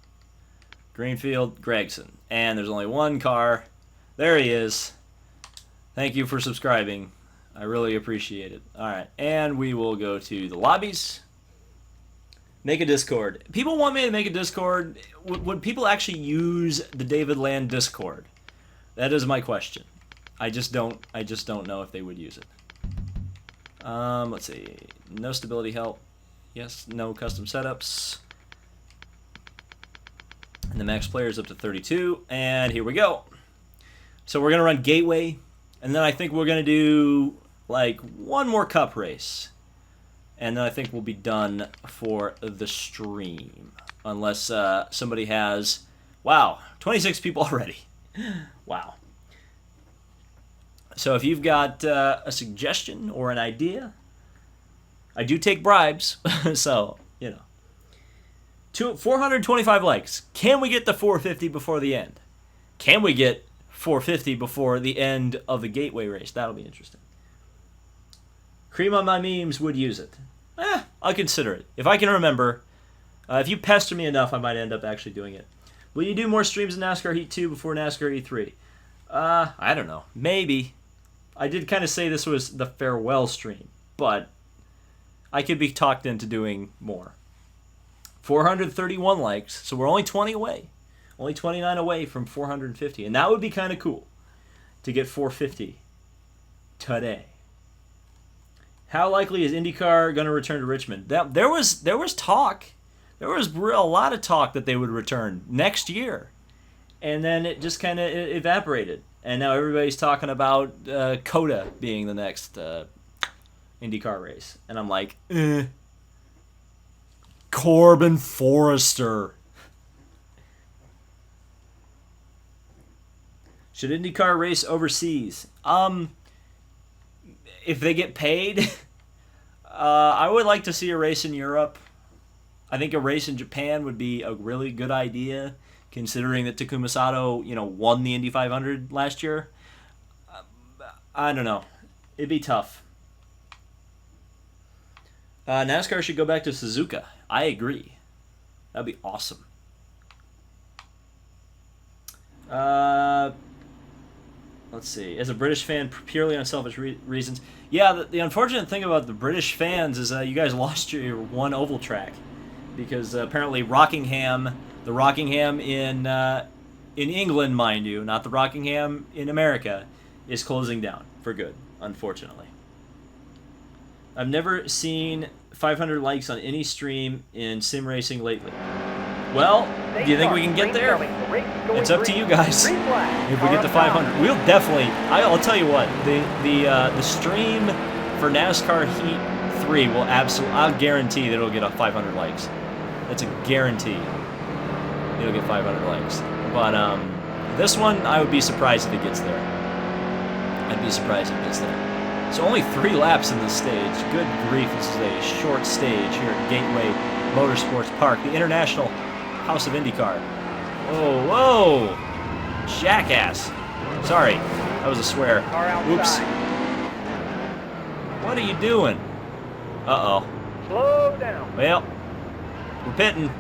Greenfield, Gregson. And there's only one car. There he is. Thank you for subscribing. I really appreciate it. Alright, and we will go to the lobbies. Make a Discord. People want me to make a Discord. Would people actually use the David Land Discord? That is my question. I just don't know if they would use it. Let's see. No stability help. Yes, no custom setups. And the max player is up to 32. And here we go. So we're going to run Gateway. And then I think we're going to do like one more cup race. And then I think we'll be done for the stream. Unless somebody has... Wow, 26 people already. Wow. So if you've got a suggestion or an idea, I do take bribes. So, you know. 425 likes. Can we get to 450 before the end? Can we get 450 before the end of the Gateway race? That'll be interesting. Cream on my memes would use it. I'll consider it. If I can remember. If you pester me enough, I might end up actually doing it. Will you do more streams in NASCAR Heat 2 before NASCAR Heat 3? I don't know. Maybe. I did kind of say this was the farewell stream, but I could be talked into doing more. 431 likes. So we're only 20 away. Only 29 away from 450. And that would be kind of cool to get 450 today. How likely is IndyCar going to return to Richmond? There was talk. There was a lot of talk that they would return next year. And then it just kind of evaporated. And now everybody's talking about COTA being the next IndyCar race. And I'm like, Corbin Forrester. Should IndyCar race overseas? If they get paid, I would like to see a race in Europe. I think a race in Japan would be a really good idea, considering that Takuma Sato, won the Indy 500 last year. I don't know. It'd be tough. NASCAR should go back to Suzuka. I agree. That'd be awesome. Let's see. As a British fan, purely on selfish reasons. Yeah, the unfortunate thing about the British fans is you guys lost your one oval track. Because apparently the Rockingham in England, mind you, not the Rockingham in America, is closing down for good, unfortunately. I've never seen 500 likes on any stream in sim racing lately. Well, do you think we can get there? It's up to you guys. If we get to 500, we'll definitely. I'll tell you what. The stream for NASCAR Heat 3 will absolutely. I'll guarantee that it'll get up 500 likes. That's a guarantee. It'll get 500 likes. But this one, I would be surprised if it gets there. I'd be surprised if it gets there. So only 3 laps in this stage. Good grief, this is a short stage here at Gateway Motorsports Park, the International House of IndyCar. Whoa, whoa! Jackass. Sorry, that was a swear. Oops. What are you doing? Uh-oh. Slow down. Well, we're pitting.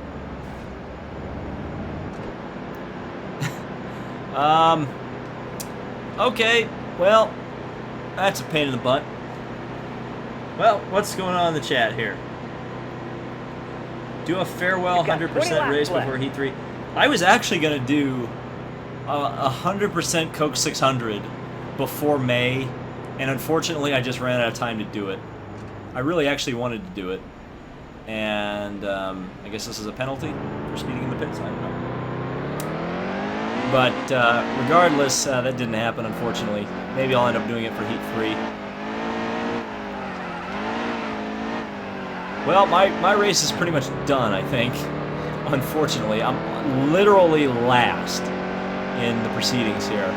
Okay, well, that's a pain in the butt. Well, what's going on in the chat here? Do a farewell 100% race before Heat 3. I was actually going to do a 100% Coke 600 before May, and unfortunately I just ran out of time to do it. I really actually wanted to do it, and I guess this is a penalty for speeding in the pits, I don't know. But regardless, that didn't happen, unfortunately. Maybe I'll end up doing it for Heat 3. Well, my race is pretty much done, I think. Unfortunately, I'm literally last in the proceedings here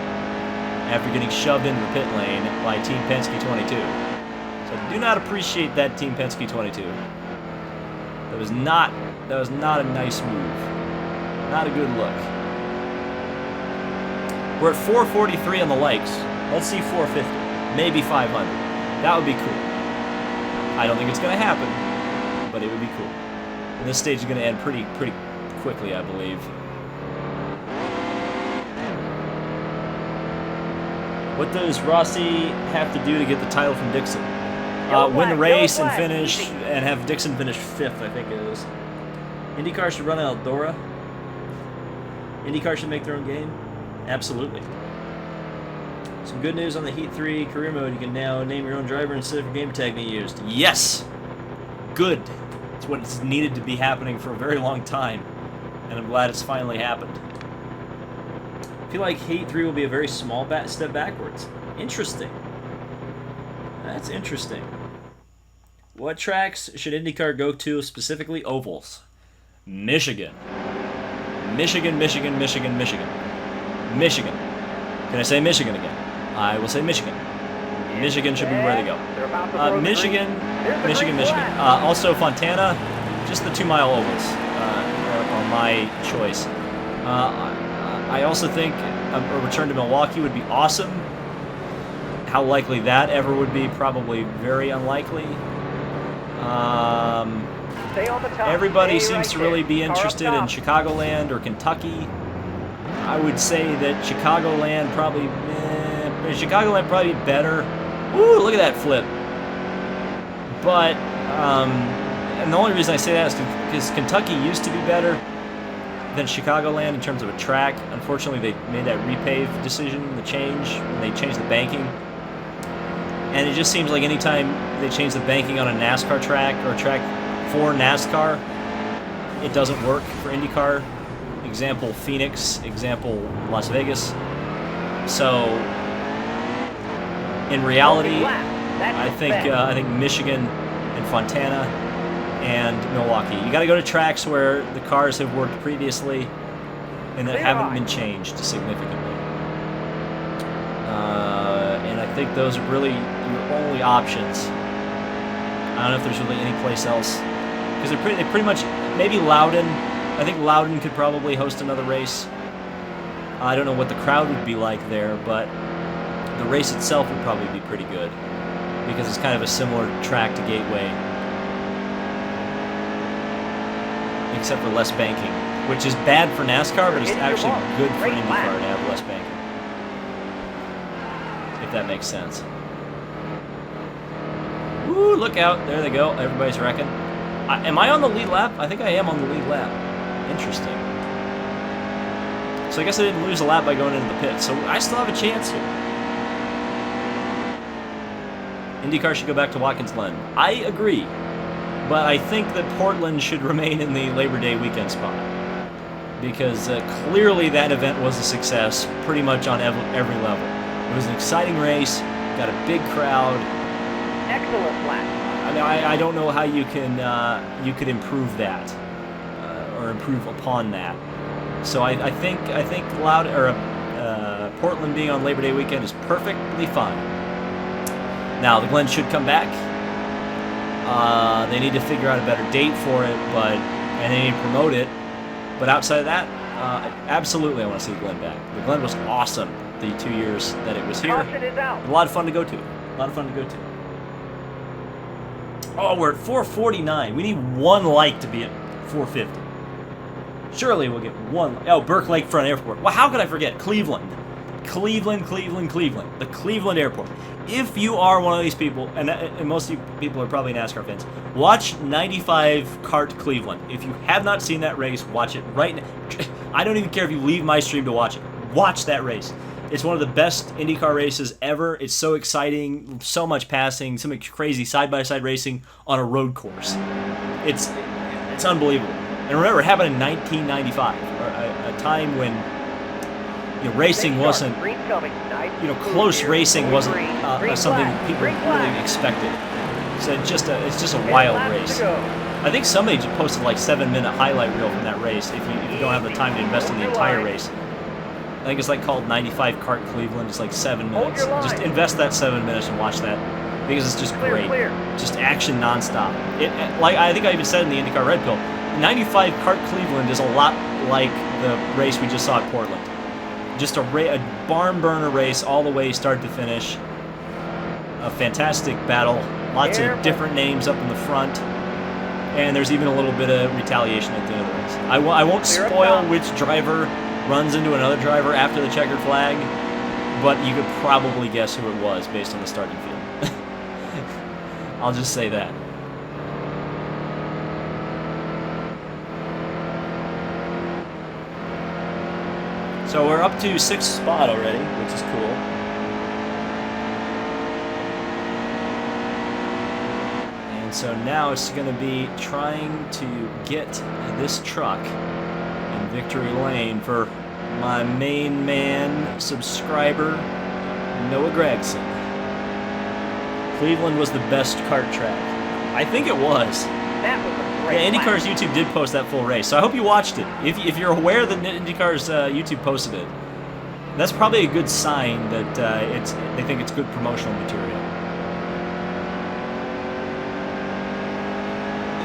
after getting shoved into the pit lane by Team Penske 22. So I do not appreciate that, Team Penske 22. That was not a nice move. Not a good look. We're at 443 on the likes. Let's see 450. Maybe 500. That would be cool. I don't think it's going to happen, but it would be cool. And this stage is going to end pretty quickly, I believe. What does Rossi have to do to get the title from Dixon? Win the race and finish, and have Dixon finish 5th, I think it is. IndyCar should run an Eldora. IndyCar should make their own game. Absolutely. Some good news on the Heat 3 career mode. You can now name your own driver instead of game tag being used. Yes! Good. It's what's needed to be happening for a very long time. And I'm glad it's finally happened. I feel like Heat 3 will be a very small step backwards. Interesting. That's interesting. What tracks should IndyCar go to, specifically ovals? Michigan. Michigan, Michigan, Michigan, Michigan. Michigan. Can I say Michigan again? I will say Michigan. Michigan should be where they go. Michigan, Michigan, Michigan. Also Fontana, just the 2-mile ovals are my choice. I also think a return to Milwaukee would be awesome. How likely that ever would be, probably very unlikely. Everybody seems to really be interested in Chicagoland or Kentucky. I would say that Chicagoland probably better. Ooh, look at that flip. But and the only reason I say that is because Kentucky used to be better than Chicagoland in terms of a track. Unfortunately, they made that repave decision, the change, when they changed the banking. And it just seems like anytime they change the banking on a NASCAR track or a track for NASCAR, it doesn't work for IndyCar. Example, Phoenix. Example, Las Vegas. So, in reality, I think Michigan and Fontana and Milwaukee. You got to go to tracks where the cars have worked previously and that haven't been changed significantly. And I think those are really your only options. I don't know if there's really any place else, because they pretty much, maybe Loudon. I think Loudon could probably host another race. I don't know what the crowd would be like there, but the race itself would probably be pretty good, because it's kind of a similar track to Gateway, except for less banking, which is bad for NASCAR, but it's actually good for IndyCar to have less banking, if that makes sense. Ooh, look out. There they go. Everybody's wrecking. Am I on the lead lap? I think I am on the lead lap. Interesting. So I guess I didn't lose a lap by going into the pit, so I still have a chance here. IndyCar should go back to Watkins Glen. I agree, but I think that Portland should remain in the Labor Day weekend spot, because clearly that event was a success pretty much on every level. It was an exciting race, got a big crowd. Excellent lap. I don't know how you could improve that or improve upon that. So I think Portland being on Labor Day weekend is perfectly fine. Now the Glen should come back. They need to figure out a better date for it, and they need to promote it. But outside of that, absolutely I want to see the Glen back. The Glen was awesome the 2 years that it was here. A lot of fun to go to. Oh, we're at 449. We need one like to be at 450. Surely we'll get one. Oh, Burke Lakefront Airport. Well, how could I forget? Cleveland. The Cleveland Airport. If you are one of these people, and most of you people are probably NASCAR fans, watch 95 Kart Cleveland. If you have not seen that race, watch it right now. I don't even care if you leave my stream to watch it. Watch that race. It's one of the best IndyCar races ever. It's so exciting, so much passing, some crazy side-by-side racing on a road course. It's unbelievable. And remember, it happened in 1995, a time when racing wasn't, close racing wasn't something people really expected. So it's just a wild race. I think somebody just posted like 7-minute highlight reel from that race. If you don't have the time to invest in the entire race. I think it's like called 95 Kart Cleveland. It's like 7 minutes. Just invest that 7 minutes and watch that, because it's just great. Just action nonstop. Like I think I even said in the IndyCar Red Pill, 95 Kart Cleveland is a lot like the race we just saw at Portland. Just a barn burner race all the way start to finish. A fantastic battle. Lots of different names up in the front. And there's even a little bit of retaliation at the end of the race. I won't spoil which driver runs into another driver after the checkered flag, but you could probably guess who it was based on the starting field. I'll just say that. So we're up to 6th spot already, which is cool. And so now it's going to be trying to get this truck in victory lane for my main man subscriber, Noah Gregson. Cleveland was the best kart track. I think it was. That was a great IndyCar's YouTube did post that full race, so I hope you watched it. If you're aware that IndyCar's YouTube posted it, that's probably a good sign that they think it's good promotional material.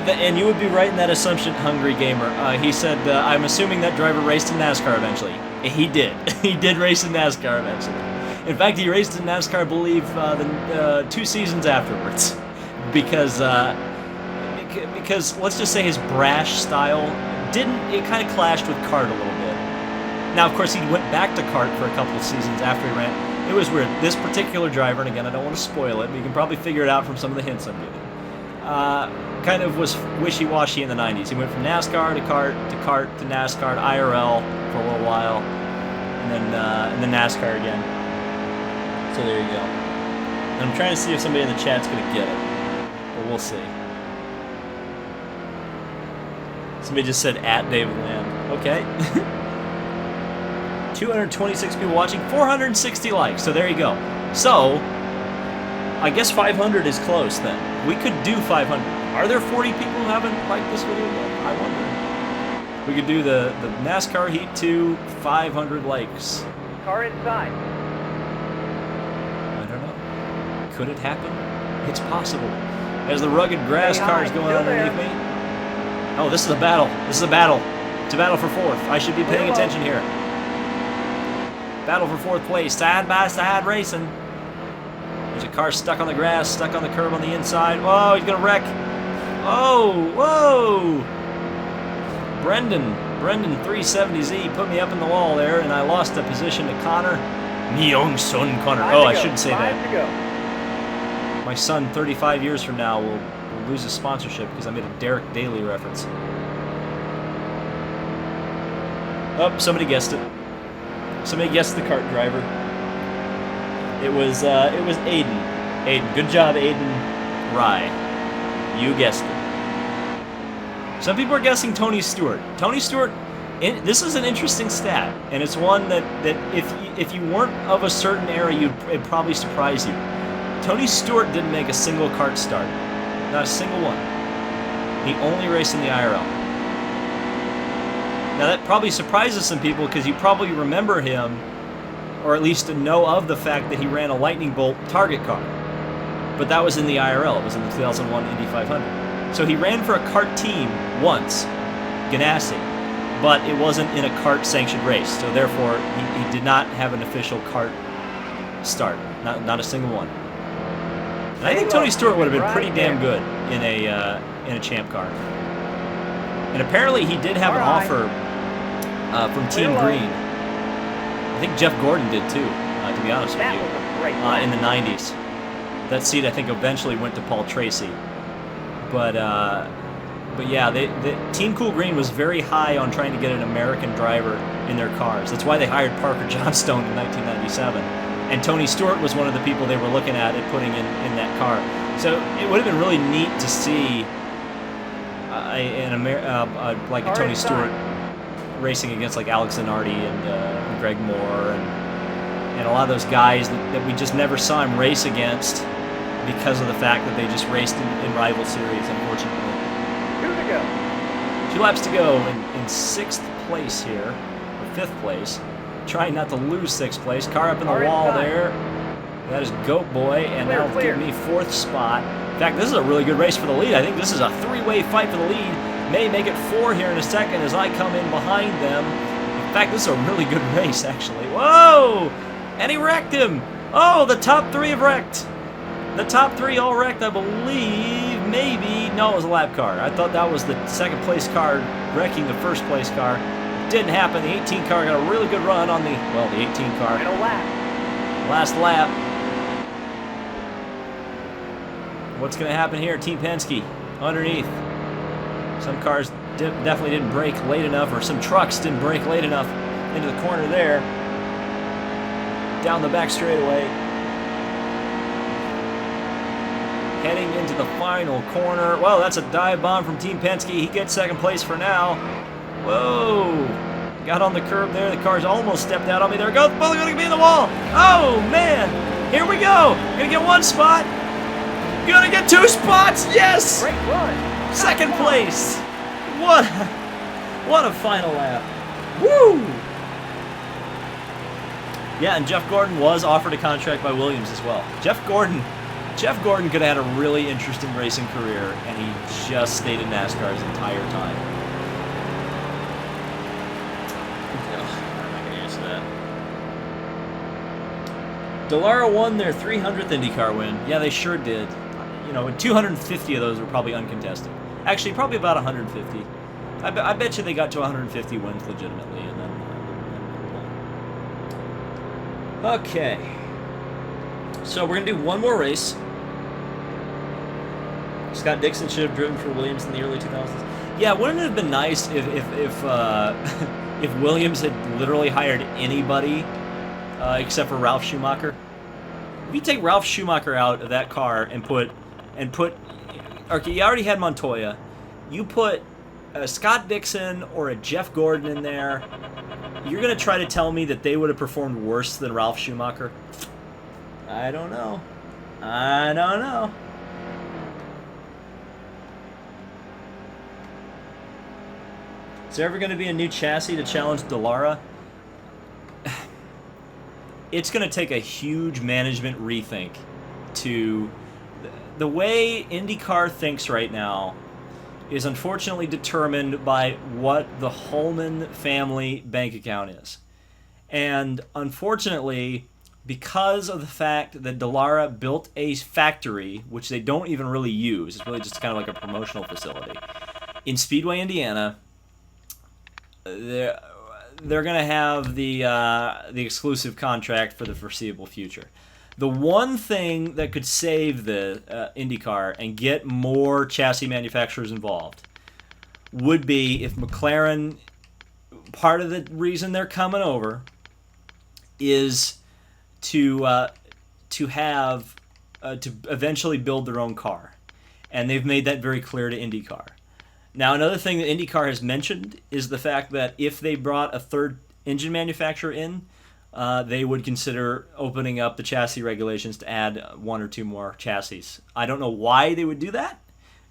And you would be right in that assumption, Hungry Gamer. He said, I'm assuming that driver raced in NASCAR eventually. He did. He did race in NASCAR eventually. In fact, he raced in NASCAR, I believe, 2 seasons afterwards. Because let's just say his brash style it kind of clashed with kart a little bit. Now, of course, he went back to kart for a couple of seasons after he ran. It was weird. This particular driver, and again, I don't want to spoil it, but you can probably figure it out from some of the hints I'm giving. kind of was wishy-washy in the 90s. He went from NASCAR to kart to NASCAR to IRL for a little while, and then NASCAR again. So there you go. And I'm trying to see if somebody in the chat's going to get it, but we'll see. Somebody just said at David Land. Okay. 226 people watching, 460 likes. So there you go. So I guess 500 is close then. We could do 500. Are there 40 people who haven't liked this video yet? I wonder. We could do the NASCAR Heat 2, 500 likes. Car inside. I don't know. Could it happen? It's possible. As the rugged grass cars going underneath me. Oh, this is a battle. This is a battle. It's a battle for fourth. I should be paying attention here. Battle for fourth place. Side by side racing. There's a car stuck on the grass, stuck on the curb on the inside. Whoa, he's going to wreck. Oh, whoa. Brendan 370Z put me up in the wall there, and I lost the position to Connor. Me young son, Connor. Oh, I shouldn't say that. My son, 35 years from now, will lose his sponsorship because I made a Derek Daly reference. Oh, somebody guessed it. Somebody guessed the kart driver. It was Aiden. Aiden, good job, Aiden Rye. You guessed it. Some people are guessing Tony Stewart. Tony Stewart. This is an interesting stat, and it's one that if you weren't of a certain era, it'd probably surprise you. Tony Stewart didn't make a single kart start. Not a single one. He only raced in the IRL. Now that probably surprises some people because you probably remember him, or at least know of the fact that he ran a Lightning Bolt target car. But that was in the IRL. It was in the 2001 Indy 500. So he ran for a kart team once, Ganassi, but it wasn't in a kart sanctioned race. So therefore, he did not have an official kart start. Not a single one. And I think Tony Stewart would have been pretty damn good in a champ car. And apparently he did have an offer from Team Green. I think Jeff Gordon did too, to be honest with you, in the 90s. That seat I think eventually went to Paul Tracy. But yeah, Team Cool Green was very high on trying to get an American driver in their cars. That's why they hired Parker Johnstone in 1997. And Tony Stewart was one of the people they were looking at and putting in that car. So it would have been really neat to see like a Tony Stewart racing against like Alex Zanardi and Greg Moore and a lot of those guys that we just never saw him race against because of the fact that they just raced in rival series, unfortunately. 2 laps to go in 6th place here, or 5th place. Trying not to lose 6th place. Car up in the wall there. That is Goat Boy, and that'll give me 4th spot. In fact, this is a really good race for the lead. I think this is a 3-way fight for the lead. May make it 4 here in a second as I come in behind them. In fact, this is a really good race, actually. Whoa! And he wrecked him. Oh, the top 3 have wrecked. The top 3 all wrecked, I believe. Maybe. No, it was a lap car. I thought that was the 2nd place car wrecking the 1st place car. Didn't happen. The 18 car got a really good run on the 18 car. Final lap. Last lap. What's going to happen here? Team Penske underneath. Some cars definitely didn't brake late enough, or some trucks didn't brake late enough into the corner there. Down the back straightaway. Heading into the final corner. Well, that's a dive bomb from Team Penske. He gets 2nd place for now. Whoa! Got on the curb there. The car's almost stepped out on me. There it goes. Both are going to be in the wall. Oh, man. Here we go. Going to get 1 spot. Going to get 2 spots. Yes! Great run. 2nd place. What a final lap. Woo! Yeah, and Jeff Gordon was offered a contract by Williams as well. Jeff Gordon could have had a really interesting racing career, and he just stayed in NASCAR his entire time. Dallara won their 300th IndyCar win. Yeah, they sure did. You know, 250 of those were probably uncontested. Actually, probably about 150. I bet you they got to 150 wins legitimately, and then. Okay. So we're gonna do one more race. Scott Dixon should have driven for Williams in the early 2000s. Yeah, wouldn't it have been nice if if Williams had literally hired anybody except for Ralph Schumacher? If you take Ralph Schumacher out of that car and put, okay, you already had Montoya. You put Scott Dixon or a Jeff Gordon in there. You're gonna try to tell me that they would have performed worse than Ralph Schumacher? I don't know. I don't know. Is there ever going to be a new chassis to challenge Dallara? It's going to take a huge management rethink to... The way IndyCar thinks right now is unfortunately determined by what the Holman family bank account is. And unfortunately, because of the fact that Dallara built a factory, which they don't even really use, it's really just kind of like a promotional facility, in Speedway, Indiana, they're going to have the exclusive contract for the foreseeable future. The one thing that could save the IndyCar and get more chassis manufacturers involved would be if McLaren, part of the reason they're coming over is to eventually build their own car. And they've made that very clear to IndyCar. Now, another thing that IndyCar has mentioned is the fact that if they brought a third engine manufacturer in, they would consider opening up the chassis regulations to add one or two more chassis. I don't know why they would do that,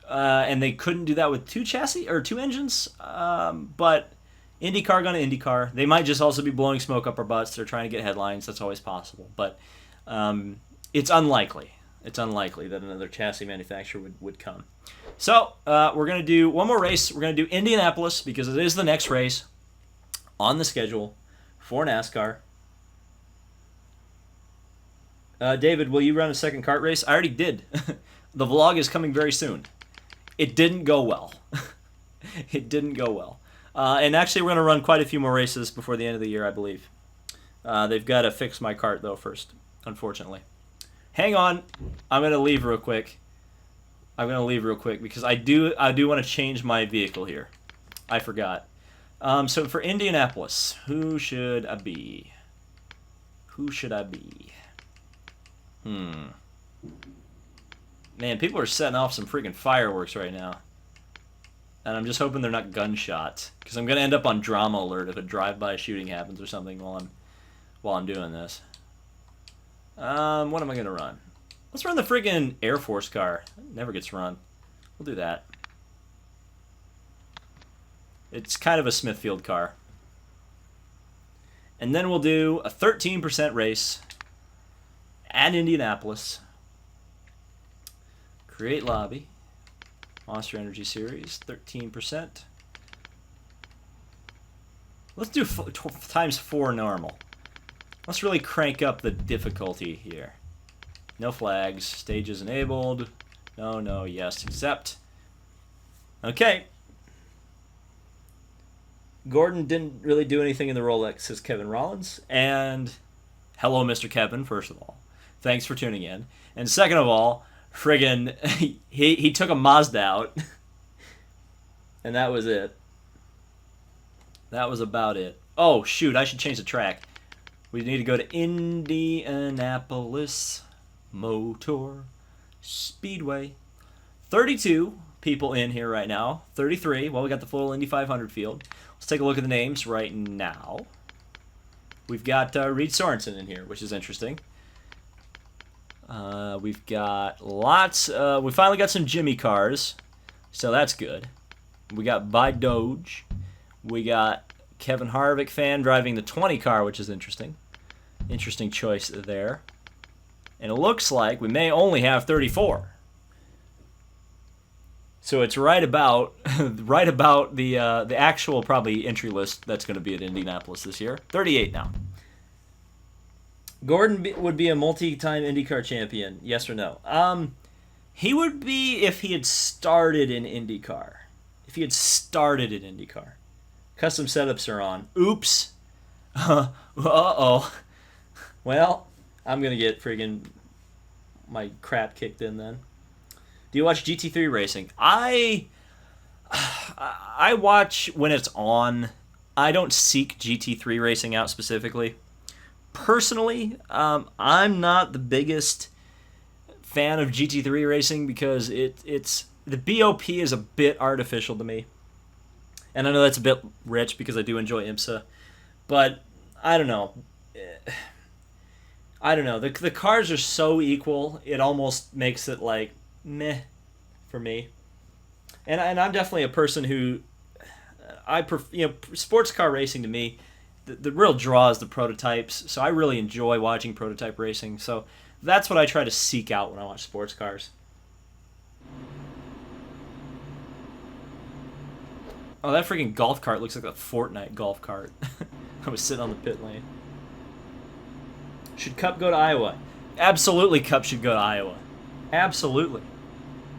and they couldn't do that with two chassis or two engines, but IndyCar going to IndyCar. They might just also be blowing smoke up our butts. They're trying to get headlines. That's always possible, but it's unlikely. It's unlikely that another chassis manufacturer would come. So, we're going to do one more race. We're going to do Indianapolis because it is the next race on the schedule for NASCAR. David, will you run a second kart race? I already did. The vlog is coming very soon. It didn't go well. It didn't go well. And actually, we're going to run quite a few more races before the end of the year, I believe. They've got to fix my kart, though, first, unfortunately. Hang on. I'm going to leave real quick. Because I do want to change my vehicle here. I forgot. So for Indianapolis, who should I be? Man, people are setting off some freaking fireworks right now. And I'm just hoping they're not gunshots. Because I'm going to end up on drama alert if a drive-by shooting happens or something while I'm doing this. What am I going to run? Let's run the friggin' Air Force car. It never gets run. We'll do that. It's kind of a Smithfield car. And then we'll do a 13% race at Indianapolis. Create lobby. Monster Energy Series, 13%. Let's do times 4 normal. Let's really crank up the difficulty here. No flags. Stages enabled. No, yes, accept. Okay. Gordon didn't really do anything in the Rolex, says Kevin Rollins. And hello, Mr. Kevin, first of all. Thanks for tuning in. And second of all, friggin' he took a Mazda out. And that was it. That was about it. Oh, shoot, I should change the track. We need to go to Indianapolis Motor Speedway. 32 people in here right now. 33. Well, we got the full Indy 500 field. Let's take a look at the names right now. We've got Reed Sorensen in here, which is interesting. We've got lots. We finally got some Jimmy cars, so that's good. We got By Doge. We got Kevin Harvick fan driving the 20 car, which is interesting. Interesting choice there. And it looks like we may only have 34. So it's right about the actual probably entry list that's going to be at Indianapolis this year. 38 now. Gordon would be a multi-time IndyCar champion, yes or no? He would be if he had started in IndyCar. Custom setups are on. Oops. Uh-oh. Well, I'm going to get friggin' my crap kicked in then. Do you watch GT3 racing? I watch when it's on. I don't seek GT3 racing out specifically. Personally, I'm not the biggest fan of GT3 racing because it's the BOP is a bit artificial to me. And I know that's a bit rich because I do enjoy IMSA. But I don't know. The cars are so equal, it almost makes it like meh for me. And I'm definitely a person who sports car racing to me, the real draw is the prototypes. So I really enjoy watching prototype racing. So that's what I try to seek out when I watch sports cars. Oh, that freaking golf cart looks like a Fortnite golf cart. I was sitting on the pit lane. Should Cup go to Iowa? Absolutely, Cup should go to Iowa. Absolutely.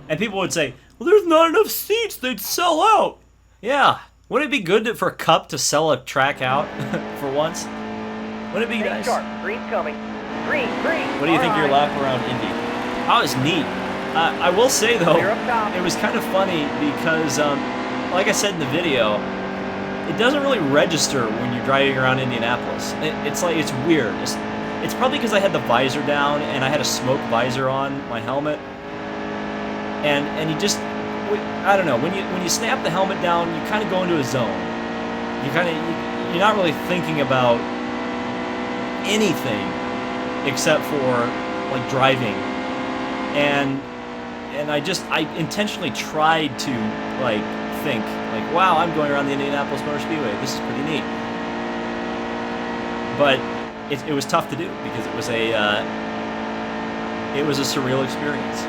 And people would say, well, there's not enough seats, they'd sell out. Yeah. Wouldn't it be good for Cup to sell a track out for once? Wouldn't it be nice? Green's coming. Green. What do you think of your lap around Indy? That was neat. I will say, though, it was kind of funny because, like I said in the video, it doesn't really register when you're driving around Indianapolis. It's weird. It's probably because I had the visor down and I had a smoke visor on my helmet. And you just, I don't know, when you snap the helmet down, you kind of go into a zone. You're not really thinking about anything except for like driving. And I intentionally tried to like think like, wow, I'm going around the Indianapolis Motor Speedway. This is pretty neat. But it was tough to do because it was a surreal experience.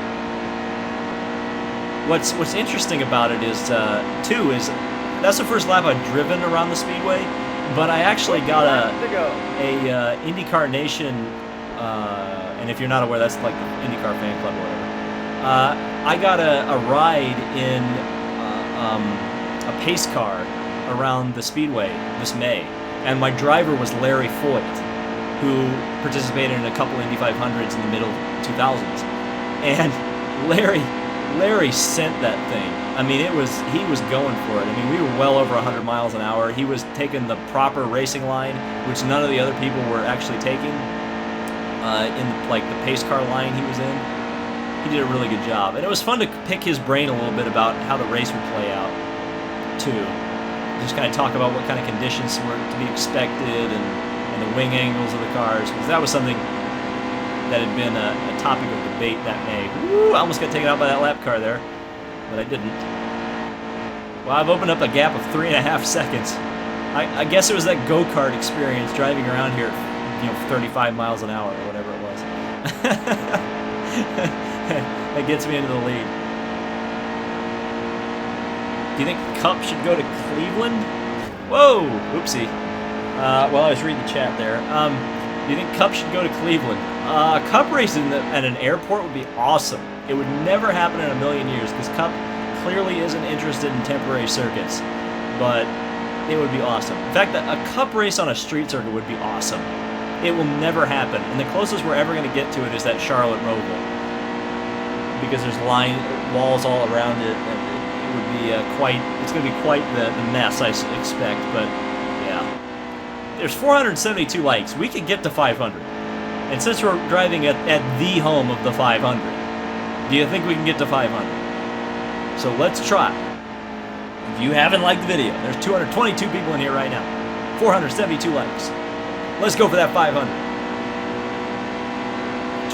What's interesting about it is that's the first lap I've driven around the speedway, but I actually got a Indycar Nation, and if you're not aware, that's like the Indycar fan club or whatever. I got a ride in a pace car around the speedway this May, and my driver was Larry Foyt, who participated in a couple Indy 500s in the middle 2000s, and Larry sent that thing. I mean, he was going for it. I mean, we were well over 100 miles an hour. He was taking the proper racing line, which none of the other people were actually taking. In like the pace car line he was in, he did a really good job. And it was fun to pick his brain a little bit about how the race would play out, too. Just kind of talk about what kind of conditions were to be expected and the wing angles of the cars, because that was something that had been a topic of debate that May. Woo, I almost got taken out by that lap car there, but I didn't. Well, I've opened up a gap of 3.5 seconds. I guess it was that go-kart experience driving around here at 35 miles an hour or whatever it was. That gets me into the lead. Do you think Cup should go to Cleveland? Whoa, oopsie. Well, I was reading the chat there. Do you think Cup should go to Cleveland? Cup racing at an airport would be awesome. It would never happen in a million years because Cup clearly isn't interested in temporary circuits, but it would be awesome. In fact, a Cup race on a street circuit would be awesome. It will never happen, and the closest we're ever going to get to it is that Charlotte Roval, because there's walls all around it, and it would be it's going to be quite the mess I expect, but yeah. There's 472 likes. We could get to 500. And since we're driving at the home of the 500, do you think we can get to 500? So let's try. If you haven't liked the video, there's 222 people in here right now. 472 likes. Let's go for that 500.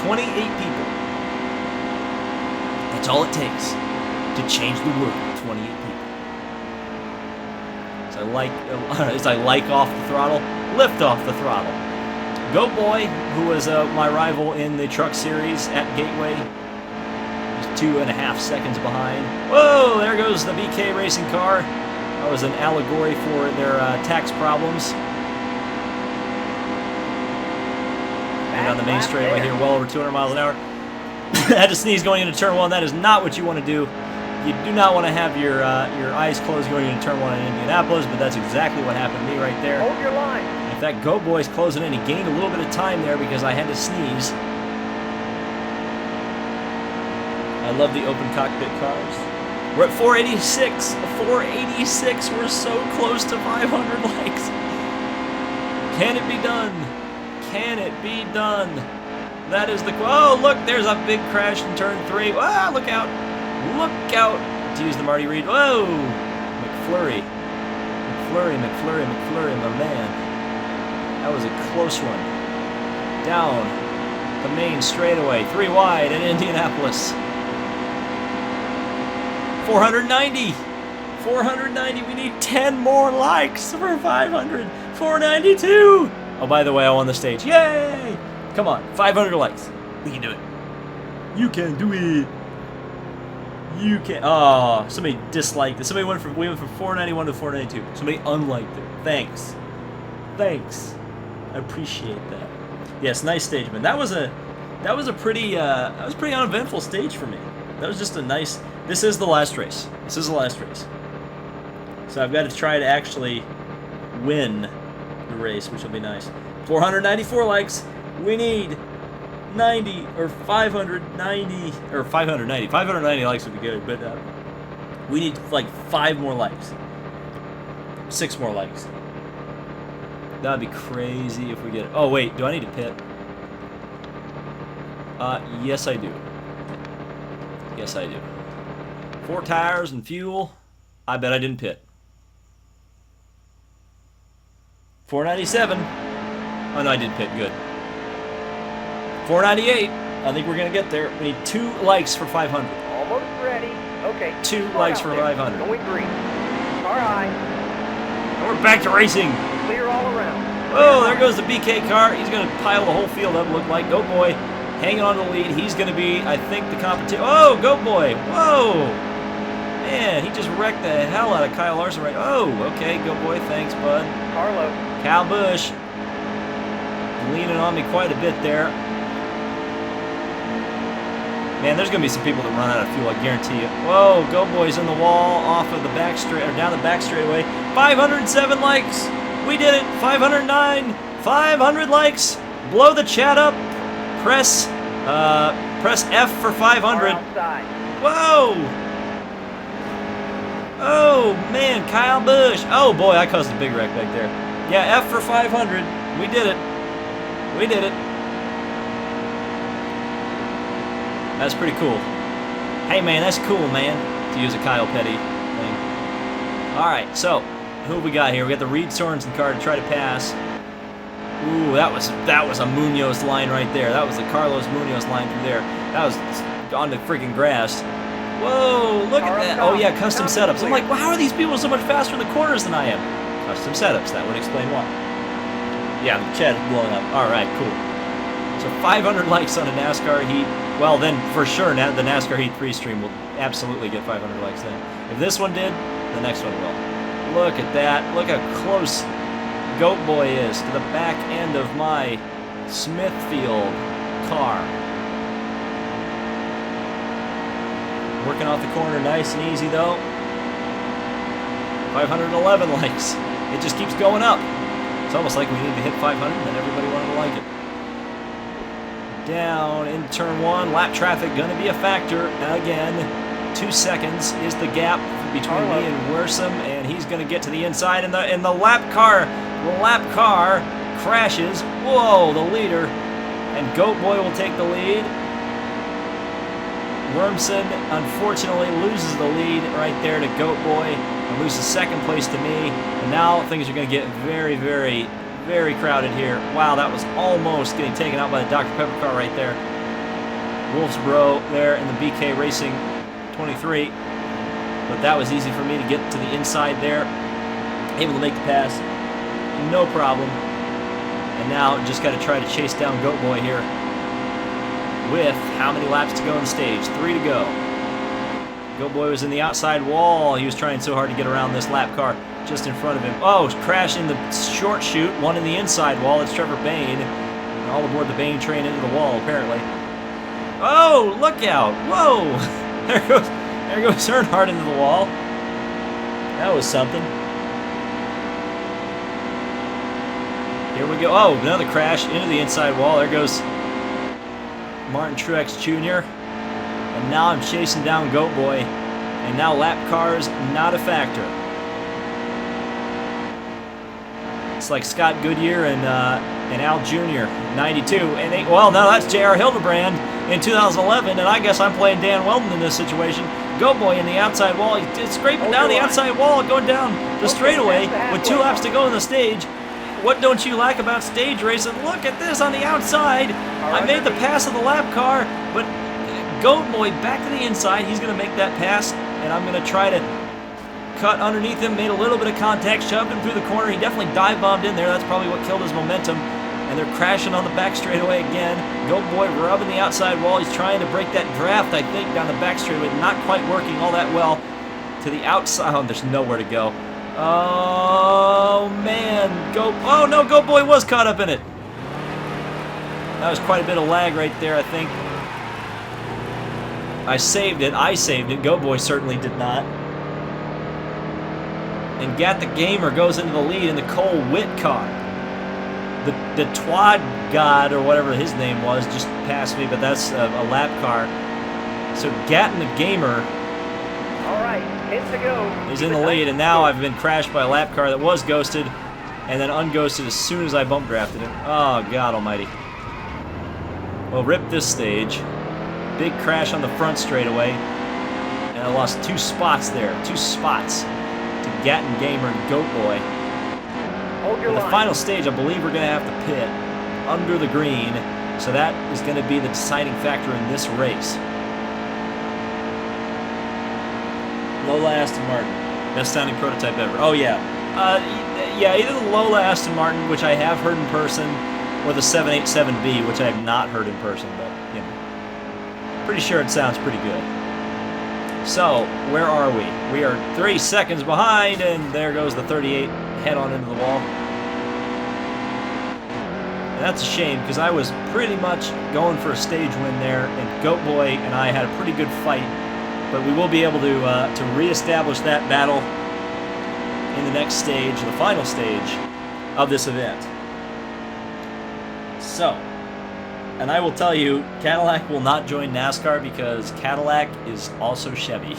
28 people. That's all it takes to change the world. 28 people. As I like off the throttle, lift off the throttle. Go Boy, who was my rival in the Truck Series at Gateway, he's 2.5 seconds behind. Whoa, there goes the BK racing car. That was an allegory for their tax problems. And on the main straightaway here, well over 200 miles an hour. I had to sneeze going into turn 1. That is not what you want to do. You do not want to have your eyes closed going into turn 1 in Indianapolis, but that's exactly what happened to me right there. Hold your line. If that Go Boy's closing in, he gained a little bit of time there because I had to sneeze. I love the open cockpit cars. We're at 486. 486. We're so close to 500 likes. Can it be done? Can it be done? That is the... Oh, look, there's a big crash in turn 3. Ah, look out. Look out. To use the Marty Reed. Whoa. McFlurry. McFlurry, my man. That was a close one. Down the main straightaway. 3 wide in Indianapolis. 490. 490. We need 10 more likes for 500. 492. Oh, by the way, I won the stage. Yay! Come on, 500 likes. We can do it. You can do it. You can. Oh, somebody disliked it. We went from 491 to 492. Somebody unliked it. Thanks. Thanks. I appreciate that. Yes, nice stage, man. That was a pretty uneventful stage for me. That was just a nice. This is the last race. This is the last race. So I've got to try to actually win the race, which will be nice. 494 likes. We need 90 or 590 or 590. 590 likes would be good, but we need like 5 more likes. 6 more likes. That'd be crazy if we get it. Oh wait, do I need to pit? Yes I do. Yes I do. 4 tires and fuel. I bet I didn't pit. 497. Oh no, I did pit. Good. 498. I think we're gonna get there. We need 2 likes for 500. Almost ready. Okay. 2 likes for 500. Going green. All right. And we're back to racing. Clear all around. Oh, there goes the BK car. He's gonna pile the whole field up. Look like Goat Boy hanging on to the lead. He's gonna be, I think, the competition. Oh, Goat Boy. Whoa. Man, he just wrecked the hell out of Kyle Larson right. Oh, okay, Goat Boy. Thanks, bud. Carlo. Kyle Busch leaning on me quite a bit there. Man, there's going to be some people that run out of fuel, I guarantee you. Whoa, Go Boy's in the wall off of the back straight, or down the back straightaway. 507 likes. We did it. 509. 500 likes. Blow the chat up. Press F for 500. Whoa. Oh, man, Kyle Busch. Oh, boy, I caused a big wreck back there. Yeah, F for 500. We did it. We did it. That's pretty cool. Hey, man, that's cool, man, to use a Kyle Petty thing. All right, so who we got here? We got the Reed Sorensen car to try to pass. Ooh, that was a Munoz line right there. That was the Carlos Munoz line through there. That was on the freaking grass. Whoa, look at that. Oh, yeah, custom setups. I'm like, well, how are these people so much faster in the corners than I am? Custom setups. That would explain why. Yeah, the chat is blowing up. All right, cool. So 500 likes on a NASCAR Heat. Well, then for sure, the NASCAR Heat 3 stream will absolutely get 500 likes then. If this one did, the next one will. Look at that. Look how close Goat Boy is to the back end of my Smithfield car. Working off the corner nice and easy, though. 511 likes. It just keeps going up. It's almost like we need to hit 500 and then everybody wanted to like it. Down in turn 1, lap traffic gonna be a factor again. 2 seconds is the gap between me and Worsom, and he's gonna get to the inside, and the lap car crashes. Whoa, the leader, and Goat Boy will take the lead. Wormson unfortunately loses the lead right there to Goat Boy and loses second place to me, and now things are gonna get very, very, very crowded here. Wow, that was almost getting taken out by the Dr. Pepper car right there. Wolfsboro there in the BK Racing 23. But that was easy for me to get to the inside there. Able to make the pass. No problem. And now just got to try to chase down Goat Boy here. With how many laps to go on the stage? 3 to go. Goat Boy was in the outside wall. He was trying so hard to get around this lap car just in front of him. Oh, crash in the short chute. One in the inside wall. It's Trevor Bain. And all aboard the Bain train into the wall, apparently. Oh, look out. Whoa. There goes Earnhardt into the wall. That was something. Here we go. Oh, another crash into the inside wall. There goes Martin Truex Jr. And And now I'm chasing down Goat Boy. And now lap cars, not a factor. It's like Scott Goodyear and Al Jr. 92. And well, no, that's J.R. Hildebrand in 2011. And I guess I'm playing Dan Weldon in this situation. Goat Boy in the outside wall. He's scraping down the outside wall, going down the straightaway with 2 laps to go in the stage. What don't you like about stage racing? Look at this on the outside. I made the pass of the lap car, but Goat Boy back to the inside. He's going to make that pass, and I'm going to try to cut underneath him. Made a little bit of contact, shoved him through the corner. He definitely dive bombed in there. That's probably what killed his momentum. And they're crashing on the back straightaway again. Goat Boy rubbing the outside wall. He's trying to break that draft, I think, down the back straightaway. Not quite working all that well. To the outside. Oh, there's nowhere to go. Oh, man. Oh, no, Goat Boy was caught up in it. That was quite a bit of lag right there, I think. I saved it. Goat Boy certainly did not. And Gat the Gamer goes into the lead in the Cole Witt car. The Twad God, or whatever his name was, just passed me, but that's a lap car. So Gat and the Gamer is in the lead, and now I've been crashed by a lap car that was ghosted, and then unghosted as soon as I bump drafted him. Oh, God almighty. Well, rip this stage. Big crash on the front straightaway, and I lost 2 spots there. 2 spots to Gat and Gamer and Goat Boy. In the final stage, I believe we're going to have to pit under the green, so that is going to be the deciding factor in this race. Lola Aston Martin, best sounding prototype ever. Oh yeah, yeah, either the Lola Aston Martin, which I have heard in person, or the 787B, which I have not heard in person, but you know, pretty sure it sounds pretty good. So where are we? We are 3 seconds behind, and there goes the 38 head on into the wall. And that's a shame, because I was pretty much going for a stage win there, and Goat Boy and I had a pretty good fight. But we will be able to reestablish that battle in the next stage, the final stage of this event. So, and I will tell you, Cadillac will not join NASCAR because Cadillac is also Chevy.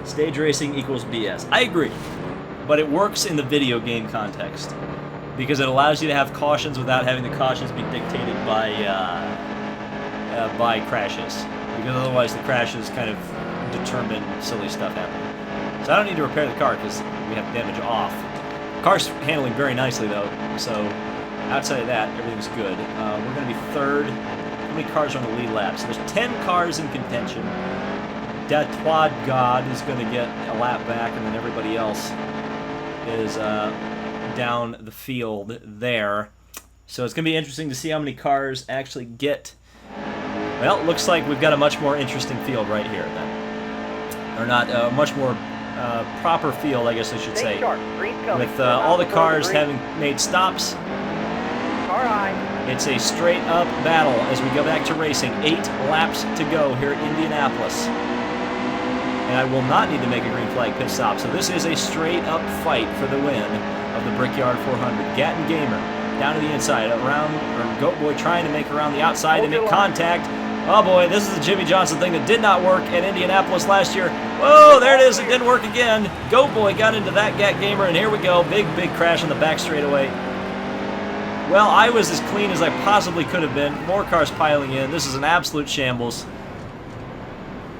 Stage racing equals BS. I agree, but it works in the video game context because it allows you to have cautions without having the cautions be dictated by crashes. Because otherwise the crashes kind of determine silly stuff happening. So I don't need to repair the car because we have damage off. The car's handling very nicely though, so outside of that, everything's good. We're going to be third. How many cars are on the lead lap? So there's 10 cars in contention. That Twad God is going to get a lap back, and then everybody else is down the field there. So it's going to be interesting to see how many cars actually get. Well, it looks like we've got a much more interesting field right here, then. Or not, a much more proper field, I guess I should say. With all the cars having made stops. It's a straight-up battle as we go back to racing. 8 laps to go here at Indianapolis. And I will not need to make a green flag pit stop, so this is a straight-up fight for the win of the Brickyard 400. Gat and Gamer down to the inside, around, or Goat Boy trying to make around the outside and make contact. Oh boy, this is the Jimmy Johnson thing that did not work at Indianapolis last year. Whoa, there it is, it didn't work again. Goat Boy got into that Gat Gamer, and here we go. Big crash on the back straightaway. Well, I was as clean as I possibly could have been. More cars piling in. This is an absolute shambles.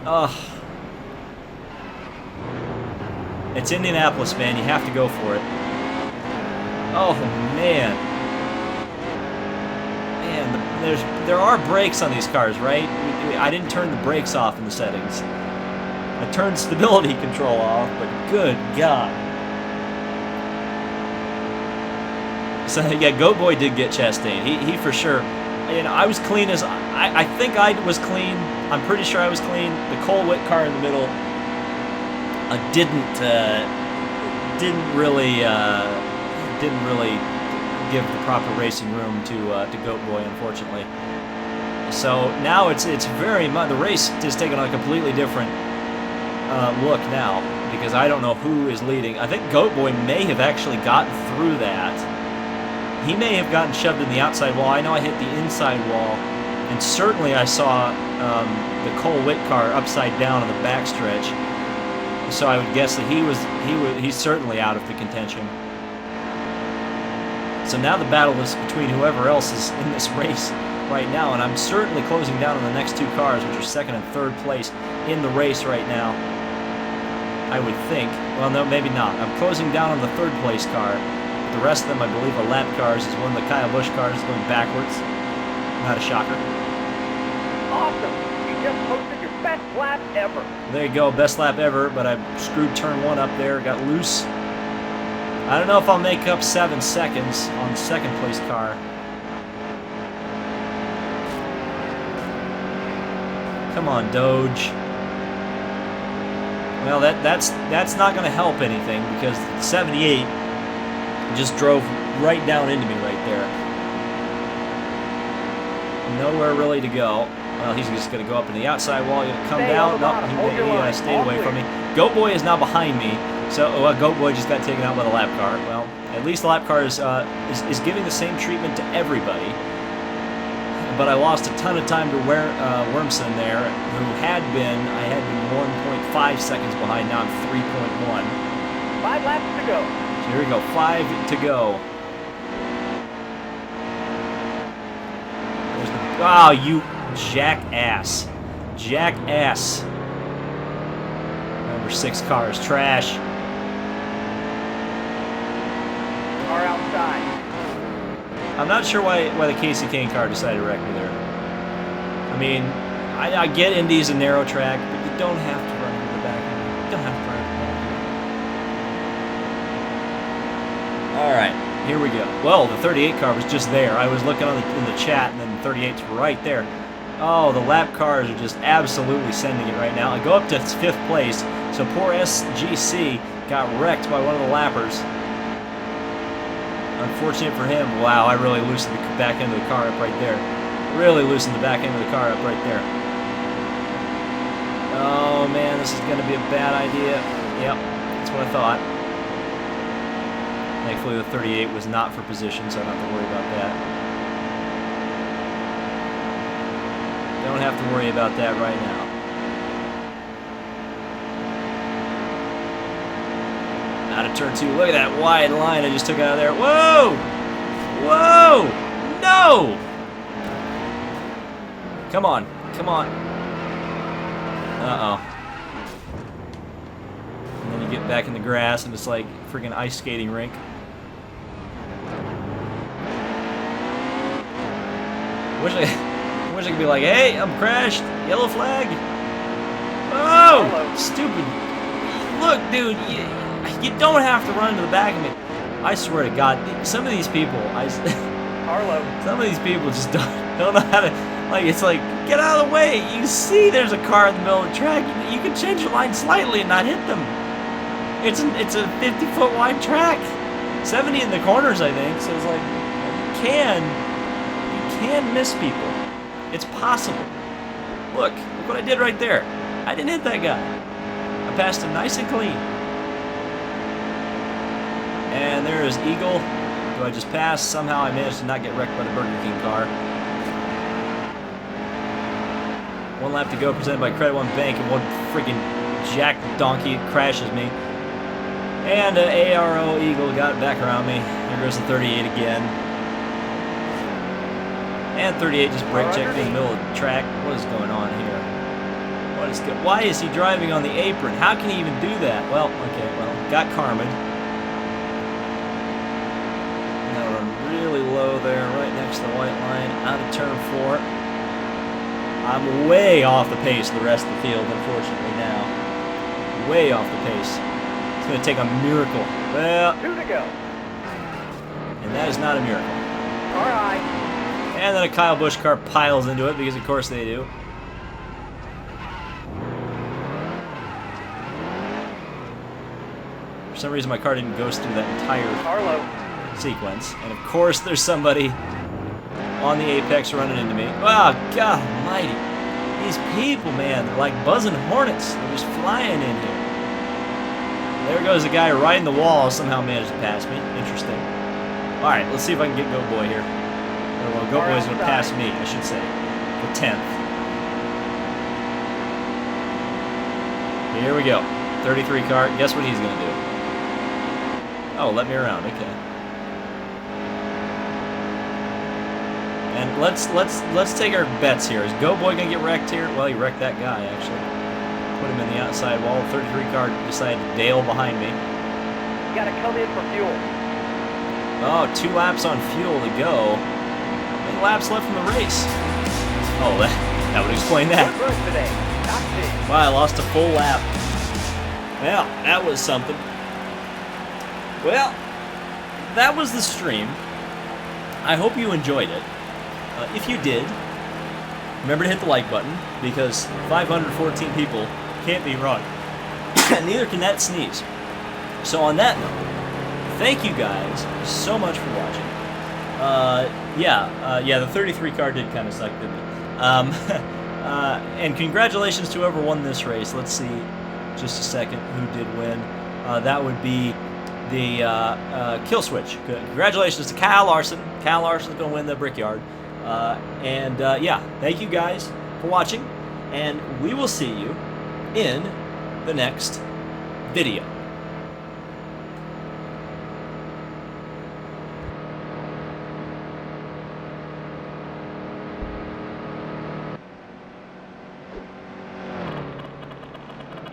Ugh. It's Indianapolis, man. You have to go for it. Oh, man. There are brakes on these cars, right? I didn't turn the brakes off in the settings. I turned stability control off, but good God. So yeah, Goat Boy did get Chastain. He for sure. You know, I was clean as I think I was clean. I'm pretty sure I was clean. The Cole Witt car in the middle didn't really give the proper racing room to Goat Boy, unfortunately. So now it's very much, the race is taking on a completely different look now, because I don't know who is leading. I think Goat Boy may have actually gotten through that. He may have gotten shoved in the outside wall. I know I hit the inside wall And certainly I saw the Cole Witt car upside down on the backstretch. So I would guess that he's certainly out of the contention. So now the battle is between whoever else is in this race right now, and I'm certainly closing down on the next two cars, which are second and third place in the race right now. I would think. Well, no, maybe not. I'm closing down on the third place car. The rest of them, I believe, are lap cars. Is one of the Kyle Busch cars is going backwards. Not a shocker. Awesome. You just posted your best lap ever. There you go, best lap ever, but I screwed turn one up there, got loose. I don't know if I'll make up 7 seconds on the second place car. Come on, Doge. Well, that's not going to help anything because 78 just drove right down into me right there. Nowhere really to go. Well, he's just going to go up in the outside wall. He's going to come down. Nope, he stayed away from me. Goat Boy is now behind me. So, Goat Boy just got taken out by the lap car. Well, at least the lap car is giving the same treatment to everybody. But I lost a ton of time to Wormson there, who I had been 1.5 seconds behind. Now I'm 3.1. 5 laps to go. So here we go, 5 to go. Oh, you jackass. Jackass. Number 6 car is trash. Car outside. I'm not sure why the Casey Kane car decided to wreck me there. I mean, I get Indy's a narrow track, but you don't have to run into the back of it. You don't have to run into the back of it. All right, here we go. Well, the 38 car was just there. I was looking in the chat, and then the 38's right there. Oh, the lap cars are just absolutely sending it right now. I go up to 5th place, so poor SGC got wrecked by one of the lappers. Unfortunate for him. Wow, I really loosened the back end of the car up right there. Really loosened the back end of the car up right there. Oh man, this is going to be a bad idea. Yep, that's what I thought. Thankfully the 38 was not for position, so I don't have to worry about that. Don't have to worry about that right now. Out of turn 2. Look at that wide line I just took out of there. Whoa! Whoa! No! Come on. Come on. Uh-oh. And then you get back in the grass and it's like a freaking ice skating rink. Wish I could be like, hey, I'm crashed. Yellow flag. Oh! Hello. Stupid. Look, dude. You don't have to run into the back of me. I swear to God, some of these people, Arlo. some of these people just don't know how to, like, it's like, get out of the way. You see there's a car in the middle of the track. You can change your line slightly and not hit them. It's a 50-foot wide track. 70 in the corners, I think. So it's like, you can miss people. It's possible. Look what I did right there. I didn't hit that guy. I passed him nice and clean. And there is Eagle, who I just passed. Somehow I managed to not get wrecked by the Burger King car. 1 lap to go, presented by Credit One Bank, and one freaking jack donkey crashes me. And ARO Eagle got back around me. There goes the 38 again. And 38 just brake checked in the middle of the track. What is going on here? Why is he driving on the apron? How can he even do that? Well, okay, got Carmen. Really low there, right next to the white line, out of turn 4. I'm way off the pace of the rest of the field, unfortunately, now. Way off the pace. It's going to take a miracle. Well, 2 to go. And that is not a miracle. All right. And then a Kyle Busch car piles into it, because of course they do. For some reason my car didn't ghost through that entire sequence. And of course there's somebody on the apex running into me. Oh, God almighty. These people, man, they're like buzzing hornets. They're just flying in here. There goes a guy riding the wall, somehow managed to pass me. Interesting. Alright, let's see if I can get Goat Boy here. Well, Goat Boy's going to pass me, I should say. the 10th. Here we go. 33 car. Guess what he's going to do? Oh, let me around. Okay. And let's take our bets here. Is Go Boy going to get wrecked here? Well, he wrecked that guy, actually. Put him in the outside wall. 33 car decided to Dale behind me. You gotta come in for fuel. Oh, 2 laps on fuel to go. How many laps left in the race? Oh, that would explain that. Good run today. Not big. Wow, I lost a full lap. Well, that was something. Well, that was the stream. I hope you enjoyed it. If you did, remember to hit the like button, because 514 people can't be wrong. Neither can that sneeze. So on that note, thank you guys so much for watching. Yeah, the 33 car did kind of suck, didn't it? And congratulations to whoever won this race. Let's see, just a second, who did win. That would be the Kill Switch. Congratulations to Kyle Larson. Kyle Larson's going to win the Brickyard. Yeah, thank you guys for watching, and we will see you in the next video.